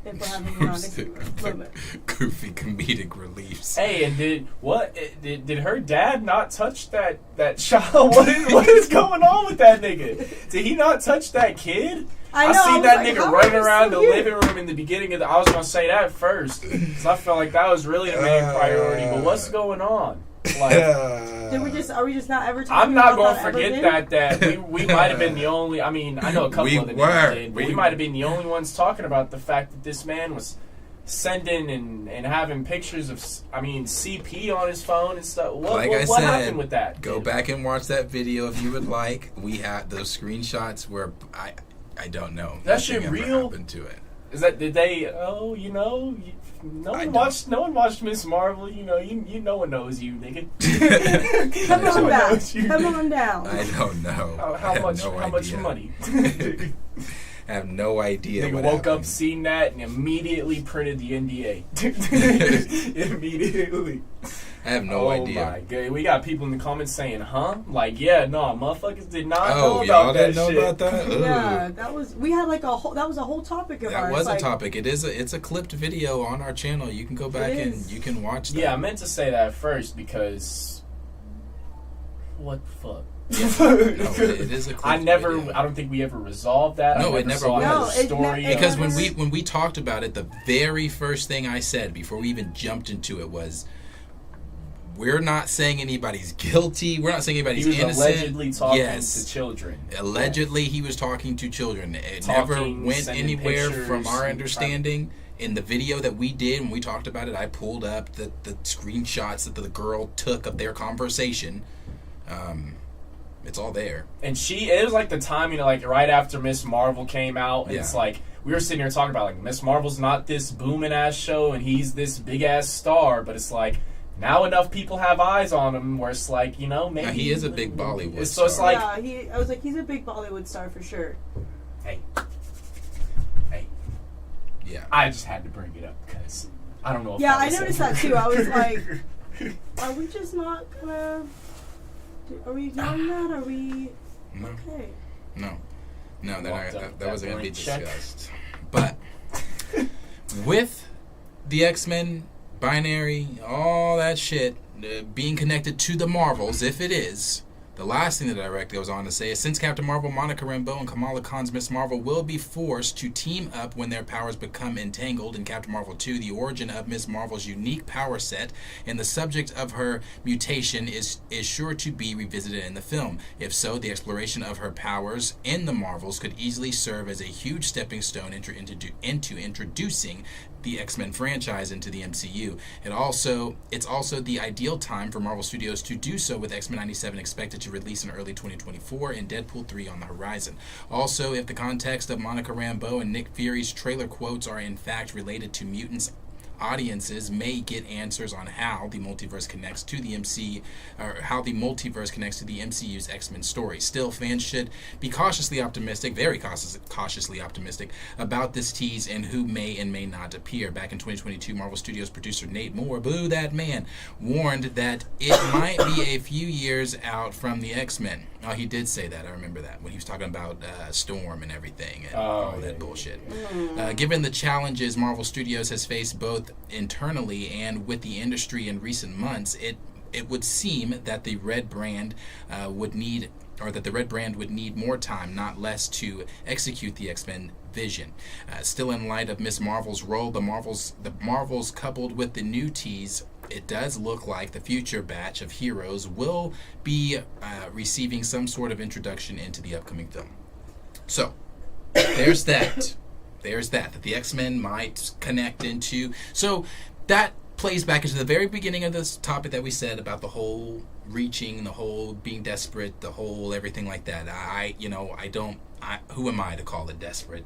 if we're having her I'm on sick a of moment. goofy comedic reliefs. Hey, and did her dad not touch that child? What is going on with that nigga? Did he not touch that kid? I know, seen was that like, nigga how running are you around so the cute? living room in the beginning of the. I was gonna say that first, because I felt like that was really the main priority. But what's going on? Like, Are we just not ever talking I'm not about gonna that ever forget again? that we might have been the only. I mean, I know a couple We of the were. niggas did, but We we might have been the only ones talking about the fact that this man was sending and having pictures of, CP on his phone and stuff. What said, happened with that? Go back and watch that video if you would like. We had those screenshots where I don't know. That shit Nothing ever real? happened to it. Is that did they? Oh, no one watched Miss Marvel. No one knows you, nigga. Come on back. knows you. Come on down. I don't know. I How have much? no How much idea. money? I have no idea. Nigga what woke up, happened. seen that, and immediately printed the NDA. Immediately. I have no idea. Oh my god, we got people in the comments saying, "Huh?" Like, yeah, no, motherfuckers did not know Oh, about y'all that didn't know shit. about that? Ooh. Yeah, we had like that was a whole topic of That ours. was a like, topic. It's a clipped video on our channel. You can go back and is. you can watch that. Yeah, I meant to say that first because what the fuck? No, it is a clipped video. I don't think we ever resolved that. No, I it never saw was. another No, it story. ne- Because never- when we talked about it, the very first thing I said before we even jumped into it was, we're not saying anybody's guilty. We're not saying anybody's he was innocent. allegedly talking yes. to children. Allegedly, he was talking to children. It Talking, never went sending anywhere pictures, from our and understanding. In the video that we did, when we talked about it, I pulled up the screenshots that the girl took of their conversation. It's all there. And it was like the timing, like right after Miss Marvel came out, and it's Yeah. like we were sitting here talking about like Miss Marvel's not this booming ass show, and he's this big ass star, but it's like now enough people have eyes on him where it's like maybe Now, he is a big Bollywood So it's star. like I was like, he's a big Bollywood star for sure. hey, Yeah. I just had to bring it up because I don't know. If Yeah, that I was noticed it. that too. I was like, are we just not gonna? Are we ignoring that? Are we No. okay? No, Walked up with that wasn't going to be blank check. discussed. But with the X-Men, binary, all that shit being connected to the Marvels, if it is, the last thing the director goes on to say is, since Captain Marvel, Monica Rambeau, and Kamala Khan's Miss Marvel will be forced to team up when their powers become entangled in Captain Marvel 2, the origin of Miss Marvel's unique power set and the subject of her mutation is sure to be revisited in the film. If so, the exploration of her powers in the Marvels could easily serve as a huge stepping stone into introducing the X-Men franchise into the MCU. It's also the ideal time for Marvel Studios to do so, with X-Men 97 expected to release in early 2024 and Deadpool 3 on the horizon. Also, if the context of Monica Rambeau and Nick Fury's trailer quotes are in fact related to mutants, audiences may get answers on how the multiverse connects to the MCU's X-Men story. Still, fans should be cautiously optimistic, very cautiously optimistic about this tease and who may and may not appear. Back in 2022, Marvel Studios producer Nate Moore, boo that man, warned that it might be a few years out from the X-Men. Oh, he did say that. I remember that when he was talking about Storm and everything and all that bullshit. Given the challenges Marvel Studios has faced both internally and with the industry in recent months, it would seem that the Red Brand would need more time, not less, to execute the X-Men vision. Still, in light of Miss Marvel's role, the Marvels coupled with the new tease, it does look like the future batch of heroes will be receiving some sort of introduction into the upcoming film. So, there's that. That the X-Men might connect into. So, that plays back into the very beginning of this topic that we said about the whole reaching, the whole being desperate, the whole everything like that. Who am I to call it desperate?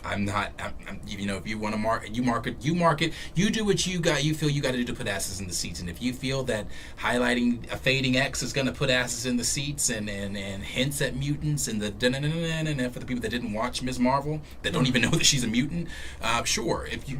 I'm not. If you want to market, you do what you feel you got to do to put asses in the seats. And if you feel that highlighting a fading X is going to put asses in the seats and hints at mutants and the for the people that didn't watch Ms. Marvel that don't even know that she's a mutant, sure. If you.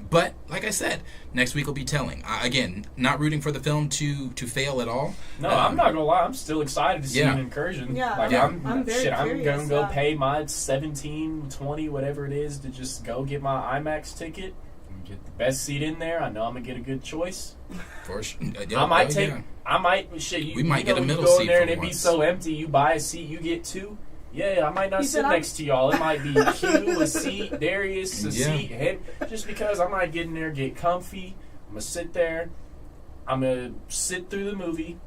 But like I said, next week will be telling. Again, not rooting for the film to fail at all. No, I'm not gonna lie. I'm still excited to see an incursion. Yeah, I'm very curious. I'm gonna go pay my $17, $20, whatever it is, to just go get my IMAX ticket and get the best seat in there. I know I'm gonna get a good choice. For sure. I might take. I might. We might get a middle go seat in there and for it be once. so empty. You buy a seat, you get two. Yeah, I might not sit next to y'all. It might be Q, a seat, Darius, a seat, him. Just because I might get in there, get comfy. I'm going to sit there. I'm going to sit through the movie,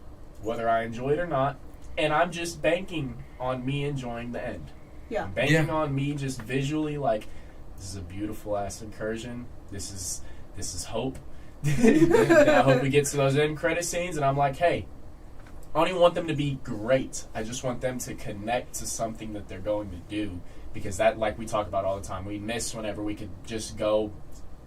whether I enjoy it or not. And I'm just banking on me enjoying the end. Yeah. I'm banking on me just visually like, this is a beautiful ass incursion. This is hope. I hope we get to those end credit scenes and I'm like, hey, I don't even want them to be great. I just want them to connect to something that they're going to do. Because that, like we talk about all the time, we miss whenever we could just go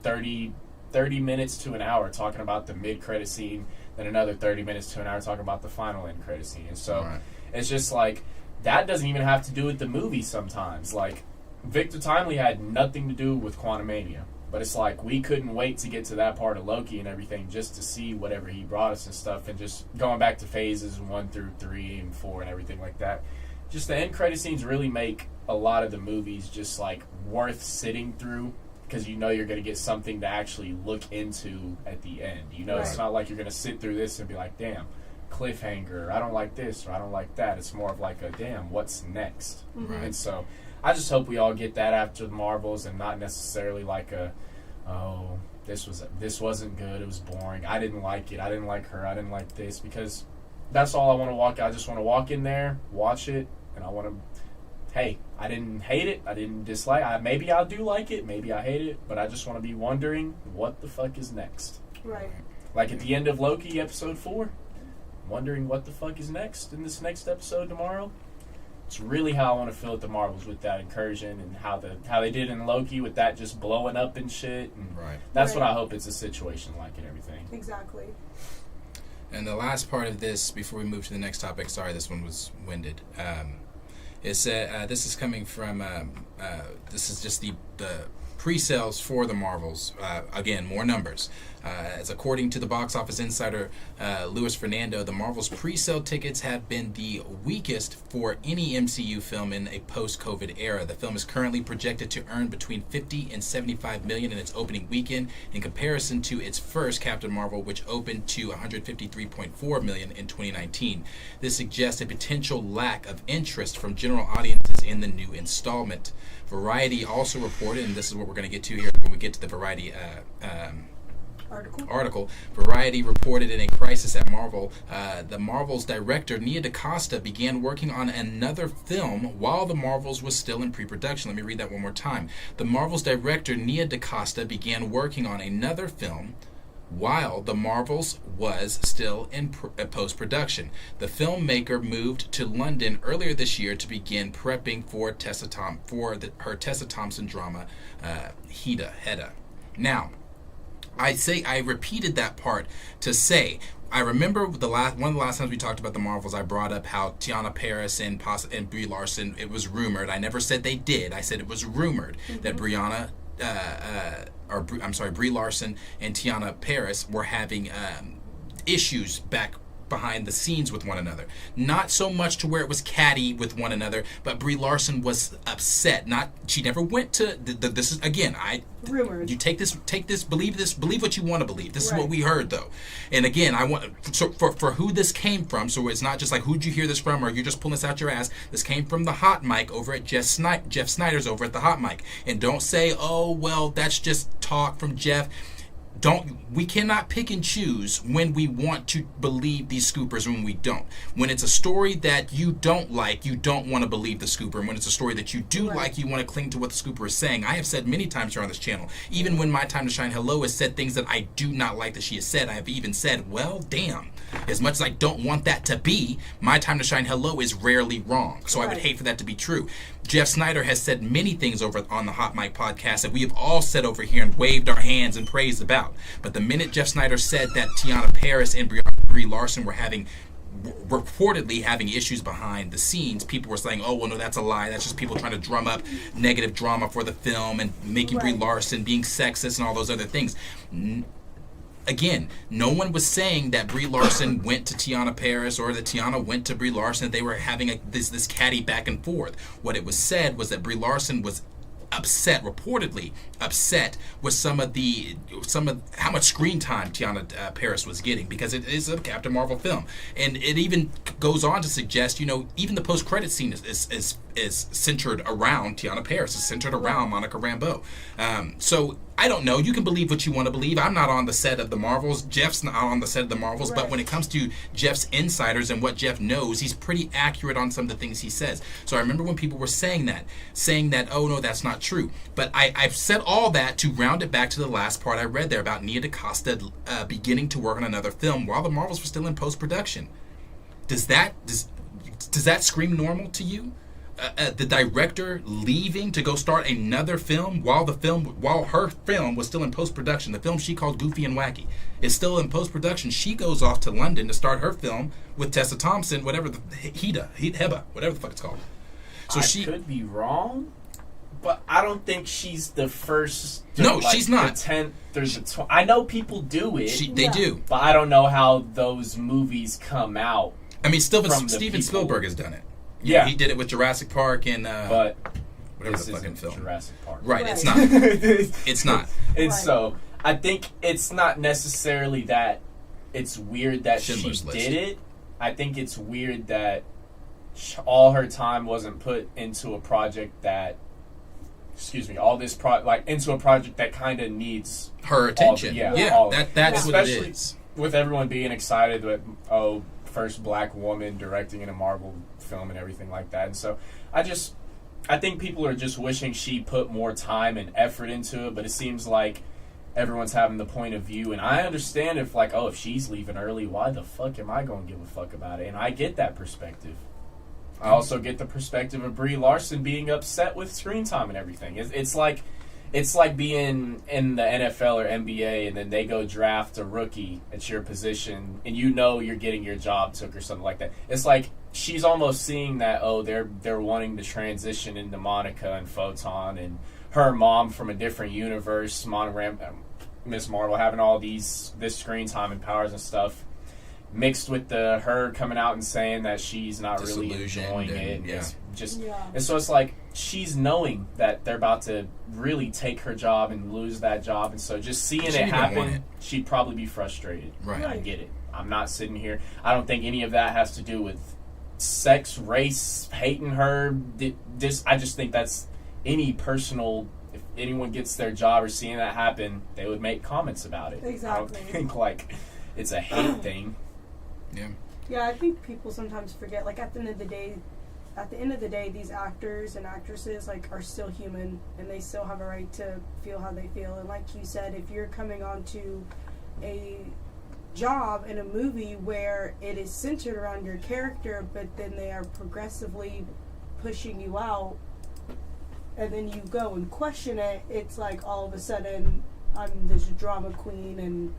30 minutes to an hour talking about the mid-credit scene, then another 30 minutes to an hour talking about the final end credit scene. And so it's just like, that doesn't even have to do with the movie sometimes. Like, Victor Timely had nothing to do with Quantumania. But it's like we couldn't wait to get to that part of Loki and everything just to see whatever he brought us and stuff. And just going back to phases 1 through 3 and 4 and everything like that. Just the end credit scenes really make a lot of the movies just like worth sitting through because you know you're going to get something to actually look into at the end. You know, It's not like you're going to sit through this and be like, damn, cliffhanger, I don't like this or I don't like that. It's more of like a, damn, what's next? Mm-hmm. And so I just hope we all get that after the Marvels and not necessarily like a, oh, this wasn't good, it was boring, I didn't like it, I didn't like her, I didn't like this, because that's all I want to I just want to walk in there, watch it, and I want to, hey, I didn't hate it, I didn't dislike it, maybe I do like it, maybe I hate it, but I just want to be wondering what the fuck is next. Right. Like at the end of Loki episode 4, wondering what the fuck is next in this next episode tomorrow. It's really how I want to feel at the Marvels with that incursion and how they did in Loki with that just blowing up and shit. And that's what I hope it's a situation like and everything. Exactly. And the last part of this, before we move to the next topic, sorry, this one was winded. It said this is coming from this is just the pre-sales for the Marvels. Again, more numbers. As according to the box office insider Luis Fernando, the Marvels pre-sale tickets have been the weakest for any MCU film in a post-COVID era. The film is currently projected to earn between 50 and 75 million in its opening weekend, in comparison to its first Captain Marvel, which opened to 153.4 million in 2019. This suggests a potential lack of interest from general audiences in the new installment. Variety also reported, and this is what we're going to get to here when we get to the Variety article. Variety reported in a crisis at Marvel, the Marvel's director Nia DaCosta began working on another film while the Marvels was still in pre-production. Let me read that one more time. The Marvel's director Nia DaCosta began working on another film while the Marvels was still in post-production. The filmmaker moved to London earlier this year to begin prepping for her Tessa Thompson drama, Hedda. Now, I repeated that part to say, I remember one of the last times we talked about the Marvels, I brought up how Tiana Paris and Brie Larson, it was rumored. I never said they did. I said it was rumored that Brie Larson and Tiana Paris were having issues back behind the scenes with one another. Not so much to where it was catty with one another, but Brie Larson was upset. She never went to this is again. Rumored. You take this, believe what you want to believe. This is what we heard though. And again, I want for who this came from. So it's not just like who'd you hear this from, or you're just pulling this out your ass. This came from the Hot Mic over at Jeff Snyder's over at the Hot Mic. And don't say, oh well, that's just talk from Jeff. we cannot pick and choose when we want to believe these scoopers and when we don't. When it's a story that you don't like, you don't want to believe the scooper. And when it's a story that you do like, you want to cling to what the scooper is saying. I have said many times here on this channel, even when My Time to Shine Hello has said things that I do not like that she has said, I have even said, well, damn. As much as I don't want that to be, My Time to Shine Hello is rarely wrong. So I would hate for that to be true. Jeff Snyder has said many things over on the Hot Mic podcast that we have all said over here and waved our hands and praised about. But the minute Jeff Snyder said that Tiana Paris and Brie Larson were reportedly having issues behind the scenes, people were saying, oh, well, no, that's a lie. That's just people trying to drum up negative drama for the film and making Brie Larson being sexist and all those other things. Again, no one was saying that Brie Larson went to Tiana Paris or that Tiana went to Brie Larson. They were having this catty back and forth. What it was said was that Brie Larson was reportedly upset with some of how much screen time Tiana Paris was getting, because it is a Captain Marvel film, and it even goes on to suggest, even the post-credit scene is centered around Tiana Paris, is centered around Monica Rambeau. So I don't know. You can believe what you want to believe. I'm not on the set of the Marvels. Jeff's not on the set of the Marvels. But when it comes to Jeff's insiders and what Jeff knows, he's pretty accurate on some of the things he says. So I remember when people were saying that, oh, no, that's not true. But I've said all that to round it back to the last part I read there about Nia DaCosta beginning to work on another film while the Marvels were still in post-production. Does that scream normal to you? The director leaving to go start another film while her film was still in post-production. The film she called Goofy and Wacky is still in post-production. She goes off to London to start her film with Tessa Thompson, whatever the Heba, whatever the fuck it's called. So she could be wrong, but I don't think she's the first. She's not. The 10th or the 20th. I know people do it. They do, but I don't know how those movies come out. I mean, Steven Spielberg has done it. Yeah, he did it with Jurassic Park and but whatever the fucking film. Jurassic Park. Right, it's not. It's not. And so I think it's not necessarily that it's weird that she did it. I think it's weird that all her time wasn't put into a project that, into a project that kind of needs her attention. That's what it is. With everyone being excited that first black woman directing in a Marvel film and everything like that. And so I think people are just wishing she put more time and effort into it, but it seems like everyone's having the point of view, and I understand if she's leaving early, why the fuck am I going to give a fuck about it? And I get that perspective. I also get the perspective of Brie Larson being upset with screen time and everything. It's like being in the NFL or NBA, and then they go draft a rookie at your position, and you're getting your job took or something like that. It's like she's almost seeing that, they're wanting to transition into Monica and Photon and her mom from a different universe, Miss Marvel, having all this screen time and powers and stuff, mixed with her coming out and saying that she's not really enjoying it. And so it's like she's knowing that they're about to really take her job and lose that job, and so just seeing it happen, she'd probably be frustrated. Right. I get it. I'm not sitting here. I don't think any of that has to do with sex, race, hating her. I just think that's any personal. If anyone gets their job or seeing that happen, they would make comments about it. Exactly. I don't think it's a hate thing. Yeah. Yeah, I think people sometimes forget. At the end of the day, these actors and actresses are still human, and they still have a right to feel how they feel. And like you said, if you're coming onto a job in a movie where it is centered around your character, but then they are progressively pushing you out, and then you go and question it, it's like all of a sudden I'm this drama queen and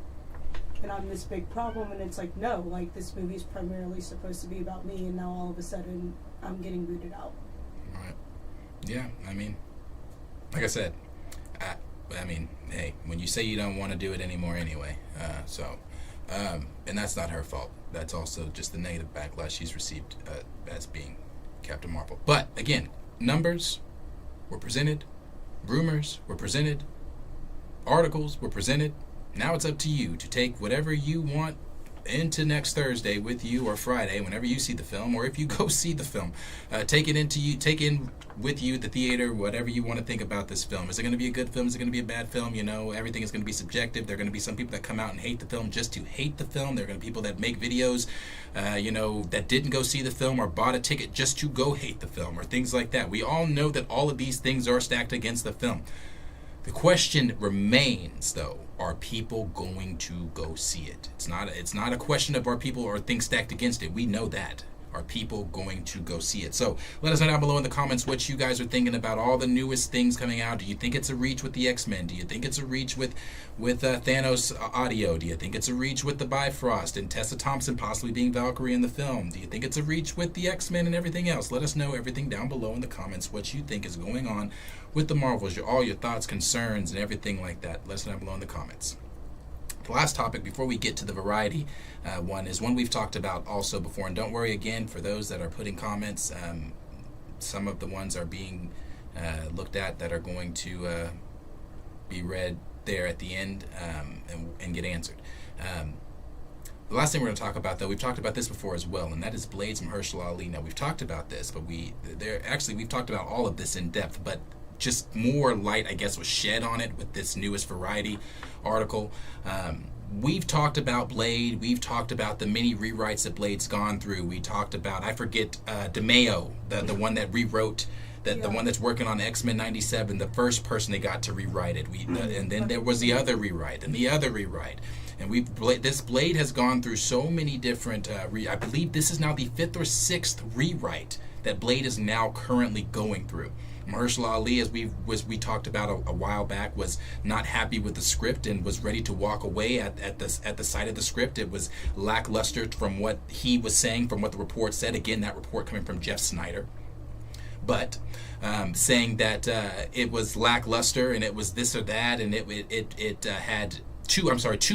I'm this big problem, and it's like, no, this movie is primarily supposed to be about me, and now all of a sudden I'm getting booted out. Right. Yeah, I mean, like I said, hey, when you say you don't want to do it anymore anyway, and that's not her fault. That's also just the negative backlash she's received as being Captain Marvel. But again, numbers were presented, rumors were presented, articles were presented. Now it's up to you to take whatever you want into next Thursday with you, or Friday, whenever you see the film, or if you go see the film, take in with you the theater, whatever you want to think about this film. Is it going to be a good film? Is it going to be a bad film? Everything is going to be subjective. There are going to be some people that come out and hate the film just to hate the film. There are going to be people that make videos, that didn't go see the film or bought a ticket just to go hate the film, or things like that. We all know that all of these things are stacked against the film. The question remains, though, are people going to go see it? It's not a question of are people or things stacked against it. We know that. Are people going to go see it? So let us know down below in the comments what you guys are thinking about all the newest things coming out. Do you think it's a reach with the X-Men? Do you think it's a reach with Thanos audio? Do you think it's a reach with the Bifrost and Tessa Thompson possibly being Valkyrie in the film? Do you think it's a reach with the X-Men and everything else? Let us know everything down below in the comments what you think is going on with the Marvels, all your thoughts, concerns, and everything like that. Let us know down below in the comments. The last topic before we get to the variety one is one we've talked about also before, and don't worry again for those that are putting comments, some of the ones are being looked at that are going to be read there at the end and get answered. The last thing we're going to talk about, though, we've talked about this before as well, and that is Blades from Mahershala Ali. Now, we've talked about this, but we've talked about all of this in depth, but just more light, I guess, was shed on it with this newest Variety article. We've talked about Blade. We've talked about the many rewrites that Blade's gone through. We talked about, DeMeo, the one that rewrote, the one that's working on X-Men 97, the first person they got to rewrite it. And then there was the other rewrite, and the other rewrite. And this Blade has gone through so many different, I believe this is now the 5th or 6th rewrite that Blade is now currently going through. Mahershala Ali, as we talked about a while back, was not happy with the script and was ready to walk away at the sight of the script. It was lackluster from what he was saying, from what the report said. Again, that report coming from Jeff Snyder. But saying that it was lackluster and it was this or that, and it had two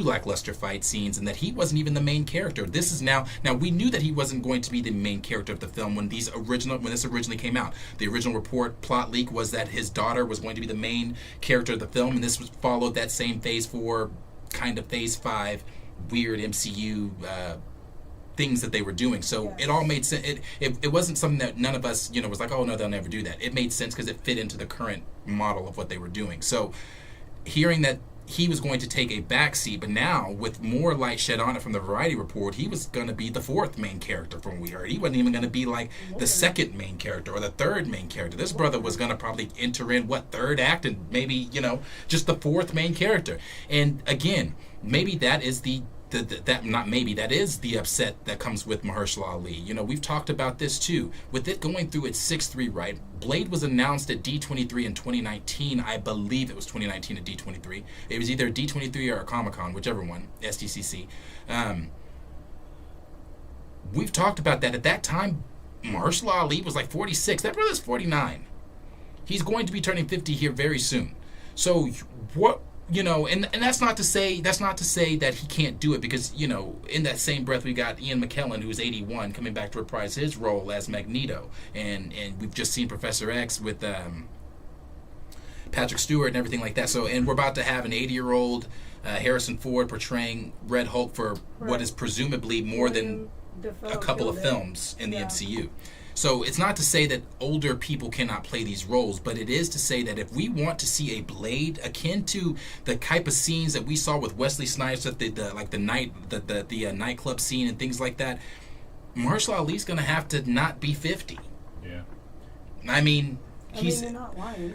lackluster fight scenes, and that he wasn't even the main character. This is now we knew that he wasn't going to be the main character of the film when this originally came out. The original report plot leak was that his daughter was going to be the main character of the film, and this followed that same phase 4 kind of phase 5 weird MCU things that they were doing. So it all made sense. It wasn't something that none of us was like, oh no, they'll never do that. It made sense because it fit into the current model of what they were doing. So hearing that he was going to take a backseat, but now with more light shed on it from the Variety report, he was going to be the 4th main character from what we heard. He wasn't even going to be like the 2nd main character or the 3rd main character. This brother was going to probably enter in 3rd act and maybe just the 4th main character. And again, maybe that is that is the upset that comes with Mahershala Ali. We've talked about this too. With it going through its 6th rewrite, Blade was announced at D23 in 2019. I believe it was 2019 at D23. It was either D23 or Comic-Con, whichever one, SDCC. We've talked about that. At that time, Mahershala Ali was like 46. That brother's 49. He's going to be turning 50 here very soon. So what... and that's not to say that he can't do it, because in that same breath we got Ian McKellen, who's 81, coming back to reprise his role as Magneto, and we've just seen Professor X with Patrick Stewart and everything like that. So, and we're about to have an 80-year-old Harrison Ford portraying Red Hulk for what is presumably more than a couple of films in the MCU. So it's not to say that older people cannot play these roles, but it is to say that if we want to see a Blade akin to the type of scenes that we saw with Wesley Snipes at the nightclub scene and things like that, Mahershala Ali's going to have to not be 50. Yeah. I mean, they're not lying.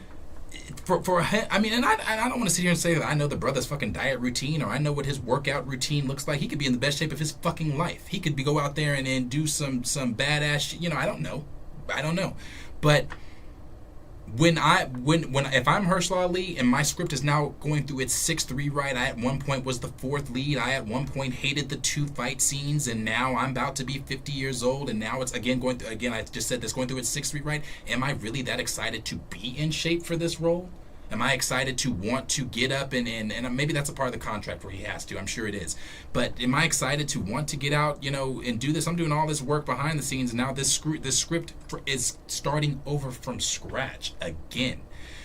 And I don't want to sit here and say that I know the brother's fucking diet routine, or I know what his workout routine looks like. He could be in the best shape of his fucking life. He could go out there and do some badass shit. I don't know. But if I'm Mahershala Ali and my script is now going through its 6th rewrite, I at one point was the 4th lead. I at one point hated the 2 fight scenes, and now I'm about to be 50 years old, and now it's I just said this, going through its 6th rewrite. Am I really that excited to be in shape for this role? Am I excited to want to get up and maybe that's a part of the contract where he has to, I'm sure it is. But am I excited to want to get out, and do this? I'm doing all this work behind the scenes, and now this script is starting over from scratch again.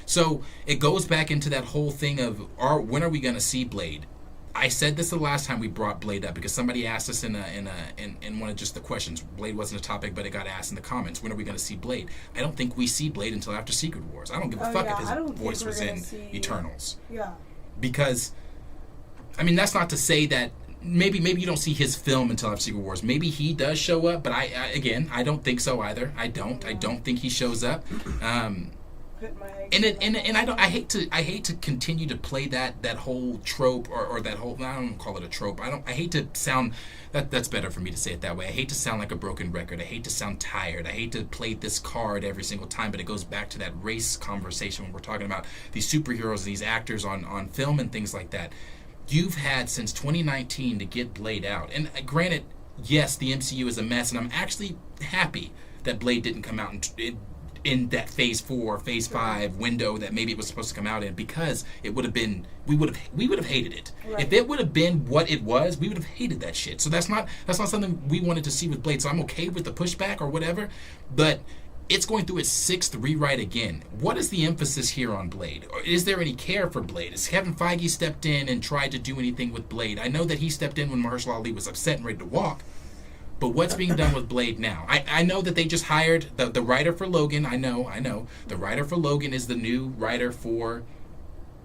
So it goes back into that whole thing of when are we going to see Blade I said this the last time we brought Blade up because somebody asked us in one of just the questions. Blade wasn't a topic, but it got asked in the comments. When are we going to see Blade? I don't think we see Blade until after Secret Wars. I don't give a fuck if his voice was in Eternals. Yeah. Because, I mean, that's not to say that maybe you don't see his film until after Secret Wars. Maybe he does show up, but I don't think so either. I don't think he shows up. I hate to continue to play that whole trope or that whole, I don't call it a trope. I hate to sound that's better for me to say it that way. I hate to sound like a broken record. I hate to sound tired. I hate to play this card every single time, but it goes back to that race conversation when we're talking about these superheroes, these actors on film and things like that. You've had since 2019 to get Blade out. And granted, yes, the MCU is a mess, and I'm actually happy that Blade didn't come out in that phase 4, phase 5 window that maybe it was supposed to come out in, because it would have been, we would have hated it. Right. If it would have been what it was, we would have hated that shit. So that's not something we wanted to see with Blade. So I'm okay with the pushback or whatever, but it's going through its 6th rewrite again. What is the emphasis here on Blade? Or is there any care for Blade? Has Kevin Feige stepped in and tried to do anything with Blade? I know that he stepped in when Mahershala Ali was upset and ready to walk, but what's being done with Blade now? I know that they just hired the writer for Logan. I know. The writer for Logan is the new writer for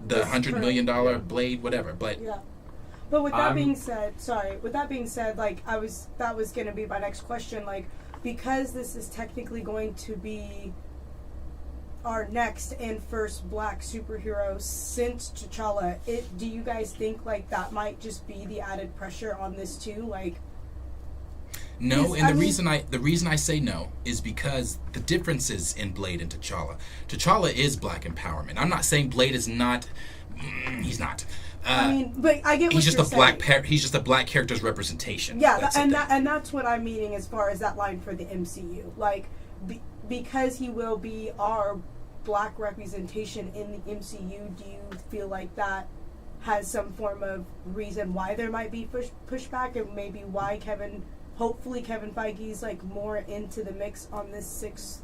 the $100 million Blade, whatever. But yeah. But with that being said, like that was going to be my next question. Like, because this is technically going to be our next and first black superhero since T'Challa, do you guys think like that might just be the added pressure on this too? Like, no, and the reason I say no is because the differences in Blade and T'Challa. T'Challa is black empowerment. I'm not saying Blade is not. He's not. But I get what he's just you're a saying. He's just a black character's representation. Yeah, and that's what I'm meaning as far as that line for the MCU. Like, because he will be our black representation in the MCU, do you feel like that has some form of reason why there might be pushback, and maybe why hopefully Kevin Feige's like more into the mix on this 6th?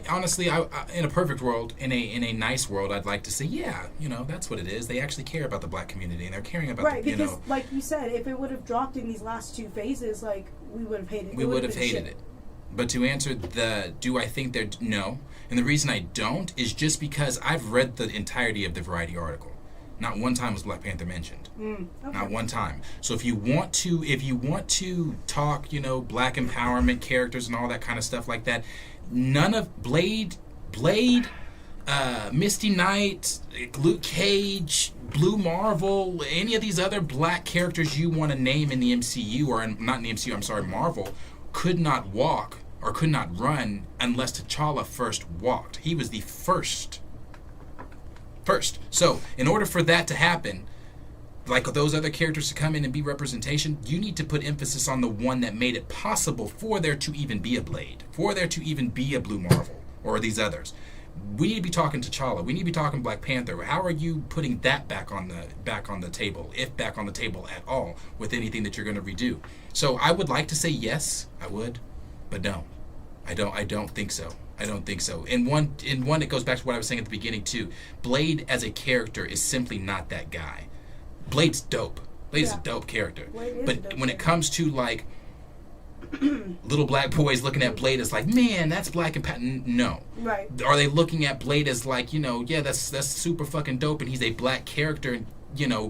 Honestly, in a perfect world, in a nice world, I'd like to say, yeah, that's what it is. They actually care about the black community, and they're caring about because like you said, if it would have dropped in these last 2 phases, like we would have hated it. We would have hated it. But to answer do I think they're no? And the reason I don't is just because I've read the entirety of the Variety article. Not one time was Black Panther mentioned. Okay. Not one time. So if you want to talk, black empowerment characters and all that kind of stuff like that, none of Blade, Misty Knight, Luke Cage, Blue Marvel, any of these other black characters you want to name in the MCU, or not in the MCU, I'm sorry, Marvel, could not walk or could not run unless T'Challa first walked. He was the first. So, in order for that to happen, like those other characters to come in and be representation, you need to put emphasis on the one that made it possible for there to even be a Blade, for there to even be a Blue Marvel, or these others. We need to be talking T'Challa. We need to be talking Black Panther. How are you putting that back on the table, if back on the table at all, with anything that you're going to redo? So I would like to say yes, I would, but no, I don't think so. I don't think so. In one, it goes back to what I was saying at the beginning too. Blade as a character is simply not that guy. Blade's dope. Blade's a dope character. But when it comes to like little black boys looking at Blade as like, man, that's black and no. Right. Are they looking at Blade as like, yeah, that's super fucking dope, and he's a black character, and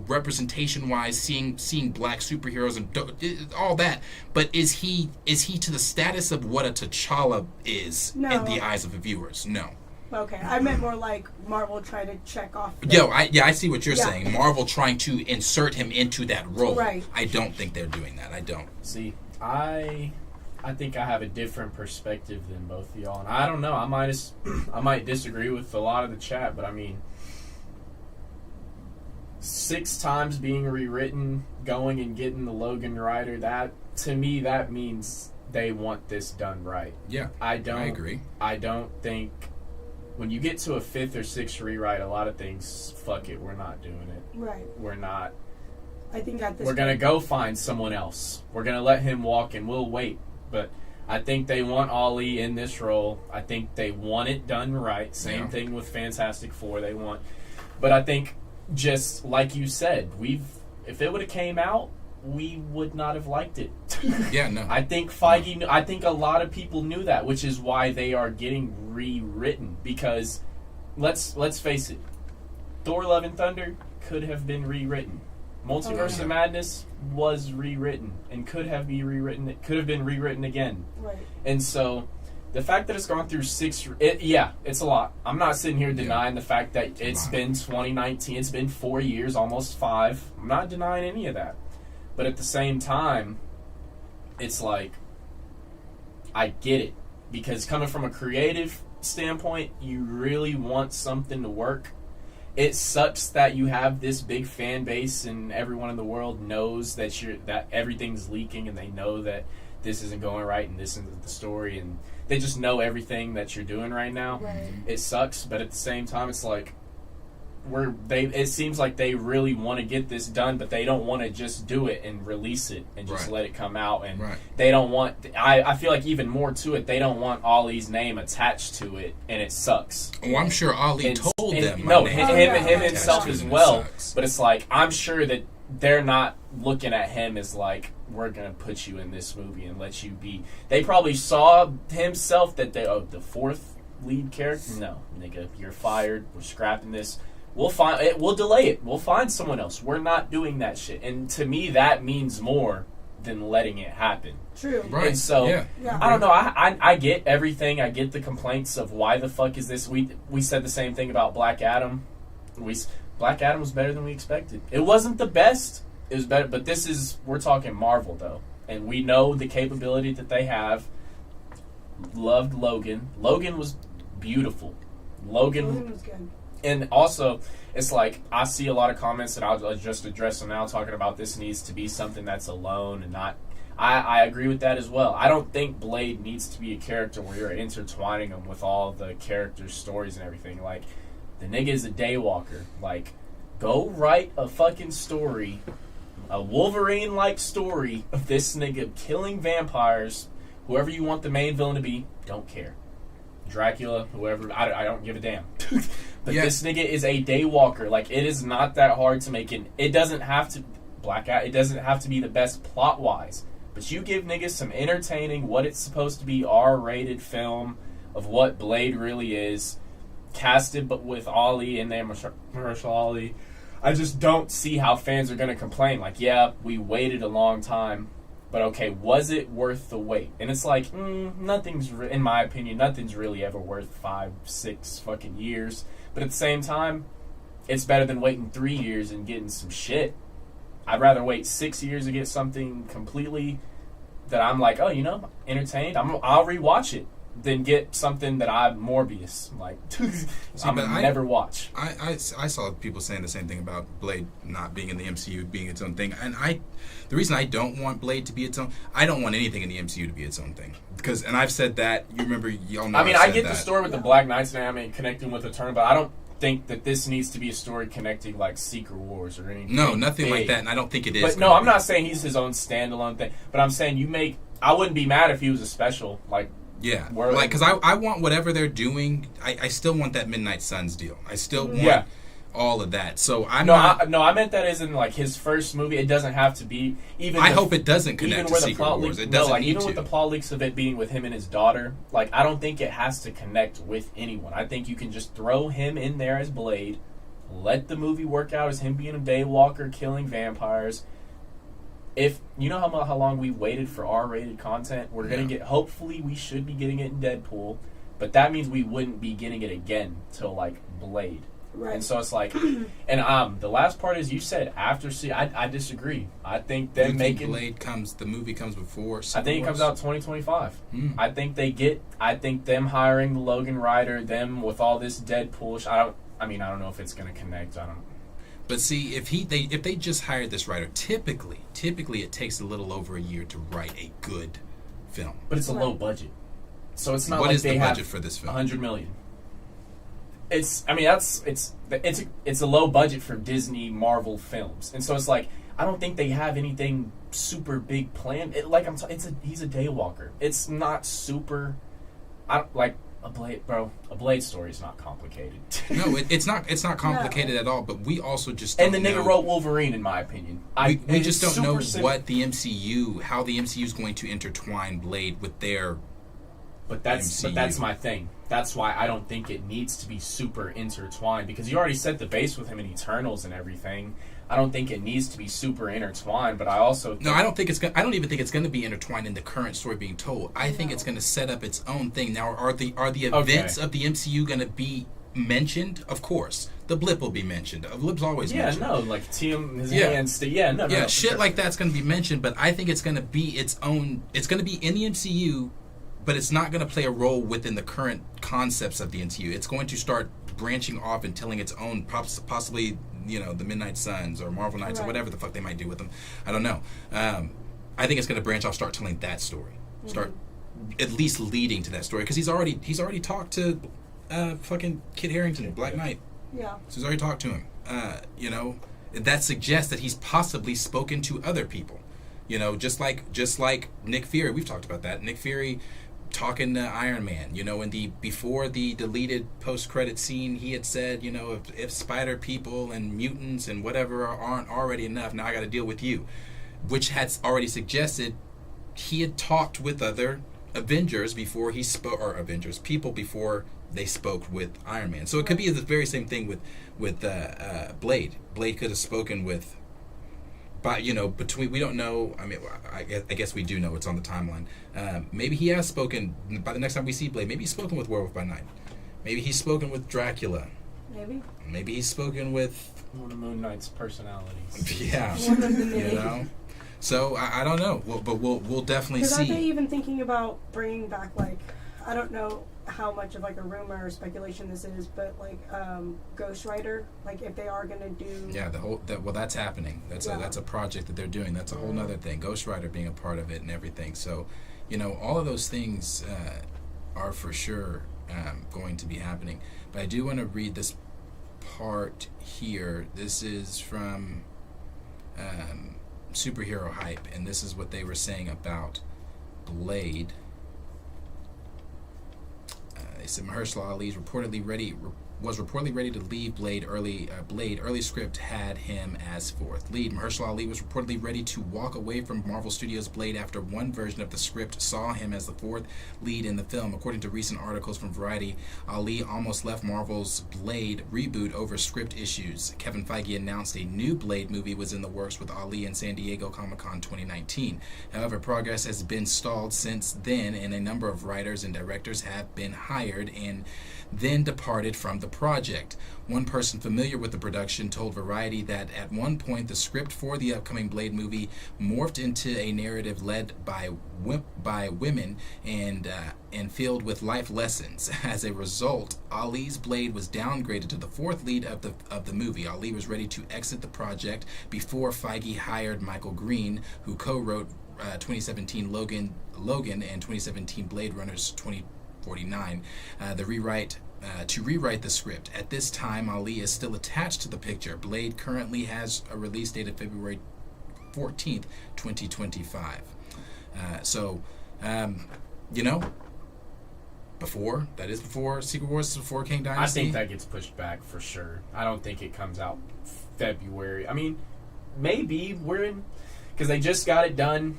representation wise, seeing black superheroes and all that, but is he to the status of what a T'Challa is in the eyes of the viewers? No. Okay, I meant more like Marvel trying to check off. I see what you're saying. Marvel trying to insert him into that role. Right. I don't think they're doing that. I don't. See, I think I have a different perspective than both of y'all, and I don't know. I might disagree with a lot of the chat, but I mean, 6 times being rewritten, going and getting the Logan writer, that to me that means they want this done right. Yeah, I agree. I don't think when you get to a 5th or 6th rewrite, a lot of things, fuck it, we're not doing it. Right. We're not. I think at this we're gonna go find someone else. We're gonna let him walk, and we'll wait. But I think they want Ollie in this role. I think they want it done right. Same thing with Fantastic Four. But I think just like you said, if it would have came out, we would not have liked it. Yeah, no. I think Feige knew, I think a lot of people knew that, which is why they are getting rewritten. Because let's face it, Thor: Love and Thunder could have been rewritten. Multiverse of Madness was rewritten and could have been rewritten. It could have been rewritten again. Right. And so the fact that it's gone through it's a lot. I'm not sitting here denying the fact that it's been 2019. It's been 4 years, almost 5. I'm not denying any of that. But at the same time, it's like, I get it. Because coming from a creative standpoint, you really want something to work. It sucks that you have this big fan base and everyone in the world knows that everything's leaking and they know that this isn't going right and this isn't the story and they just know everything that you're doing right now. Right. It sucks, but at the same time, it's like it seems like they really want to get this done, but they don't want to just do it and release it and just let it come out. And they don't want. I feel like even more to it, they don't want Ollie's name attached to it, and it sucks. Oh, I'm sure Ollie told them. No, him himself as well. But it's like, I'm sure that they're not looking at him as like, we're gonna put you in this movie and let you be. They probably saw himself that the fourth lead character. No, nigga, you're fired. We're scrapping this. We'll delay it. We'll find someone else. We're not doing that shit. And to me, that means more than letting it happen. True. Right. And so, Yeah. I don't know. I get everything. I get the complaints of why the fuck is this. We said the same thing about Black Adam. Black Adam was better than we expected. It wasn't the best. It was better. But we're talking Marvel, though. And we know the capability that they have. Loved Logan. Logan was beautiful. Logan was good. And also, it's like, I see a lot of comments that I'll just address them now, talking about this needs to be something that's alone and not... I agree with that as well. I don't think Blade needs to be a character where you're intertwining them with all the characters' stories and everything. Like, the nigga is a daywalker. Like, go write a fucking story, a Wolverine-like story of this nigga killing vampires, whoever you want the main villain to be, don't care. Dracula, whoever, I don't give a damn. But this nigga is a daywalker. Like, it is not that hard to make it. It doesn't have to it doesn't have to be the best plot wise. But you give niggas some entertaining, what it's supposed to be, R-rated film of what Blade really is, casted but with Ollie in there, Mahershala Ali. I just don't see how fans are gonna complain. Like, yeah, we waited a long time. But okay, was it worth the wait? And it's like, nothing's, in my opinion, nothing's really ever worth 5, 6 fucking years. But at the same time, it's better than waiting 3 years and getting some shit. I'd rather wait 6 years to get something completely that I'm like, oh, entertained. I'll rewatch it than get something that I'm Morbius. Like, never watch. I saw people saying the same thing about Blade not being in the MCU, being its own thing. And the reason I don't want Blade to be its own, I don't want anything in the MCU to be its own thing. And I've said that. You remember, y'all know. I get the story with the Black Knights and connecting with Eternal, but I don't think that this needs to be a story connecting like Secret Wars or anything. No, nothing like that, and I don't think it is. But no, I'm not saying he's his own standalone thing. But I'm saying I wouldn't be mad if he was a special, like. Yeah, because I want whatever they're doing. I still want that Midnight Suns deal. I still want all of that. So I meant that as in like his first movie. It doesn't have to be even. I hope it doesn't connect to Secret Wars. It doesn't need even to. With the plot leaks of it being with him and his daughter. Like, I don't think it has to connect with anyone. I think you can just throw him in there as Blade, let the movie work out as him being a daywalker killing vampires. If you know how long we waited for R-rated content, we're gonna get. Hopefully, we should be getting it in Deadpool, but that means we wouldn't be getting it again till like Blade. Right. And so it's like, and the last part is you said after. I disagree. I think them making Blade the movie comes before. I think it comes out 2025. I think them hiring the Logan writer, them with all this Deadpool. I don't know if it's gonna connect. I don't. But see, if they just hired this writer, typically it takes a little over a year to write a good film. But it's a low budget, so it's not. What like is they the have budget for this film? $100 million. It's a low budget for Disney Marvel films, and so it's like I don't think they have anything super big planned. He's a daywalker. It's not super. $100 A Blade story is not complicated. No, it's not complicated at all. But we also just don't and the nigga know. wrote Wolverine, in my opinion. We just don't know simple. how the MCU is going to intertwine Blade with their. But that's my thing. That's why I don't think it needs to be super intertwined, because you already set the base with him in Eternals and everything. I don't think it needs to be super intertwined, but I also I don't even think it's going to be intertwined in the current story being told. I think it's going to set up its own thing. Now, are the events of the MCU going to be mentioned? Of course, the blip will be mentioned. The blip's always mentioned. Yeah, no, like Tim, his Yeah. hands. No, shit sure. like that's going to be mentioned. But I think it's going to be its own. It's going to be in the MCU, but it's not going to play a role within the current concepts of the MCU. It's going to start branching off and telling its own, possibly, the Midnight Suns or Marvel Knights or whatever the fuck they might do with them. I don't know. I think it's going to branch off, start telling that story, start at least leading to that story, because he's already talked to fucking Kit Harington, Black Knight. Yeah. So he's already talked to him. That suggests that he's possibly spoken to other people. Just like Nick Fury. We've talked about that. Nick Fury talking to Iron Man, before the deleted post-credit scene, he had said, if spider people and mutants and whatever aren't already enough, now I got to deal with you, which had already suggested he had talked with other Avengers before he spoke, or Avengers people before they spoke with Iron Man. So it could be the very same thing with Blade. Blade could have spoken with. But between, we don't know. I mean, I guess we do know it's on the timeline. Maybe he has spoken. By the next time we see Blade, maybe he's spoken with Werewolf by Night. Maybe he's spoken with Dracula. Maybe he's spoken with one of Moon Knight's personalities. Yeah, So I don't know. But we'll definitely see. Because are they even thinking about bringing back, like, I don't know how much of like a rumor or speculation this is, but like Ghost Rider, like if they are gonna do that's happening. That's a project that they're doing. That's a whole nother thing. Ghost Rider being a part of it and everything. So, all of those things are for sure going to be happening. But I do want to read this part here. This is from Superhero Hype, and this is what they were saying about Blade. They said Mahershala Ali was reportedly ready to leave Blade early. Early script had him as fourth lead. Mahershala Ali was reportedly ready to walk away from Marvel Studios' Blade after one version of the script saw him as the fourth lead in the film. According to recent articles from Variety, Ali almost left Marvel's Blade reboot over script issues. Kevin Feige announced a new Blade movie was in the works with Ali in San Diego Comic-Con 2019. However, progress has been stalled since then, and a number of writers and directors have been hired and then departed from the project. One person familiar with the production told Variety that at one point the script for the upcoming Blade movie morphed into a narrative led by women and filled with life lessons. As a result, Ali's Blade was downgraded to the fourth lead of the movie. Ali was ready to exit the project before Feige hired Michael Green, who co-wrote 2017 Logan and 2017 Blade Runner's 2049, to rewrite the script. At this time, Ali is still attached to the picture. Blade currently has a release date of February 14th, 2025. Before Secret Wars, before King Dynasty. I think that gets pushed back for sure. I don't think it comes out February. I mean, maybe because they just got it done.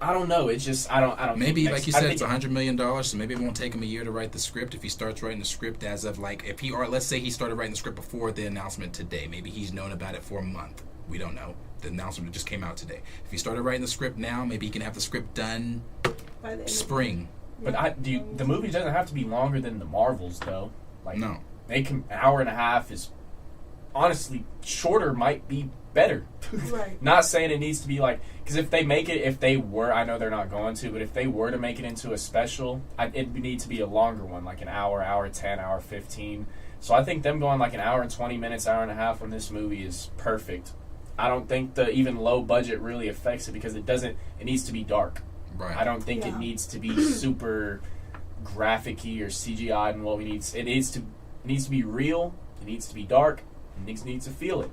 I don't know. It's just I don't. Maybe like you said, it's $100 million, so maybe it won't take him a year to write the script. If he starts writing the script as of let's say he started writing the script before the announcement today. Maybe he's known about it for a month. We don't know. The announcement just came out today. If he started writing the script now, maybe he can have the script done by the spring. But the movie doesn't have to be longer than the Marvels, though. No. They can. An hour and a half is honestly shorter. Might be better. Right. Not saying it needs to be because I know they're not going to, but if they were to make it into a special, it'd need to be a longer one, like an hour 10, hour 15. So I think them going an hour and 20 minutes, hour and a half on this movie is perfect. I don't think the even low budget really affects it because it needs to be dark. Right. I don't think it needs to be super graphic-y or CGI and what we need. It needs to be real. It needs to be dark. It needs to feel it.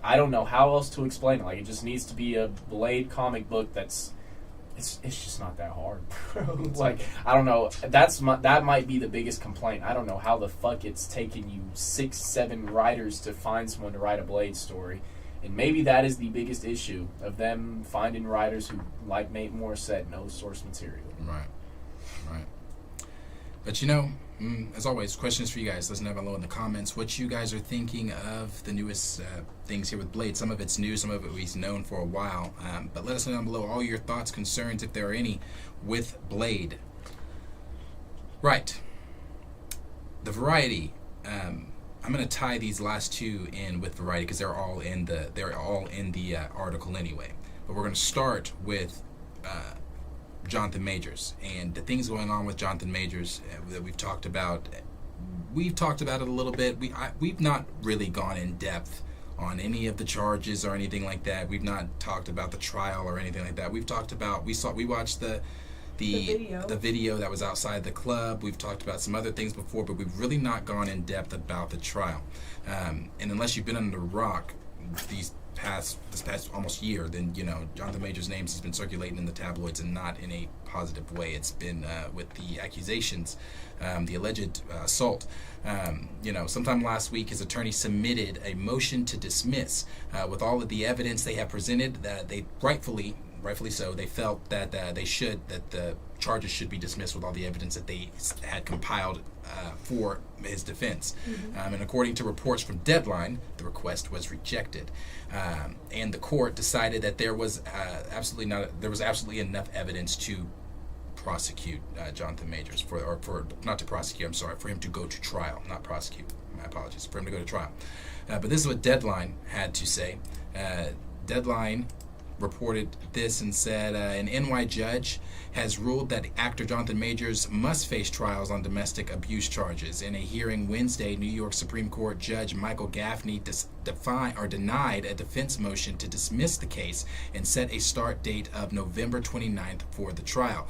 I don't know how else to explain it. It just needs to be a Blade comic book that's It's just not that hard, bro. Like, I don't know. That might be the biggest complaint. I don't know how the fuck it's taken you 6-7 writers to find someone to write a Blade story. And maybe that is the biggest issue of them finding writers who, like Nate Moore said, know source material. Right. But you know, as always, questions for you guys. Let us know below in the comments what you guys are thinking of the newest things here with Blade. Some of it's new, some of it we've known for a while. But let us know down below all your thoughts, concerns, if there are any, with Blade. Right. The Variety. I'm going to tie these last two in with Variety because they're all in the article anyway. But we're going to start with Johnathan Majors and the things going on with Johnathan Majors that we've talked about. We've talked about it a little bit. We've not really gone in depth on any of the charges or anything like that. We've not talked about the trial or anything like that. We've talked about we watched the video that was outside the club. We've talked about some other things before, but we've really not gone in depth about the trial. And unless you've been under a rock this past almost year, then you know Johnathan Majors' names has been circulating in the tabloids and not in a positive way. It's been with the accusations, the alleged assault. Sometime last week, his attorney submitted a motion to dismiss with all of the evidence they have presented. That they rightfully so, they felt that the charges should be dismissed with all the evidence that they had compiled for his defense. And according to reports from Deadline, the request was rejected, and the court decided that there was absolutely enough evidence to prosecute Johnathan Majors for him to go to trial, not prosecute. My apologies, for him to go to trial. But this is what Deadline had to say. Deadline reported this and said, an NY judge has ruled that actor Johnathan Majors must face trials on domestic abuse charges. In a hearing Wednesday, New York Supreme Court Judge Michael Gaffney denied a defense motion to dismiss the case and set a start date of November 29th for the trial.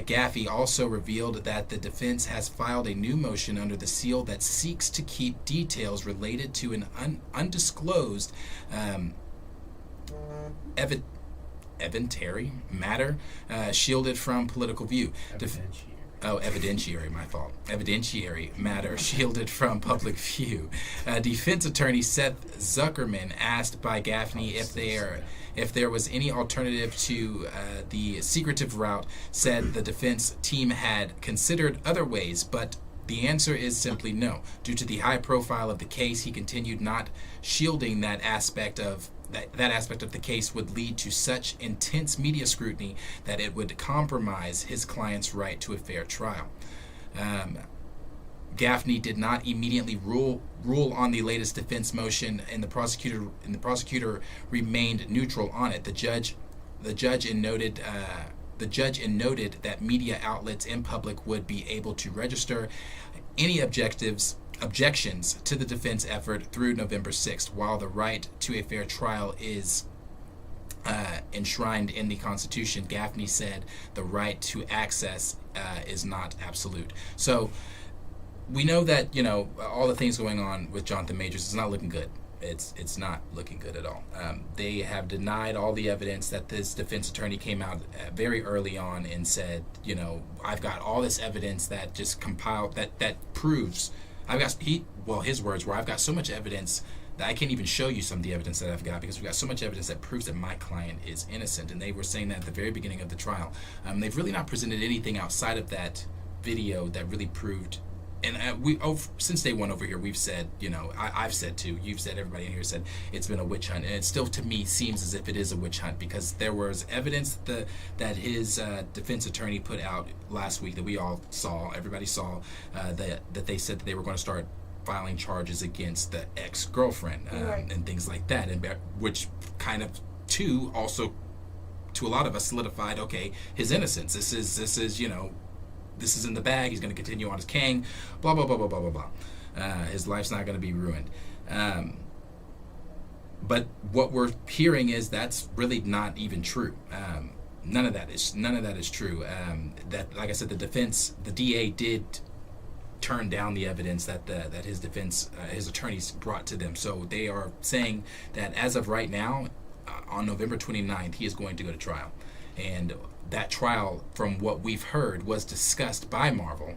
Gaffney also revealed that the defense has filed a new motion under the seal that seeks to keep details related to an undisclosed evidentiary matter shielded from political view. Evidentiary, my fault. Evidentiary matter shielded from public view. Defense attorney Seth Zuckerman asked by Gaffney if there was any alternative to the secretive route, said the defense team had considered other ways, but the answer is simply no. Due to the high profile of the case, he continued not shielding that aspect of the case would lead to such intense media scrutiny that it would compromise his client's right to a fair trial. Gaffney did not immediately rule on the latest defense motion, and the prosecutor remained neutral on it. The judge noted that media outlets in public would be able to register any objections to the defense effort through November 6th, while the right to a fair trial is enshrined in the Constitution. Gaffney said the right to access is not absolute. So we know that, all the things going on with Johnathan Majors is not looking good. It's not looking good at all. They have denied all the evidence that this defense attorney came out very early on and said, I've got all this evidence that just compiled that proves. His words were, I've got so much evidence that I can't even show you some of the evidence that I've got because we've got so much evidence that proves that my client is innocent. And they were saying that at the very beginning of the trial. They've really not presented anything outside of that video that really proved. And since day one over here, we've said, I've said too, you've said, everybody in here said, it's been a witch hunt. And it still, to me, seems as if it is a witch hunt because there was evidence that his defense attorney put out last week that we all saw, everybody saw, that they said that they were going to start filing charges against the ex-girlfriend and things like that, and which kind of, too, also, to a lot of us, solidified, okay, his innocence. This is this is in the bag. He's going to continue on his king. Blah, blah, blah, blah, blah, blah, blah. His life's not going to be ruined. But what we're hearing is that's really not even true. None of that is true. That, like I said, the DA did turn down the evidence that his attorneys brought to them. So they are saying that as of right now, on November 29th, he is going to go to trial. And that trial, from what we've heard, was discussed by Marvel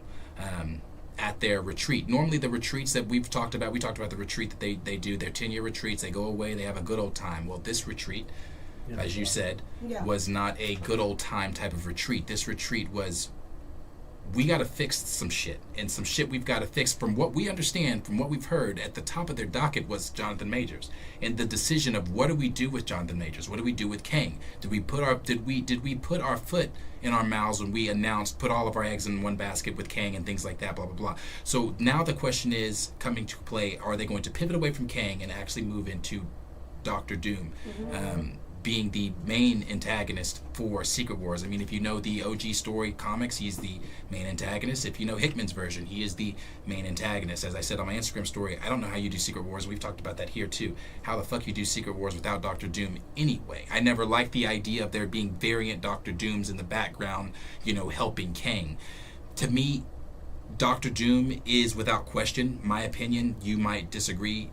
at their retreat. Normally the retreats that we talked about the retreat that they do, their 10-year retreats, they go away, they have a good old time. Well, this retreat, as you said, was not a good old time type of retreat. This retreat was, we got to fix some shit, and some shit we've got to fix. From what we understand, from what we've heard, at the top of their docket was Johnathan Majors, and the decision of what do we do with Johnathan Majors? What do we do with Kang? Did we put our foot in our mouths when we announced, put all of our eggs in one basket with Kang and things like that, blah blah blah. So now the question is coming to play: are they going to pivot away from Kang and actually move into Doctor Doom? Being the main antagonist for Secret Wars. I mean, if you know the OG story comics, he's the main antagonist. If you know Hickman's version, he is the main antagonist. As I said on my Instagram story, I don't know how you do Secret Wars. We've talked about that here too. How the fuck you do Secret Wars without Doctor Doom anyway? I never liked the idea of there being variant Doctor Dooms in the background, helping Kang. To me, Doctor Doom is, without question, my opinion, you might disagree,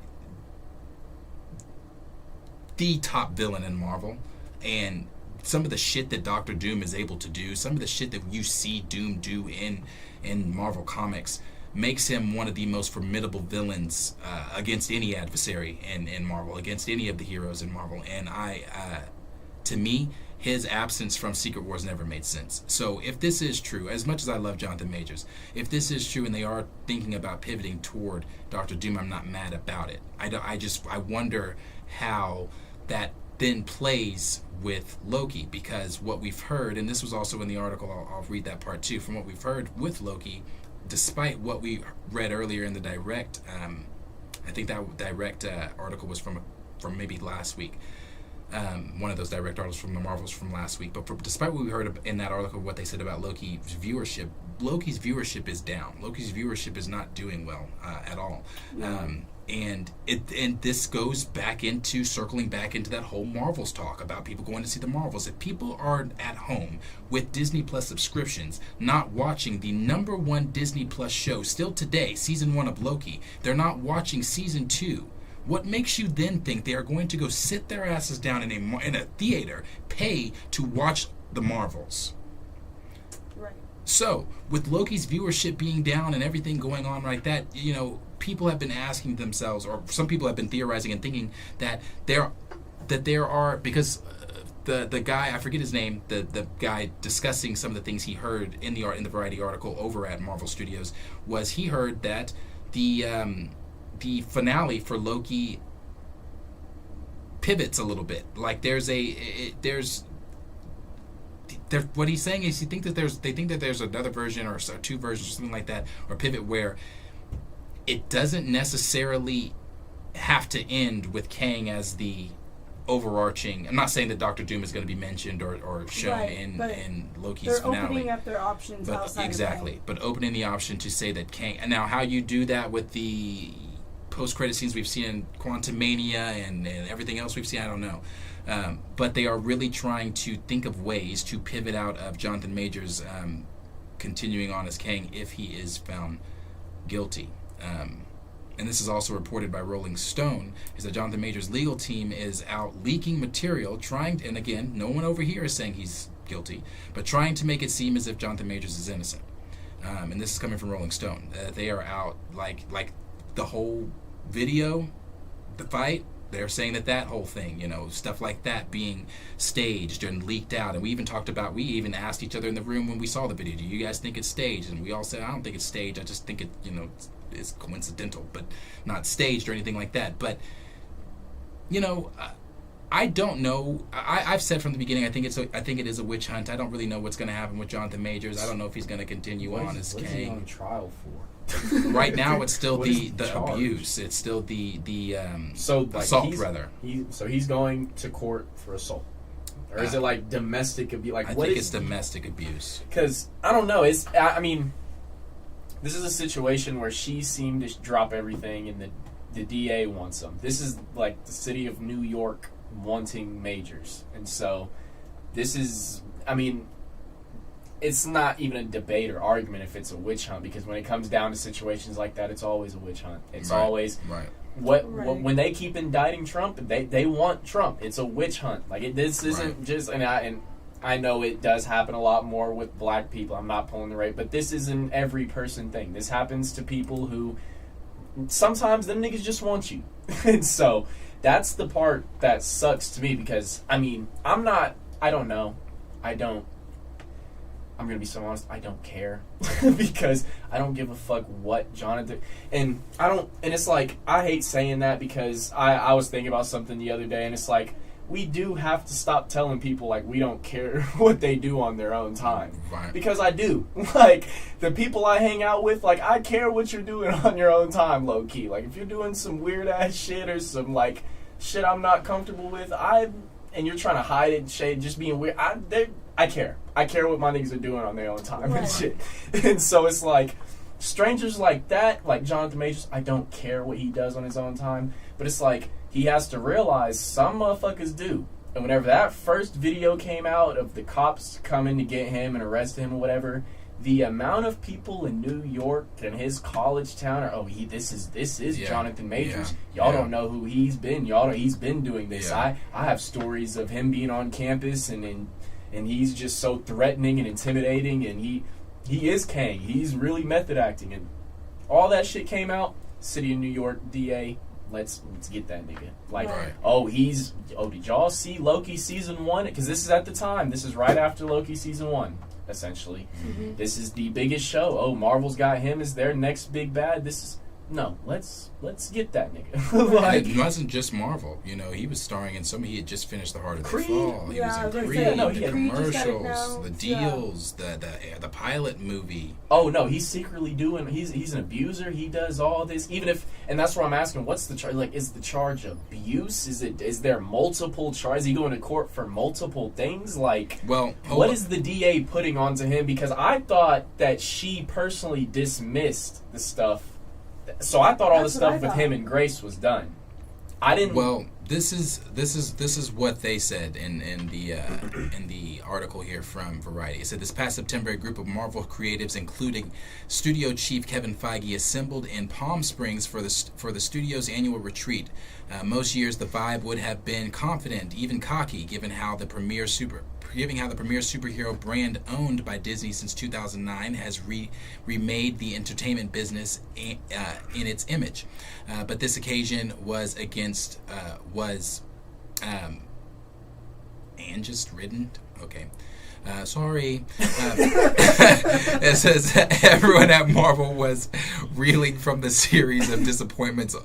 the top villain in Marvel. And some of the shit that Doctor Doom is able to do, some of the shit that you see Doom do in Marvel Comics, makes him one of the most formidable villains against any adversary in Marvel, against any of the heroes in Marvel. And to me, his absence from Secret Wars never made sense. So if this is true, as much as I love Johnathan Majors, if this is true and they are thinking about pivoting toward Doctor Doom, I'm not mad about it. I wonder how that then plays with Loki, because what we've heard, and this was also in the article, I'll read that part too, from what we've heard with Loki, despite what we read earlier in the direct, I think that direct article was from maybe last week, one of those direct articles from the Marvels from last week, but despite what we heard in that article, what they said about Loki's viewership is down. Loki's viewership is not doing well at all. And this goes back into, circling back into that whole Marvels talk about people going to see the Marvels. If people are at home with Disney Plus subscriptions, not watching the #1 Disney Plus show still today, season 1 of Loki, they're not watching season 2. What makes you then think they are going to go sit their asses down in a theater, pay to watch the Marvels? Right. So, with Loki's viewership being down and everything going on like that, people have been asking themselves, or some people have been theorizing and thinking that there are, because the guy, I forget his name, the guy discussing some of the things he heard in the Variety article over at Marvel Studios, was he heard that the finale for Loki pivots a little bit. Like what he's saying is they think that there's another version or two versions or something like that, or pivot where it doesn't necessarily have to end with Kang as the overarching. I'm not saying that Doctor Doom is going to be mentioned or shown in Loki's finale. They're opening up their options outside exactly, of but opening the option to say that Kang. And now, how you do that with the post-credit scenes we've seen in Quantumania and everything else we've seen, I don't know. But they are really trying to think of ways to pivot out of Johnathan Majors continuing on as Kang if he is found guilty. And this is also reported by Rolling Stone, is that Johnathan Majors' legal team is out leaking material, and again, no one over here is saying he's guilty, but trying to make it seem as if Johnathan Majors is innocent. And this is coming from Rolling Stone. They are out, like the whole video, the fight, they're saying that whole thing, stuff like that being staged and leaked out. And we even asked each other in the room when we saw the video, do you guys think it's staged? And we all said, I don't think it's staged. I just think it, it's coincidental, but not staged or anything like that. But, I don't know. I've said from the beginning, I think it is a witch hunt. I don't really know what's going to happen with Johnathan Majors. I don't know if he's going to continue on as Kang. What is he on trial for? Right now, it's still the abuse. It's still the assault, rather. So he's going to court for assault, or is it like domestic abuse? Like, I think it's domestic abuse. Because I don't know. This is a situation where she seemed to drop everything, and the DA wants them. This is like the city of New York wanting Majors, and so this is. It's not even a debate or argument if it's a witch hunt, because when it comes down to situations like that, it's always a witch hunt. It's always when they keep indicting Trump, they want Trump. It's a witch hunt. Like this isn't just and I know it does happen a lot more with black people. I'm not pulling the rate, but this is an every person thing. This happens to people who sometimes them niggas just want you. And so that's the part that sucks to me because, I mean, I'm going to be so honest, I don't care because I don't give a fuck what Johnathan, and it's like, I hate saying that because I was thinking about something the other day and it's like, we do have to stop telling people like we don't care what they do on their own time. Right. Because I do. Like, the people I hang out with, like, I care what you're doing on your own time, low key. Like, if you're doing some weird ass shit or some like shit I'm not comfortable with, and you're trying to hide it, shade, just being weird, I care. I care what my niggas are doing on their own time and shit. And so it's like, strangers like that, like Johnathan Majors, I don't care what he does on his own time, but it's like, he has to realize some motherfuckers do. And whenever that first video came out of the cops coming to get him and arrest him or whatever, the amount of people in New York and his college town are, this is Johnathan Majors. Y'all don't know who he's been. He's been doing this. Yeah. I have stories of him being on campus and he's just so threatening and intimidating, and he is Kang. He's really method acting, and all that shit came out. City of New York DA, let's get that nigga. Like, did y'all see Loki season 1? Because this is at the time. This is right after Loki season 1, essentially. Mm-hmm. This is the biggest show. Oh, Marvel's got him as their next big bad. Let's get that nigga. Like, it wasn't just Marvel. You know, he was starring in some. He had just finished The Heart of the Creed. Fall. He was in Creed, the commercials, the deals, the pilot movie. Oh no, he's secretly doing. He's an abuser. He does all this. And that's where I'm asking, what's the charge? Like, is the charge abuse? Is there multiple charges? Is he going to court for multiple things? Like, what is the DA putting onto him? Because I thought that she personally dismissed the stuff. So I thought all the stuff with him and Grace was done. I didn't. Well, this is what they said in the article here from Variety. It said this past September, a group of Marvel creatives, including studio chief Kevin Feige, assembled in Palm Springs for the studio's annual retreat. Most years, the vibe would have been confident, even cocky, given how the premier superhero brand owned by Disney since 2009 has remade the entertainment business in its image. But this occasion was just ridden. Okay. Sorry. It says everyone at Marvel was reeling from the series of disappointments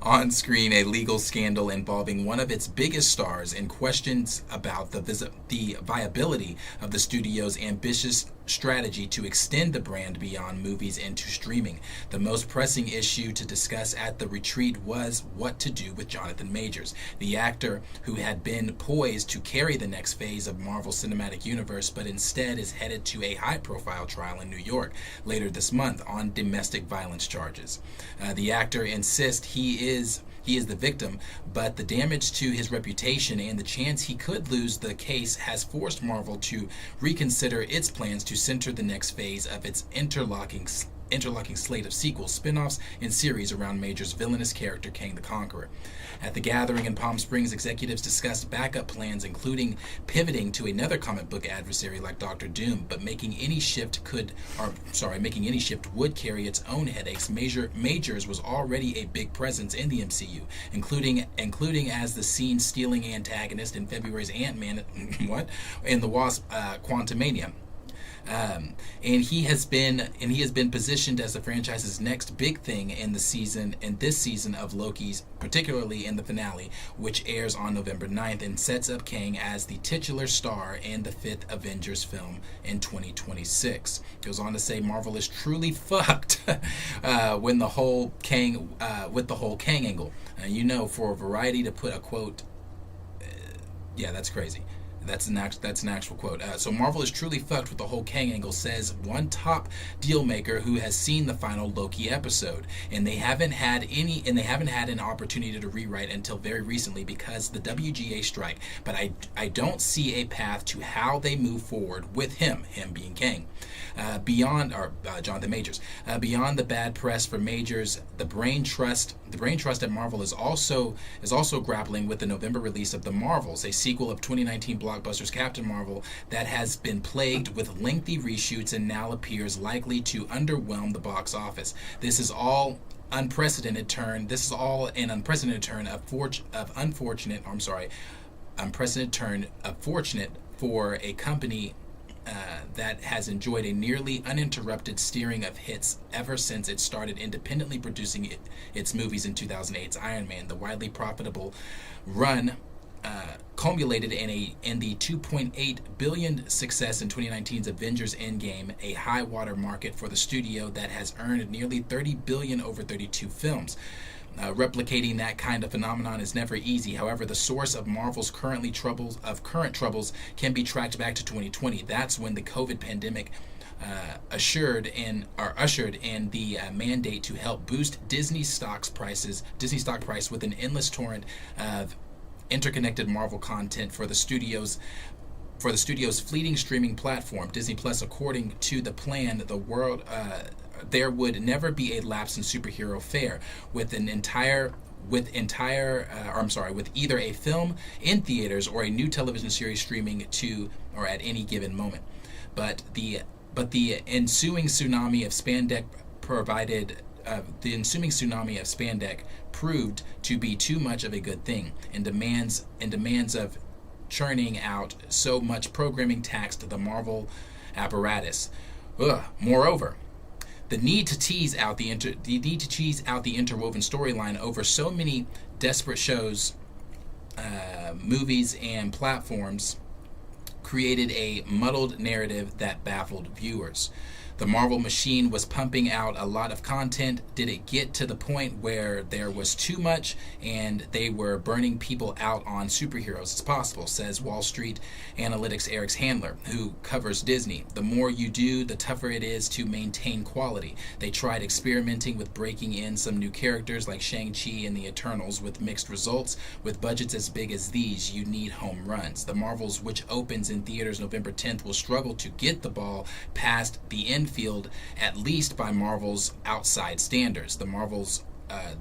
on screen, a legal scandal involving one of its biggest stars, and questions about the viability of the studio's ambitious strategy to extend the brand beyond movies into streaming. The most pressing issue to discuss at the retreat was what to do with Johnathan Majors, the actor who had been poised to carry the next phase of Marvel's cinematic universe, but instead is headed to a high-profile trial in New York later this month on domestic violence charges. The actor insists he is the victim, but the damage to his reputation and the chance he could lose the case has forced Marvel to reconsider its plans to center the next phase of its interlocking slate of sequels, spin-offs, and series around Major's villainous character, Kang the Conqueror. At the gathering in Palm Springs, executives discussed backup plans, including pivoting to another comic book adversary like Doctor Doom, but making any shift would carry its own headaches. Majors was already a big presence in the MCU, including as the scene-stealing antagonist in February's Ant-Man and the Wasp Quantumania. And he has been positioned as the franchise's next big thing in this season of Loki's, particularly in the finale, which airs on November 9th and sets up Kang as the titular star in the 5th Avengers film in 2026. It goes on to say Marvel is truly fucked with the whole Kang angle. For Variety to put a quote, that's crazy. That's an actual quote. So Marvel is truly fucked with the whole Kang angle, says one top deal maker who has seen the final Loki episode, and they haven't had an opportunity to rewrite until very recently because the WGA strike. But I don't see a path to how they move forward with him being Kang. Beyond Johnathan Majors. Beyond the bad press for Majors, the brain trust at Marvel is also grappling with the November release of The Marvels, a sequel of 2019 blockbuster blockbuster's Captain Marvel that has been plagued with lengthy reshoots and now appears likely to underwhelm the box office. This is all an unprecedented turn of fortunate for a company that has enjoyed a nearly uninterrupted steering of hits ever since it started independently producing its movies in 2008's Iron Man. The widely profitable run culminated in the $2.8 billion success in 2019's Avengers Endgame, a high water market for the studio that has earned nearly $30 billion over 32 films. Replicating that kind of phenomenon is never easy. However, the source of Marvel's current troubles can be tracked back to 2020. That's when the COVID pandemic ushered in the mandate to help boost Disney stock price with an endless torrent of interconnected Marvel content for the studio's fleeting streaming platform, Disney Plus. According to the plan, there would never be a lapse in superhero fare with either a film in theaters or a new television series streaming to or at any given moment. But the ensuing tsunami of spandex proved to be too much of a good thing, and demands of churning out so much programming taxed the Marvel apparatus. Moreover, the need to tease out the interwoven storyline over so many desperate shows, movies, and platforms created a muddled narrative that baffled viewers. The Marvel machine was pumping out a lot of content. Did it get to the point where there was too much and they were burning people out on superheroes? It's possible, says Wall Street Analytics' Eric Handler, who covers Disney. The more you do, the tougher it is to maintain quality. They tried experimenting with breaking in some new characters like Shang-Chi and the Eternals with mixed results. With budgets as big as these, you need home runs. The Marvels, which opens in theaters November 10th, will struggle to get the ball past the infield, at least by Marvel's outside standards. The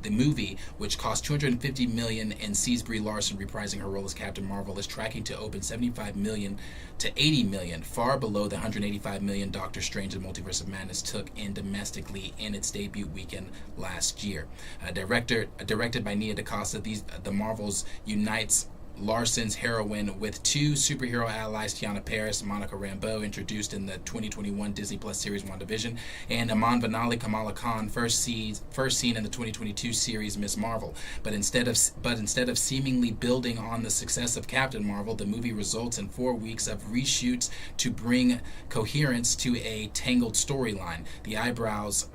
movie, which cost $250 million and sees Brie Larson reprising her role as Captain Marvel, is tracking to open $75 million to $80 million, far below the $185 million Doctor Strange and Multiverse of Madness took in domestically in its debut weekend last year. Directed by Nia DaCosta, the Marvels unites Larson's heroine with two superhero allies, Tiana Paris, Monica Rambeau, introduced in the 2021 Disney Plus series WandaVision, and Aman Vanali Kamala Khan, first seen in the 2022 series Ms. Marvel. But instead of seemingly building on the success of Captain Marvel, the movie results in 4 weeks of reshoots to bring coherence to a tangled storyline. The eyebrows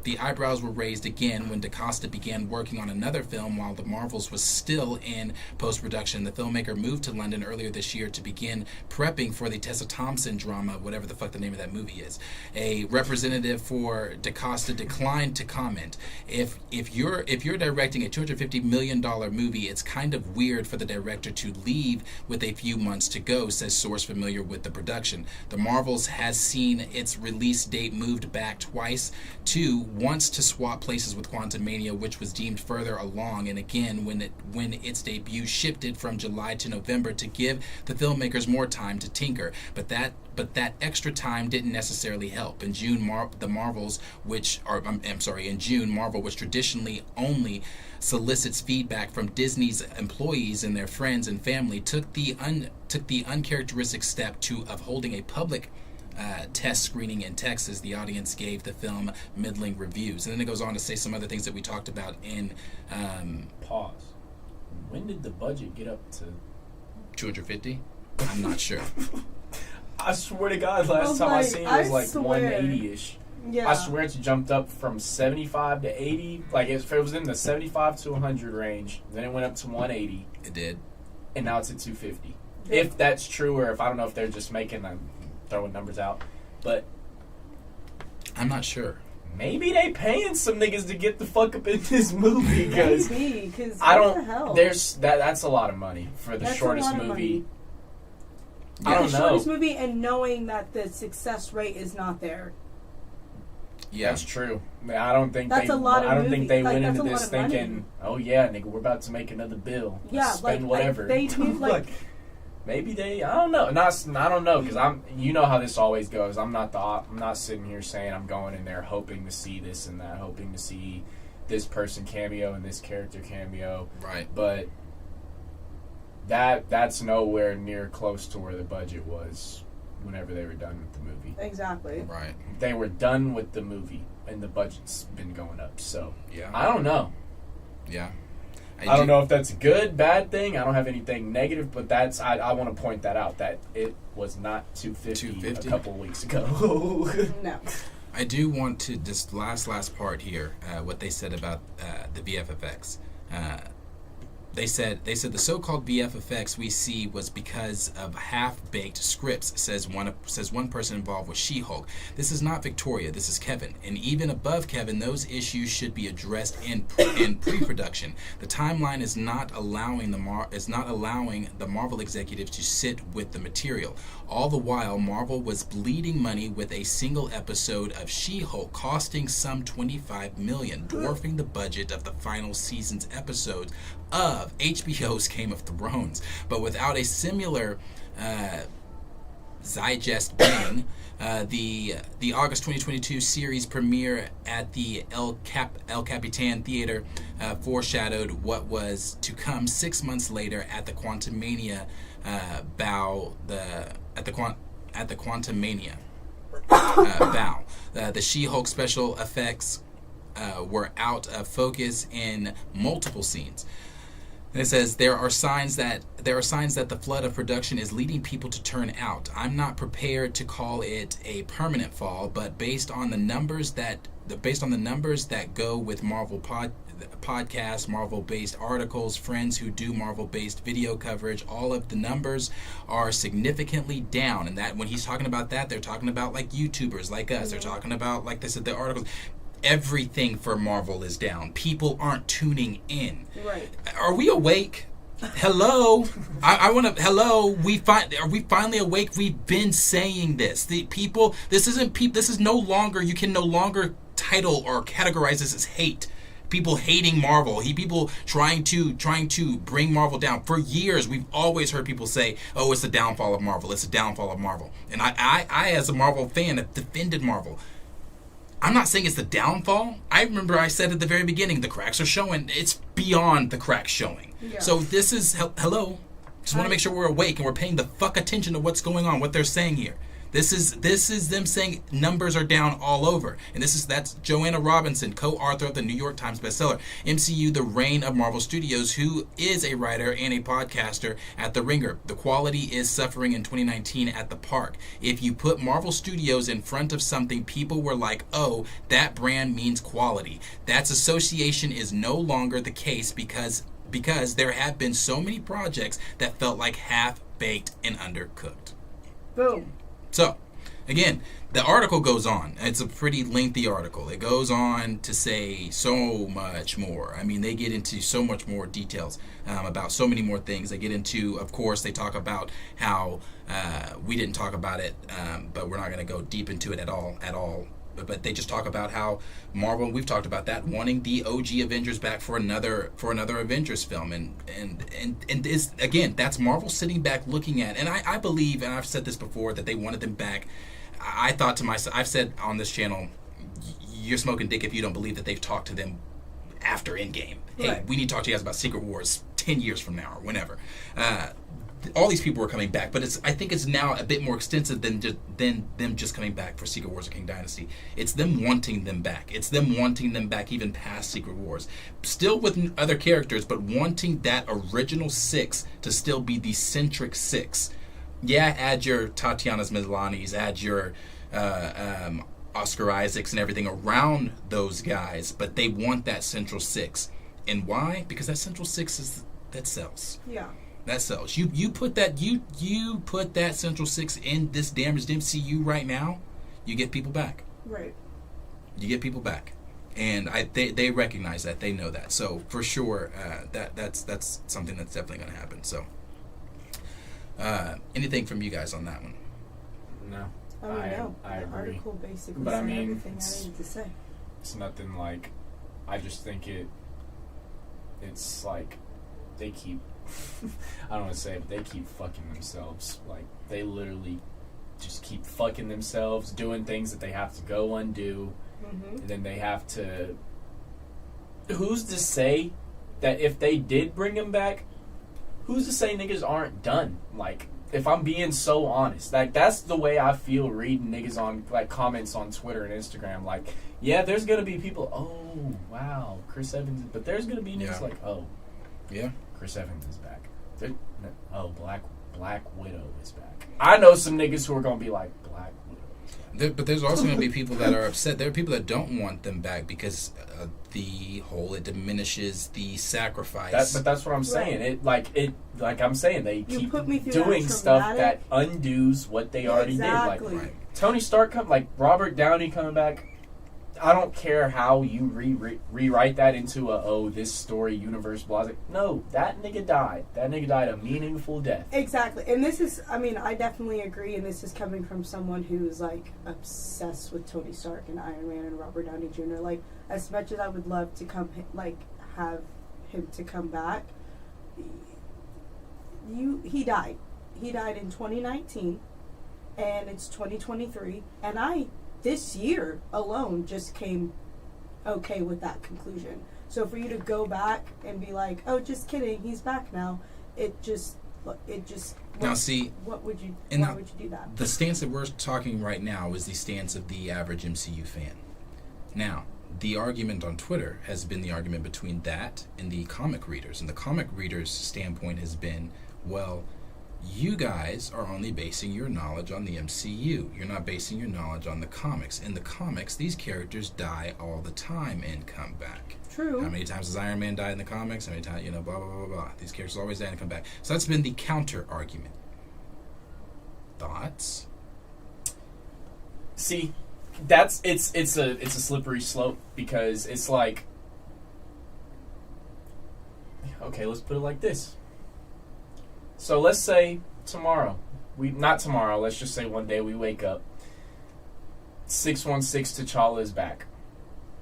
were raised again when DaCosta began working on another film while the Marvels was still in post-production. The filmmaker moved to London earlier this year to begin prepping for the Tessa Thompson drama, whatever the fuck the name of that movie is. A representative for DaCosta declined to comment. If you're directing a $250 million movie, it's kind of weird for the director to leave with a few months to go, says source familiar with the production. The Marvels has seen its release date moved back twice, once to swap places with Quantumania, which was deemed further along, and again when its debut shifted from July to November to give the filmmakers more time to tinker. But that extra time didn't necessarily help. In June, Marvel, which traditionally only solicits feedback from Disney's employees and their friends and family, took the uncharacteristic step of holding a public test screening in Texas. The audience gave the film middling reviews, and then it goes on to say some other things that we talked about in Pause. When did the budget get up to 250? I'm not sure. I swear to God, last time I seen it was like 180-ish. Yeah. I swear it's jumped up from 75 to 80. Like if it was in the 75 to 100 range, then it went up to 180. It did. And now it's at 250. Yeah. If that's true, or if I don't know if they're just throwing numbers out, but I'm not sure. Maybe they paying some niggas to get the fuck up in this movie because I don't. Hell? That's a lot of money for the shortest movie. I don't know. The shortest movie, and knowing that the success rate is not there. Yeah, that's true. I don't think that's a lot of. I don't think they went that's into this thinking, "Oh yeah, nigga, we're about to make another bill. Yeah, spend whatever." They do Maybe they. I don't know. I don't know because you know how this always goes. I'm not sitting here saying I'm going in there hoping to see this and that, hoping to see this person cameo and this character cameo. Right. But that's nowhere near close to where the budget was whenever they were done with the movie. Exactly. Right. They were done with the movie and the budget's been going up. So yeah, I don't know. Yeah. I don't know if that's a good, bad thing. I don't have anything negative, but I want to point that out, that it was not 250 a couple of weeks ago. No. I do want to, this last part here, what they said about the VFX. They said the so-called VFX we see was because of half-baked scripts, says one person involved with She-Hulk. This is not Victoria, this is Kevin. And even above Kevin, those issues should be addressed in pre-production. The timeline is not allowing the Marvel executives to sit with the material. All the while, Marvel was bleeding money with a single episode of She-Hulk costing some $25 million, dwarfing the budget of the final season's episodes of HBO's Game of Thrones. But without a similar Zygest bang, the August 2022 series premiere at the El Capitan Theater foreshadowed what was to come 6 months later at the Quantumania the She-Hulk special effects were out of focus in multiple scenes. And it says there are signs that the flood of production is leading people to turn out. I'm not prepared to call it a permanent fall, but based on the numbers that go with Marvel podcasts, Marvel-based articles, friends who do Marvel-based video coverage, all of the numbers are significantly down. And that when he's talking about that, they're talking about like YouTubers like us. They're talking about, like they said, the articles. Everything for Marvel is down. People aren't tuning in. Right. Are we awake? Hello. I want to. Hello. Are we finally awake? We've been saying this. The people. This isn't people. This is no longer. You can no longer title or categorize this as hate. People hating Marvel. People trying to bring Marvel down. For years, we've always heard people say, "Oh, it's the downfall of Marvel. It's the downfall of Marvel." And I as a Marvel fan, have defended Marvel. I'm not saying it's the downfall. I remember I said at the very beginning, the cracks are showing. It's beyond the cracks showing. Yeah. So this is, hello. Just want to make sure we're awake and we're paying the fuck attention to what's going on, what they're saying here. This is them saying numbers are down all over. And that's Joanna Robinson, co-author of the New York Times bestseller, MCU, The Reign of Marvel Studios, who is a writer and a podcaster at The Ringer. The quality is suffering in 2019 at the park. If you put Marvel Studios in front of something, people were like, oh, that brand means quality. That association is no longer the case because there have been so many projects that felt like half-baked and undercooked. Boom. So, again, the article goes on. It's a pretty lengthy article. It goes on to say so much more. I mean, they get into so much more details about so many more things. They get into, of course, they talk about how we didn't talk about it, but we're not going to go deep into it at all. But they just talk about how Marvel, we've talked about that, wanting the OG Avengers back for another Avengers film, and this, again, that's Marvel sitting back looking at, and I believe, and I've said this before, that they wanted them back. I thought to myself, I've said on this channel, you're smoking dick if you don't believe that they've talked to them after Endgame. Hey, right. We need to talk to you guys about Secret Wars 10 years from now or whenever. All these people are coming back, but I think it's now a bit more extensive than them just coming back for Secret Wars or King Dynasty. It's them wanting them back. It's them wanting them back even past Secret Wars. Still with other characters, but wanting that original six to still be the centric six. Yeah, add your Tatiana Maslany's, add your Oscar Isaacs and everything around those guys, but they want that central six. And why? Because that central six that sells. Yeah. That sells. You put that central six in this damaged MCU right now, you get people back. Right. You get people back, and they recognize that, they know that. So for sure, that's something that's definitely going to happen. So, anything from you guys on that one? No. I agree. The article basically said everything I needed to say. It's nothing like. I just think it's like they keep I don't want to say it, but they keep fucking themselves. Like, they literally just keep fucking themselves, doing things that they have to go undo, and then they have to... Who's to say that if they did bring him back, who's to say niggas aren't done? Like, if I'm being so honest, like, that's the way I feel reading niggas on, like, comments on Twitter and Instagram. Like, yeah, there's gonna be people, oh, wow, Chris Evans, but there's gonna be niggas like, oh, yeah, Chris Evans is back. Oh, Black Widow is back. I know some niggas who are gonna be like, Black Widow. But there's also going to be people that are upset. There are people that don't want them back because it diminishes the sacrifice. But that's what I'm saying. Like I'm saying, they keep doing that stuff that undoes what they already did. Like Tony Stark, like Robert Downey coming back. I don't care how you rewrite that into this story universe blah. No, that nigga died. That nigga died a meaningful death. Exactly. And this is, I mean, I definitely agree, and this is coming from someone who's, like, obsessed with Tony Stark and Iron Man and Robert Downey Jr. Like, as much as I would love to have him to come back, he died. He died in 2019, and it's 2023, and this year alone just came okay with that conclusion. So for you to go back and be like, oh, just kidding, he's back now, now see, why would you do that? The stance that we're talking right now is the stance of the average MCU fan. Now, the argument on Twitter has been the argument between that and the comic readers, and the comic readers' standpoint has been, well, you guys are only basing your knowledge on the MCU. You're not basing your knowledge on the comics. In the comics, these characters die all the time and come back. True. How many times does Iron Man die in the comics? How many times, blah, blah, blah, blah. These characters always die and come back. So that's been the counter argument. Thoughts? See, it's a slippery slope because it's like, okay, let's put it like this. So let's say tomorrow, let's just say one day we wake up, 616 T'Challa is back.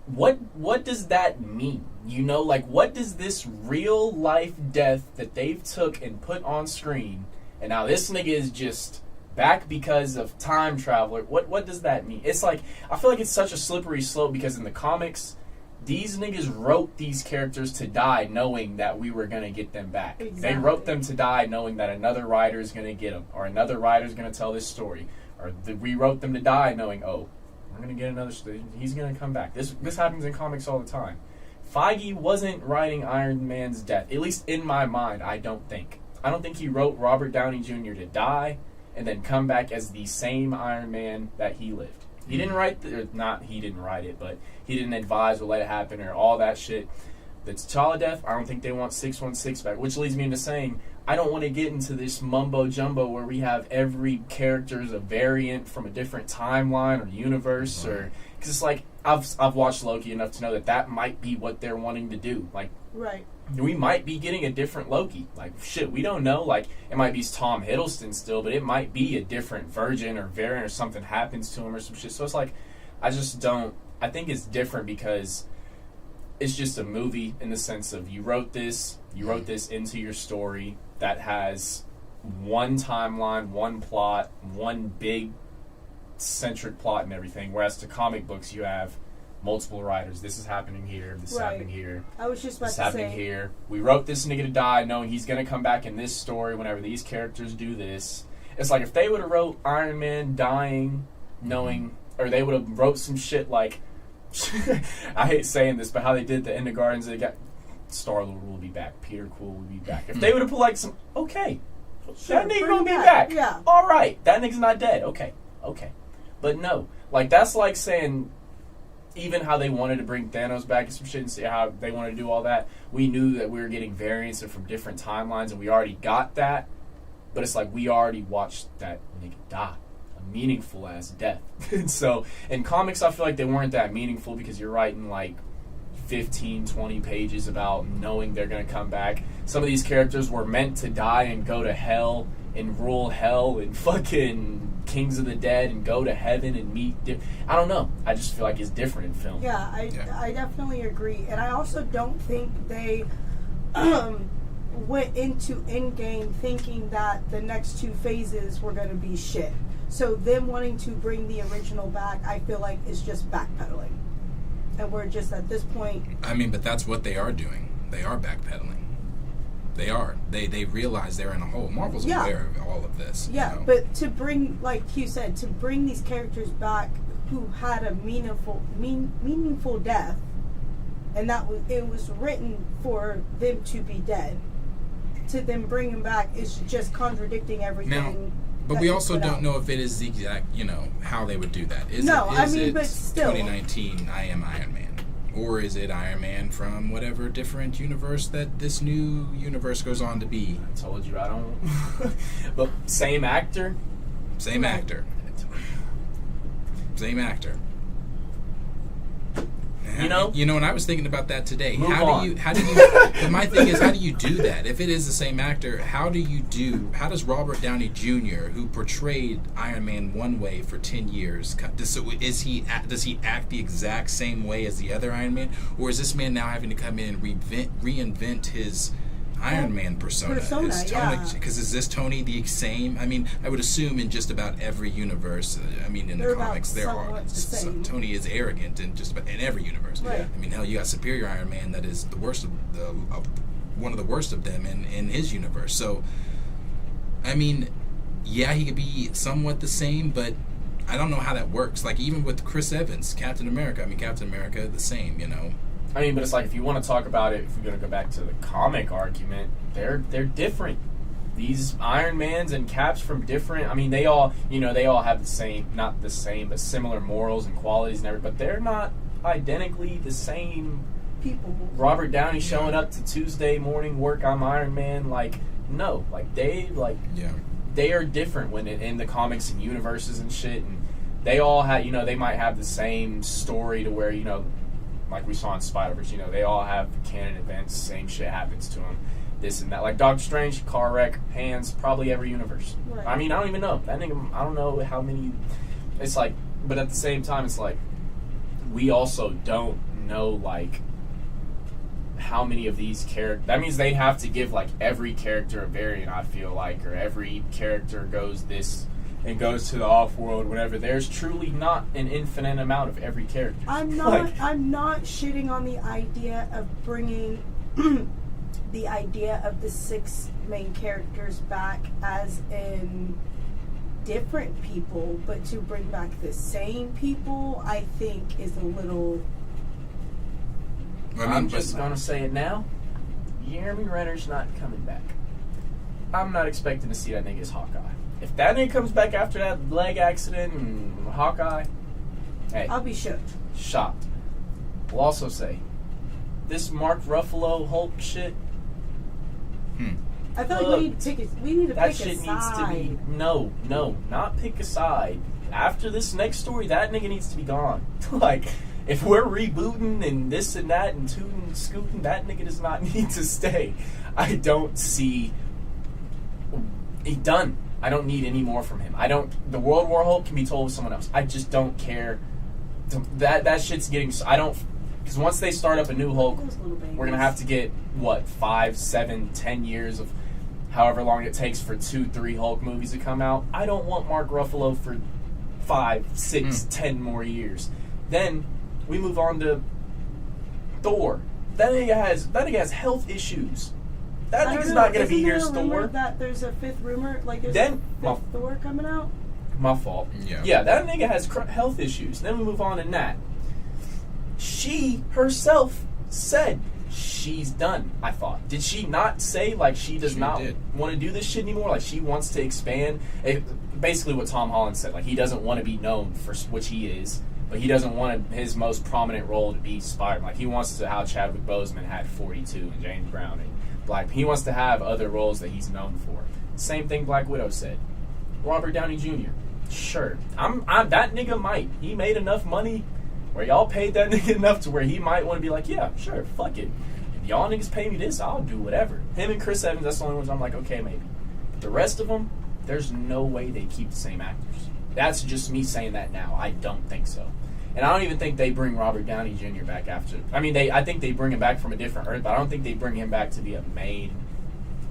What does that mean? What does this real life death that they've took and put on screen, and now this nigga is just back because of time traveler, what does that mean? It's like, I feel like it's such a slippery slope because in the comics, these niggas wrote these characters to die knowing that we were going to get them back. Exactly. They wrote them to die knowing that another writer is going to get them, or another writer is going to tell this story. Or we wrote them to die knowing, oh, we're going to get another story. He's going to come back. This happens in comics all the time. Feige wasn't writing Iron Man's death, at least in my mind, I don't think. I don't think he wrote Robert Downey Jr. to die and then come back as the same Iron Man that he lived. He didn't write he didn't write it, but he didn't advise or let it happen or all that shit. The T'Challa death, I don't think they want 616 back, which leads me into saying I don't want to get into this mumbo jumbo where we have every character as a variant from a different timeline or universe, or because it's like I've watched Loki enough to know that might be what they're wanting to do. Like, right. We might be getting a different Loki. Like, shit, we don't know. Like, it might be Tom Hiddleston still, but it might be a different version or variant or something happens to him or some shit. So it's like, I think it's different because it's just a movie in the sense of you wrote this into your story that has one timeline, one plot, one big centric plot and everything. Whereas to comic books, you have multiple writers. This is happening here. This is happening here. I was just about this to happening say. here. We wrote this nigga to die knowing he's going to come back in this story whenever these characters do this. It's like if they would have wrote Iron Man dying knowing, or they would have wrote some shit like, I hate saying this, but how they did the end of Guardians, they got Star-Lord will be back, Peter Quill will be back. If they would have put like some, okay, sure, that nigga gonna be back. Yeah. All right, that nigga's not dead. Okay. But no, like that's like saying, even how they wanted to bring Thanos back and some shit and see how they wanted to do all that, we knew that we were getting variants and from different timelines, and we already got that. But it's like we already watched that nigga die. A meaningful-ass death. And so, in comics, I feel like they weren't that meaningful because you're writing like 15, 20 pages about knowing they're going to come back. Some of these characters were meant to die and go to hell and rule hell and fucking Kings of the Dead and go to heaven and meet. I don't know. I just feel like it's different in film. Yeah, I definitely agree. And I also don't think they went into Endgame thinking that the next two phases were going to be shit. So them wanting to bring the original back, I feel like is just backpedaling. And we're just at this point. I mean, but that's what they are doing. They are backpedaling. They are. They realize they're in a hole. Marvel's aware of all of this. Yeah, but to bring, like you said, to bring these characters back who had a meaningful death, and it was written for them to be dead. To then bring them back is just contradicting everything. Now, but we also don't know if it is the exact, how they would do that. Is but still. 2019, I Am Iron Man. Or is it Iron Man from whatever different universe that this new universe goes on to be? I told you I don't. But same actor? Same actor. Same actor. And I was thinking about that today. How do you but my thing is, how do you do that? If it is the same actor, how does Robert Downey Jr., who portrayed Iron Man one way for 10 years, does he act the exact same way as the other Iron Man? Or is this man now having to come in and reinvent his Iron Man persona? Because is this Tony the same? I mean, I would assume in just about every universe. I mean, in the comics, Tony is arrogant in just about in every universe. Right. I mean, hell, you got Superior Iron Man that is the worst of one of the worst of them in his universe. So, I mean, yeah, he could be somewhat the same, but I don't know how that works. Like even with Chris Evans, Captain America, the same, I mean, but it's like if you want to talk about it, if we're going to go back to the comic argument, they're different. These Iron Mans and Caps from different. I mean, they all have the same, not the same, but similar morals and qualities and everything. But they're not identically the same people. Robert Downey showing up to Tuesday morning work. I'm Iron Man. They are different when in the comics and universes and shit. And they all have, they might have the same story to where like we saw in Spider-Verse, they all have canon events, same shit happens to them, this and that. Like Doctor Strange, car wreck, hands, probably every universe. Right. I mean, I don't even know. That nigga, I don't know how many. It's like, but at the same time, it's like, we also don't know, like, how many of these characters. That means they have to give, like, every character a variant, I feel like, or every character goes this and goes to the off-world, whatever. There's truly not an infinite amount of every character. I'm not shitting on the idea of bringing the idea of the 6 main characters back as in different people, but to bring back the same people, I think is a little... I'm just going to say it now. Jeremy Renner's not coming back. I'm not expecting to see that nigga as Hawkeye. If that nigga comes back after that leg accident and Hawkeye, hey, I'll be shocked. We'll also say, this Mark Ruffalo Hulk shit. I feel like we need to pick a that side. Shit needs to be no, not pick a side. After this next story, that nigga needs to be gone. Like, if we're rebooting and this and that and tooting and scooting, that nigga does not need to stay. I don't see. He's done. I don't need any more from him. The World War Hulk can be told with someone else. I just don't care. That shit's getting. Because once they start up a new Hulk, we're gonna have to get 5, 7, 10 years of however long it takes for 2, 3 Hulk movies to come out. I don't want Mark Ruffalo for 5, 6, 10 more years. Then we move on to Thor. That nigga has health issues. That nigga's not going to be here as Thor. That there's a 5th rumor, like there's a 5th Thor coming out? My fault. Yeah, that nigga has health issues. Then we move on to Nat. She herself said she's done, I thought. Did she not say, like, she does not want to do this shit anymore? Like, she wants to expand? Basically what Tom Holland said. Like, he doesn't want to be known for which he is, but he doesn't want his most prominent role to be Spider-Man. Like, he wants to how Chadwick Boseman had 42 and James Brown and Black. He wants to have other roles that he's known for. Same thing Black Widow said. Robert Downey Jr. Sure. That nigga might. He made enough money where y'all paid that nigga enough to where he might want to be like, yeah, sure, fuck it. If y'all niggas pay me this, I'll do whatever. Him and Chris Evans, that's the only ones I'm like, okay, maybe. But the rest of them, there's no way they keep the same actors. That's just me saying that now. I don't think so. And I don't even think they bring Robert Downey Jr. back after. I mean, I think they bring him back from a different Earth, but I don't think they bring him back to be a main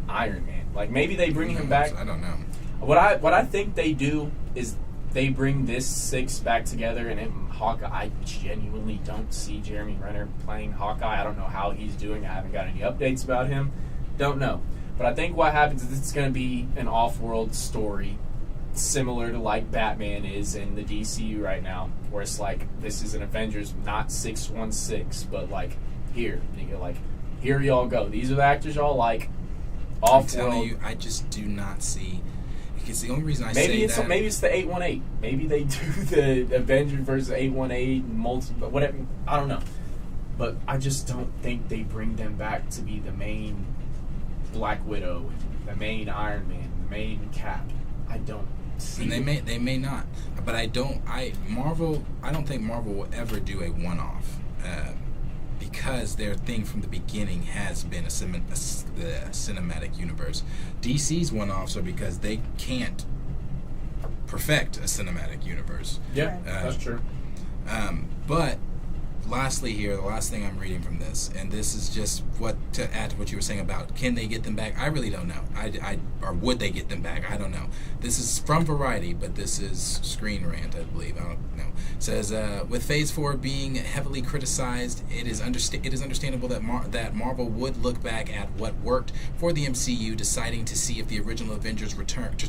Iron Man. Like, maybe they bring him back. I don't know. What I think they do is they bring this 6 back together, and Hawkeye. I genuinely don't see Jeremy Renner playing Hawkeye. I don't know how he's doing. I haven't got any updates about him. Don't know. But I think what happens is it's going to be an off-world story, similar to like Batman is in the DCU right now, where it's like, this is an Avengers, not 616, but like, here y'all go. These are the actors y'all like. I'm telling you, I just do not see. Because the only reason maybe it's the 818. Maybe they do the Avengers versus 818 multiple, whatever. I don't know, but I just don't think they bring them back to be the main Black Widow, the main Iron Man, the main Cap. I don't see. And they may not, but I don't think Marvel will ever do a one-off. Because their thing from the beginning has been a cinematic universe. DC's one-offs are because they can't perfect a cinematic universe. Yeah, that's true. But lastly here, the last thing I'm reading from this, and this is just to add to what you were saying about, can they get them back? I really don't know. Or would they get them back? I don't know. This is from Variety, but this is Screen Rant, I believe. I don't know. It says, with Phase 4 being heavily criticized, it is understandable that Marvel would look back at what worked for the MCU, deciding to see the original Avengers return. The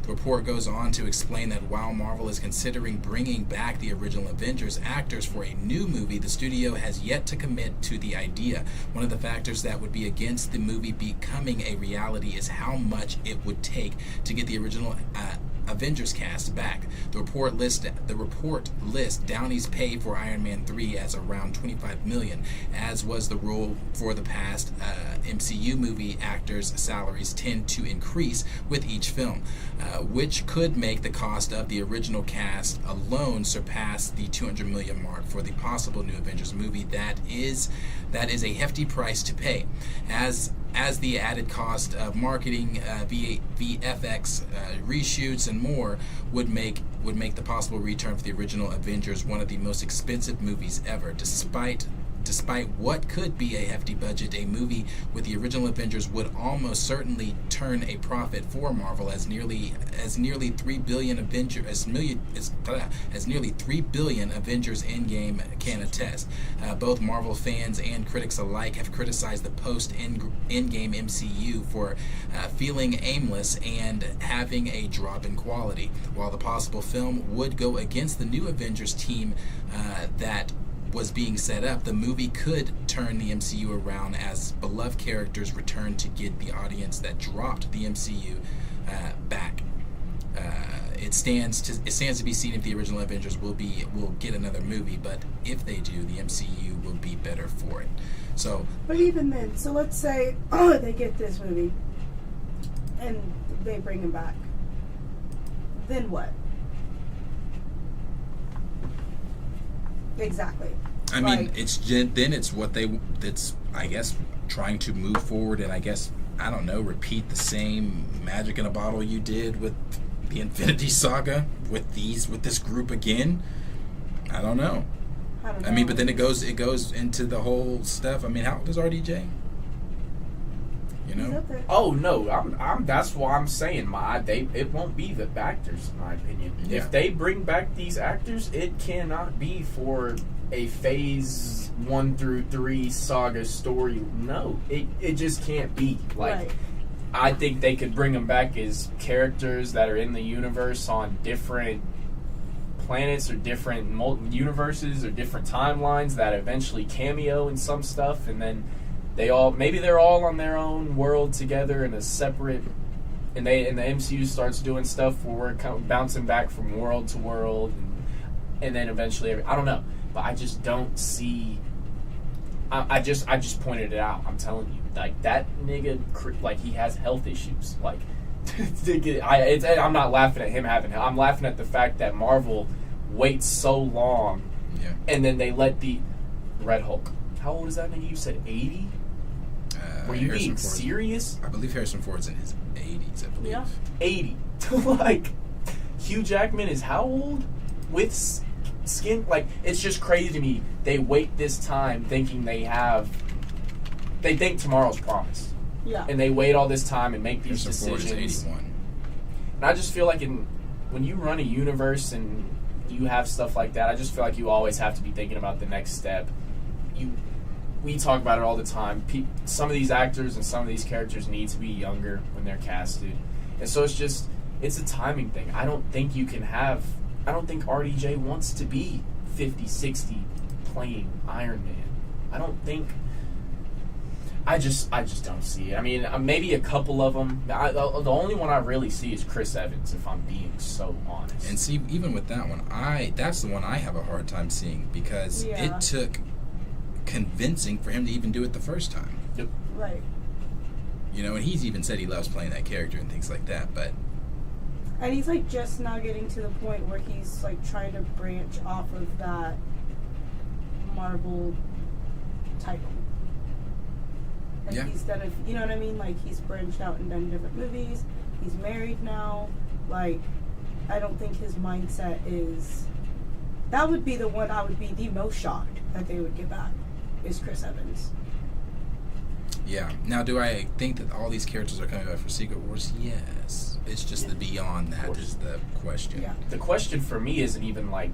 report goes on to explain that while Marvel is considering bringing back the original Avengers actors for a new movie, the studio has yet to commit to the idea. One of the factors that would be against the movie becoming a reality is how much it would take to get the original Avengers cast back. The report lists Downey's pay for Iron Man 3 as around $25 million, as was the rule for the past. MCU movie actors' salaries tend to increase with each film, which could make the cost of the original cast alone surpass the $200 million mark for the possible new Avengers movie. That is a hefty price to pay, as the added cost of marketing, VFX, reshoots, and more would make the possible return for the original Avengers one of the most expensive movies ever. Despite what could be a hefty budget, a movie with the original Avengers would almost certainly turn a profit for Marvel, as nearly 3 billion Avengers Endgame can attest. Both Marvel fans and critics alike have criticized the post-Endgame MCU for feeling aimless and having a drop in quality. While the possible film would go against the new Avengers team that was being set up, the movie could turn the MCU around as beloved characters return to get the audience that dropped the MCU back. It stands to be seen if the original Avengers will get another movie, but if they do, the MCU will be better for it. So, but even then, so let's say they get this movie and they bring him back, then what? Exactly. I mean, it's I guess trying to move forward, and I guess, I don't know, repeat the same magic in a bottle you did with the Infinity Saga with this group again. I don't know. I mean, but then it goes into the whole stuff. I mean, how old is RDJ? You know? Oh no, I'm that's why I'm saying it won't be the actors, in my opinion. Yeah. If they bring back these actors, it cannot be for a Phase 1 through 3 saga story. No, it just can't be. Like, right. I think they could bring them back as characters that are in the universe on different planets or different universes or different timelines that eventually cameo in some stuff, and then they're all on their own world together in a separate, and the MCU starts doing stuff where we're kind of bouncing back from world to world, and then eventually I don't know, but I just don't see. I just pointed it out. I'm telling you, like, that nigga, like, he has health issues. Like, I'm not laughing at him having. I'm laughing at the fact that Marvel waits so long, and then they let the Red Hulk. How old is that nigga? You said 80. Were you being serious? I believe Harrison Ford's in his 80s, I believe. Yeah. 80. Like, Hugh Jackman is how old? With skin? Like, it's just crazy to me. They wait this time thinking they have they think tomorrow's promised. Yeah. And they wait all this time and make these Harrison Ford is decisions. 81. And I just feel like when you run a universe and you have stuff like that, I just feel like you always have to be thinking about the next step. We talk about it all the time. Some of these actors and some of these characters need to be younger when they're casted. And so it's a timing thing. I don't think RDJ wants to be 50, 60 playing Iron Man. I just don't see it. I mean, maybe a couple of them. The only one I really see is Chris Evans, if I'm being so honest. And see, even with that one, that's the one I have a hard time seeing because it took convincing for him to even do it the first time. Yep. Right. You know, and he's even said he loves playing that character and things like that, but... And he's, like, just now getting to the point where he's, like, trying to branch off of that Marvel title. Like, instead of, you know what I mean? Like, he's branched out and done different movies. He's married now. Like, I don't think his mindset is... That would be the one I would be the most shocked that they would get back, is Chris Evans. Yeah. Now, do I think that all these characters are coming back for Secret Wars? Yes. It's just the beyond that is the question. Yeah. The question for me isn't even, like,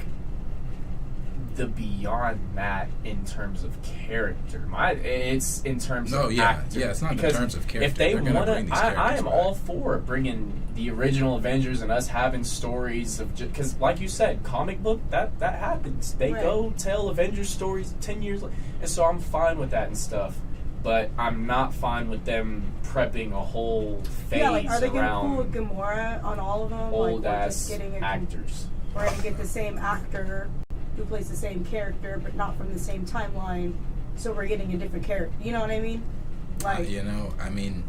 the beyond that in terms of character. It's in terms of actor. Yeah, it's not because in terms of character. If they want to, I am back. all for bringing the original Avengers and us having stories of, because like you said, comic book, that happens. They go tell Avengers stories 10 years later. And so I'm fine with that and stuff. But I'm not fine with them prepping a whole phase around are they going to pull Gamora on all of them? Old like, ass actors. We're going to get the same actor who plays the same character, but not from the same timeline. So we're getting a different character. You know what I mean? Like, I mean,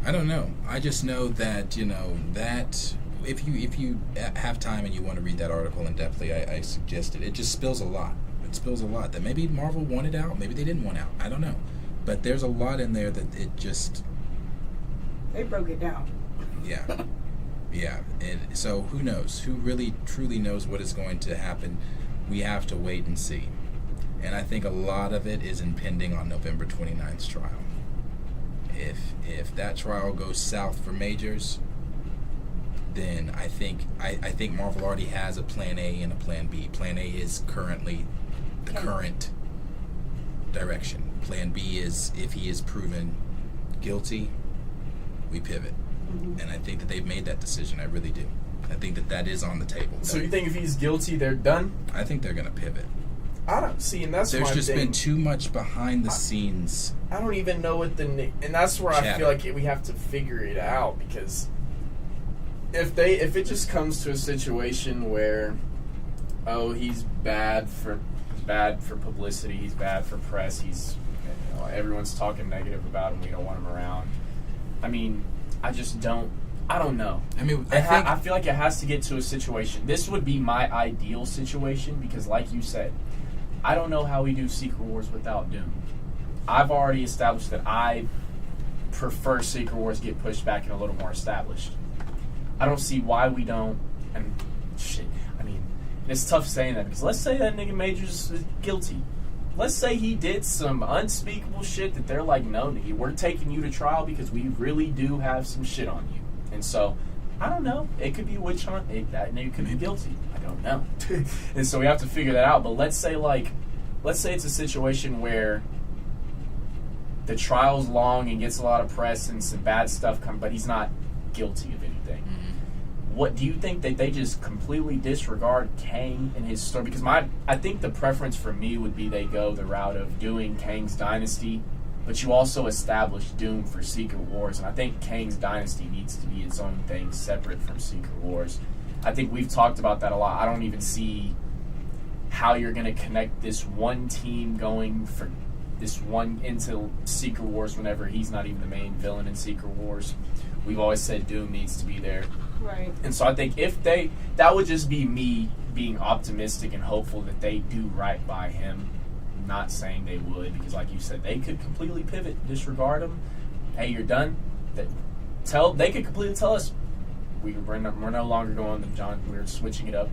I don't know. I just know that that if you have time and you want to read that article in depthly, I suggest it. It just spills a lot. It spills a lot that maybe Marvel wanted out, maybe they didn't want out. I don't know. But there's a lot in there that it just... They broke it down. Yeah. Yeah. And so who knows? Who really, truly knows what is going to happen? We have to wait and see. And I think a lot of it is impending on November 29th's trial. If that trial goes south for Majors, then I think Marvel already has a plan A and a plan B. Plan A is currently the current direction. Plan B is if he is proven guilty, we pivot. Mm-hmm. And I think that they've made that decision. I really do. I think that is on the table. So you think if he's guilty, they're done? I think they're going to pivot. I don't see, and that's there's just been too much behind the scenes. I don't even know what and that's where I feel like we have to figure it out, because if it just comes to a situation where, he's bad for publicity, he's bad for press, everyone's talking negative about him, we don't want him around. I mean, I don't know. I mean, I feel like it has to get to a situation. This would be my ideal situation, because like you said, I don't know how we do Secret Wars without Doom. I've already established that I prefer Secret Wars get pushed back and a little more established. I don't see why we don't. And shit, I mean, it's tough saying that, because let's say that nigga Majors is guilty. Let's say he did some unspeakable shit that they're like, no, nigga, we're taking you to trial because we really do have some shit on you. And so, I don't know. It could be a witch hunt. That nigga could be guilty. I don't know. And so we have to figure that out. But let's say it's a situation where the trial's long and gets a lot of press and some bad stuff comes, but he's not guilty of anything. Mm-hmm. What do you think that they just completely disregard Kang and his story? Because I think the preference for me would be they go the route of doing Kang's dynasty, but you also establish Doom for Secret Wars, and I think Kang's dynasty needs to be its own thing, separate from Secret Wars. I think we've talked about that a lot. I don't even see how you're going to connect this one team going for this one into Secret Wars whenever he's not even the main villain in Secret Wars. We've always said Doom needs to be there. Right. And so I think that would just be me being optimistic and hopeful that they do right by him. Not saying they would, because like you said, they could completely pivot, disregard him. Hey, you're done. They could completely tell us we're no longer going to John. We're switching it up.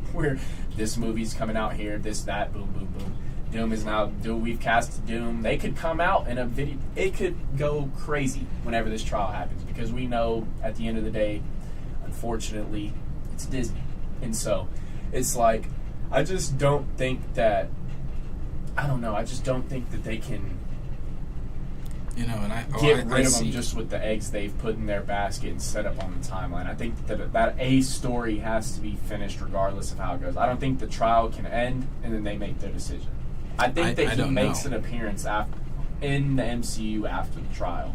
This movie's coming out here. This, that, boom, boom, boom. Doom is now. We've cast Doom. They could come out in a video. It could go crazy whenever this trial happens because we know at the end of the day, unfortunately, it's Disney, and so it's like I just don't think that. I don't know. I just don't think that they can. You know, and Get rid of them just with the eggs they've put in their basket and set up on the timeline. I think that a story has to be finished regardless of how it goes. I don't think the trial can end and then they make their decision. I think that he makes an appearance in the MCU after the trial,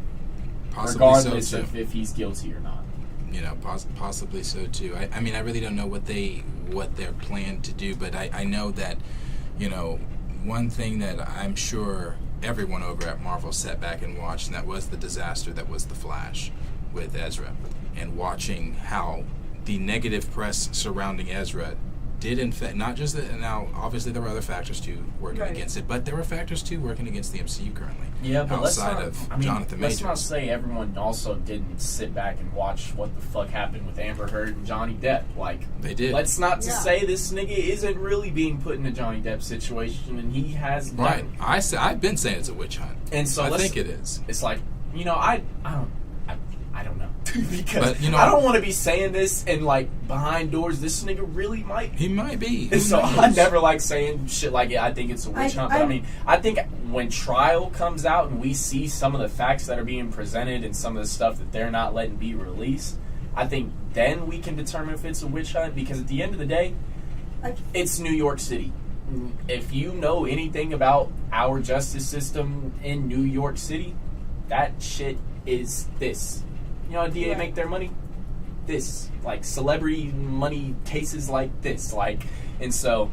regardless so of if he's guilty or not. You know, possibly so too. I mean, I really don't know what they're planned to do, but I know that, you know, one thing that I'm sure everyone over at Marvel sat back and watched, and that was the disaster that was The Flash with Ezra, and watching how the negative press surrounding Ezra did in fact, not just that, now obviously there were other factors too working against it, but there were factors too working against the MCU currently. Yeah, but outside of Johnathan Majors. Let's not say everyone also didn't sit back and watch what the fuck happened with Amber Heard and Johnny Depp. Like, they did. Let's not say this nigga isn't really being put in a Johnny Depp situation, and he has right. I've been saying it's a witch hunt, and so I think it is. It's like, you know, I don't know because but, you know, I don't want to be saying this and like behind doors. This nigga really might. He might be. And so I never like saying shit like, I think it's a witch hunt. But I mean, I think when trial comes out and we see some of the facts that are being presented and some of the stuff that they're not letting be released, I think then we can determine if it's a witch hunt. Because at the end of the day, it's New York City. If you know anything about our justice system in New York City, that shit is this. You know how DA make their money? This. Like, celebrity money cases like this. Like, and so,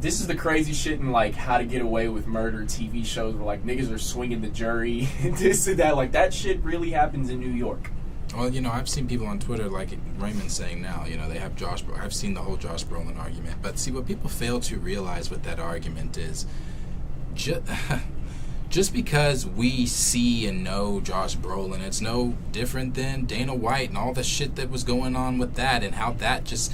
this is the crazy shit in, like, How to Get Away with Murder TV shows where, like, niggas are swinging the jury and this and that. Like, that shit really happens in New York. Well, you know, I've seen people on Twitter, like Raymond's saying now, you know, they have I've seen the whole Josh Brolin argument. But see, what people fail to realize with that argument is just because we see and know Josh Brolin, it's no different than Dana White and all the shit that was going on with that and how that just...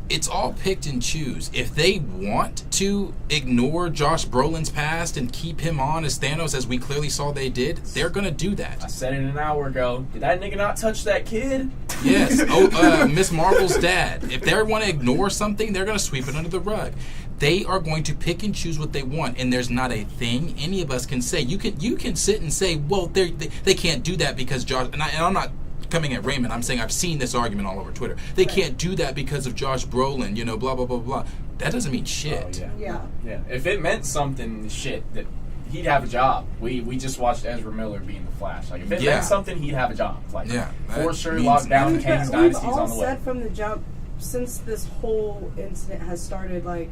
It's all picked and choose. If they want to ignore Josh Brolin's past and keep him on as Thanos, as we clearly saw they did, they're going to do that. I said it an hour ago. Did that nigga not touch that kid? Yes. Miss Marvel's dad. If they want to ignore something, they're going to sweep it under the rug. They are going to pick and choose what they want, and there's not a thing any of us can say. You can sit and say, well, they can't do that because Josh... And I'm not coming at Raymond. I'm saying I've seen this argument all over Twitter. They can't do that because of Josh Brolin, you know, blah, blah, blah, blah. That doesn't mean shit. Oh, yeah. If it meant something, shit, that he'd have a job. We just watched Ezra Miller being the Flash. Like, if it meant something, he'd have a job. Like, for sure, lockdown, Kang's Dynasty's on the way. We've all said from the jump, since this whole incident has started, like,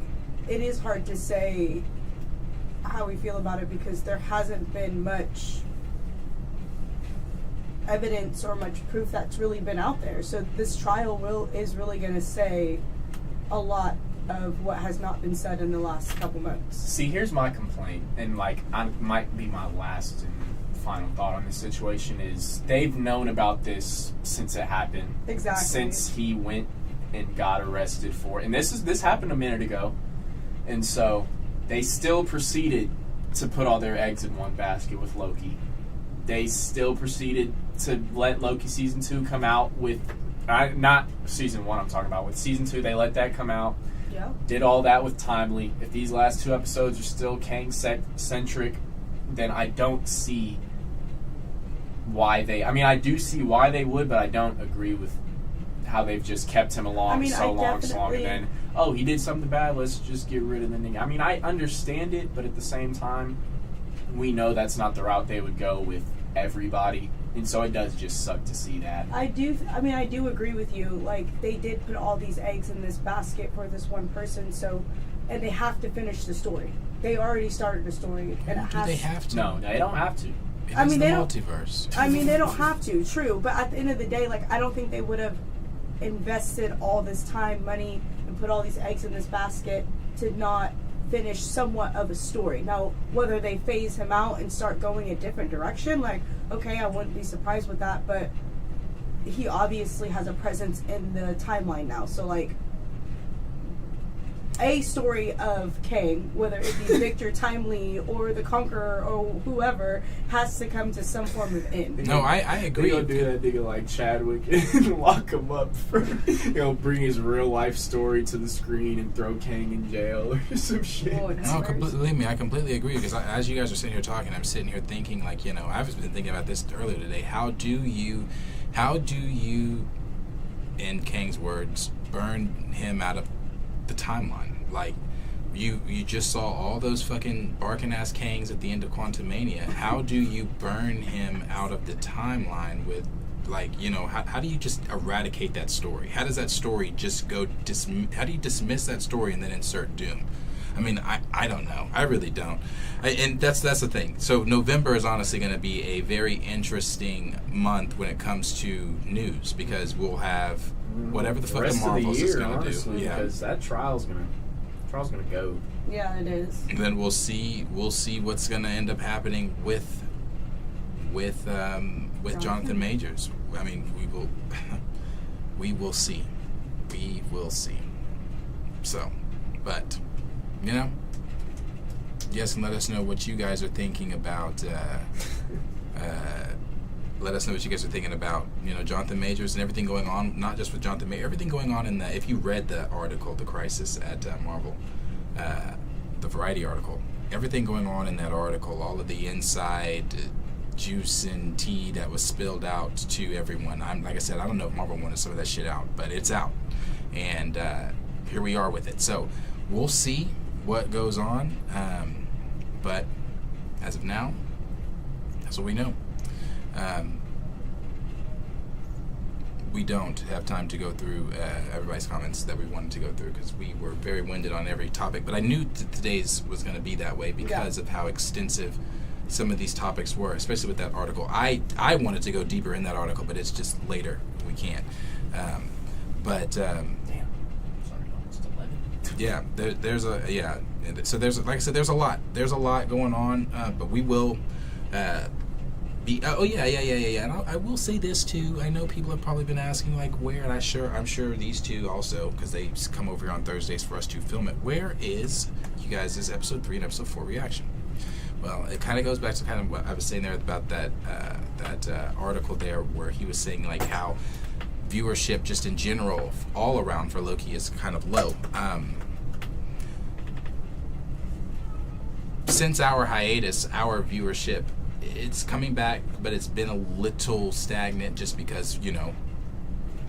it is hard to say how we feel about it because there hasn't been much evidence or much proof that's really been out there. So this trial is really going to say a lot of what has not been said in the last couple months. See, here's my complaint, and like I might be my last and final thought on this situation is they've known about this since it happened. Exactly. Since he went and got arrested for it. And this happened a minute ago. And so they still proceeded to put all their eggs in one basket with Loki. They still proceeded to let Loki Season 2 come out with... not Season 1 I'm talking about. With Season 2, they let that come out. Yeah. Did all that with Timely. If these last 2 episodes are still Kang-centric, then I don't see why they... I mean, I do see why they would, but I don't agree with how they've just kept him along so long, and then, oh, he did something bad, let's just get rid of the nigga. I mean, I understand it, but at the same time, we know that's not the route they would go with everybody, and so it does just suck to see that. I do agree with you. Like, they did put all these eggs in this basket for this one person, so, and they have to finish the story. They already started the story, and they have to? No, they don't have to. It is the multiverse. I mean, they don't have to, true, but at the end of the day, like, I don't think they would have invested all this time, money, and put all these eggs in this basket to not finish somewhat of a story. Now, whether they phase him out and start going a different direction, like, okay, I wouldn't be surprised with that, but he obviously has a presence in the timeline now, so, like, a story of Kang, whether it be Victor Timely or the Conqueror or whoever, has to come to some form of end. No, I agree. They gonna do that nigga like Chadwick and lock him up for, bring his real life story to the screen and throw Kang in jail or some shit. Oh, No, believe me, I completely agree, because as you guys are sitting here talking, I'm sitting here thinking, like, I've been thinking about this earlier today. How do you, in Kang's words, burn him out of the timeline? Like, you just saw all those fucking barking ass Kangs at the end of Quantumania. How do you burn him out of the timeline with, like, how do you just eradicate that story? How does that story just go, how do you dismiss that story and then insert Doom? I mean, I don't know. I really don't. And that's the thing. So November is honestly going to be a very interesting month when it comes to news, because we'll have whatever the fuck the Marvels is going to do. Yeah, because that trial's gonna go. Yeah, it is. And then we'll see what's going to end up happening with Johnathan Majors. I mean, we will see. We will see. So, but yes, and let us know what you guys are thinking about. Let us know what you guys are thinking about, Johnathan Majors and everything going on, not just with Johnathan Majors, everything going on in if you read the article, The Crisis at Marvel, the Variety article, everything going on in that article, all of the inside juice and tea that was spilled out to everyone. Like I said, I don't know if Marvel wanted some of that shit out, but it's out. And here we are with it. So we'll see what goes on. But as of now, that's what we know. We don't have time to go through everybody's comments that we wanted to go through, because we were very winded on every topic. But I knew today's was going to be that way because of how extensive some of these topics were, especially with that article. I wanted to go deeper in that article, but it's just later. We can't. Damn. Sorry, almost 11. Yeah, there's a So there's, like I said, there's a lot going on. But we will. And I will say this too. I know people have probably been asking, like, where, and I'm sure these two also, because they come over here on Thursdays for us to film it. Where is you guys' episode 3 and episode 4 reaction? Well, it kind of goes back to kind of what I was saying there about that article there, where he was saying, like, how viewership just in general all around for Loki is kind of low. Since our hiatus, our viewership, it's coming back, but it's been a little stagnant just because,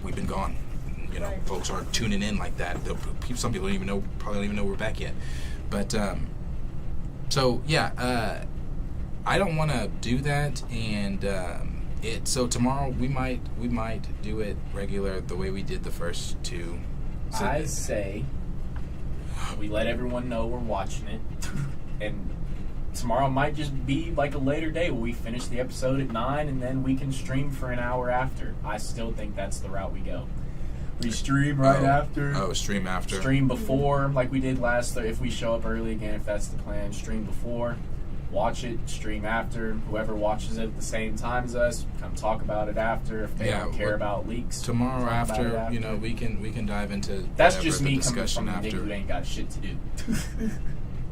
we've been gone. Right. Folks aren't tuning in like that. Some people probably don't even know we're back yet. But, so, yeah, I don't want to do that, and so tomorrow we might do it regular the way we did the first two. So I say we let everyone know we're watching it, and tomorrow might just be like a later day where we finish the episode at 9 and then we can stream for an hour after. I still think that's the route we go. We stream right after. Oh, stream after. Stream before, like we did last Thursday. If we show up early again, if that's the plan, stream before, watch it, stream after. Whoever watches it at the same time as us, come talk about it after. If they don't care about leaks, tomorrow after, we can dive into. That's just me coming discussion from the nigga who ain't got shit to do.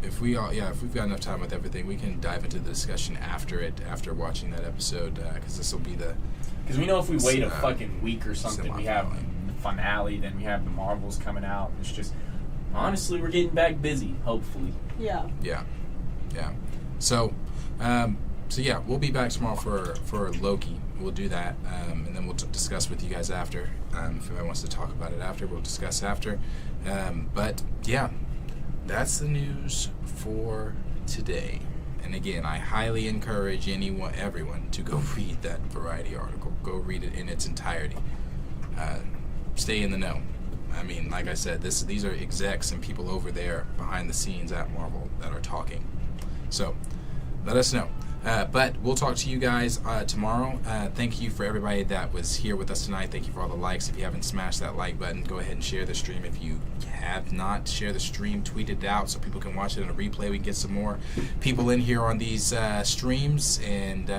If we've got enough time with everything, we can dive into the discussion after watching that episode, because this will be the. Because we know if we wait a fucking week or something, we have the finale, then we have the Marvels coming out. It's just, honestly, we're getting back busy. Hopefully. Yeah. Yeah. So yeah, we'll be back tomorrow for Loki. We'll do that, and then we'll discuss with you guys after. If anybody wants to talk about it after, we'll discuss after. But yeah. That's the news for today. And again, I highly encourage everyone to go read that Variety article. Go read it in its entirety. Stay in the know. I mean, like I said, these are execs and people over there behind the scenes at Marvel that are talking. So, let us know. But we'll talk to you guys tomorrow. Thank you for everybody that was here with us tonight. Thank you for all the likes. If you haven't smashed that like button, go ahead and share the stream. If you have not, share the stream, tweet it out so people can watch it on a replay. We can get some more people in here on these streams, and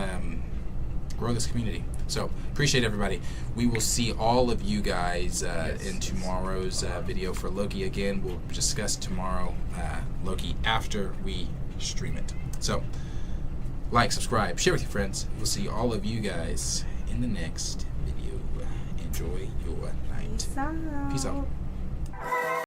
grow this community. So appreciate everybody. We will see all of you guys in tomorrow's video for Loki. Again, we'll discuss tomorrow Loki after we stream it. So like, subscribe, share with your friends. We'll see all of you guys in the next video. Enjoy your night. Peace out. Peace out.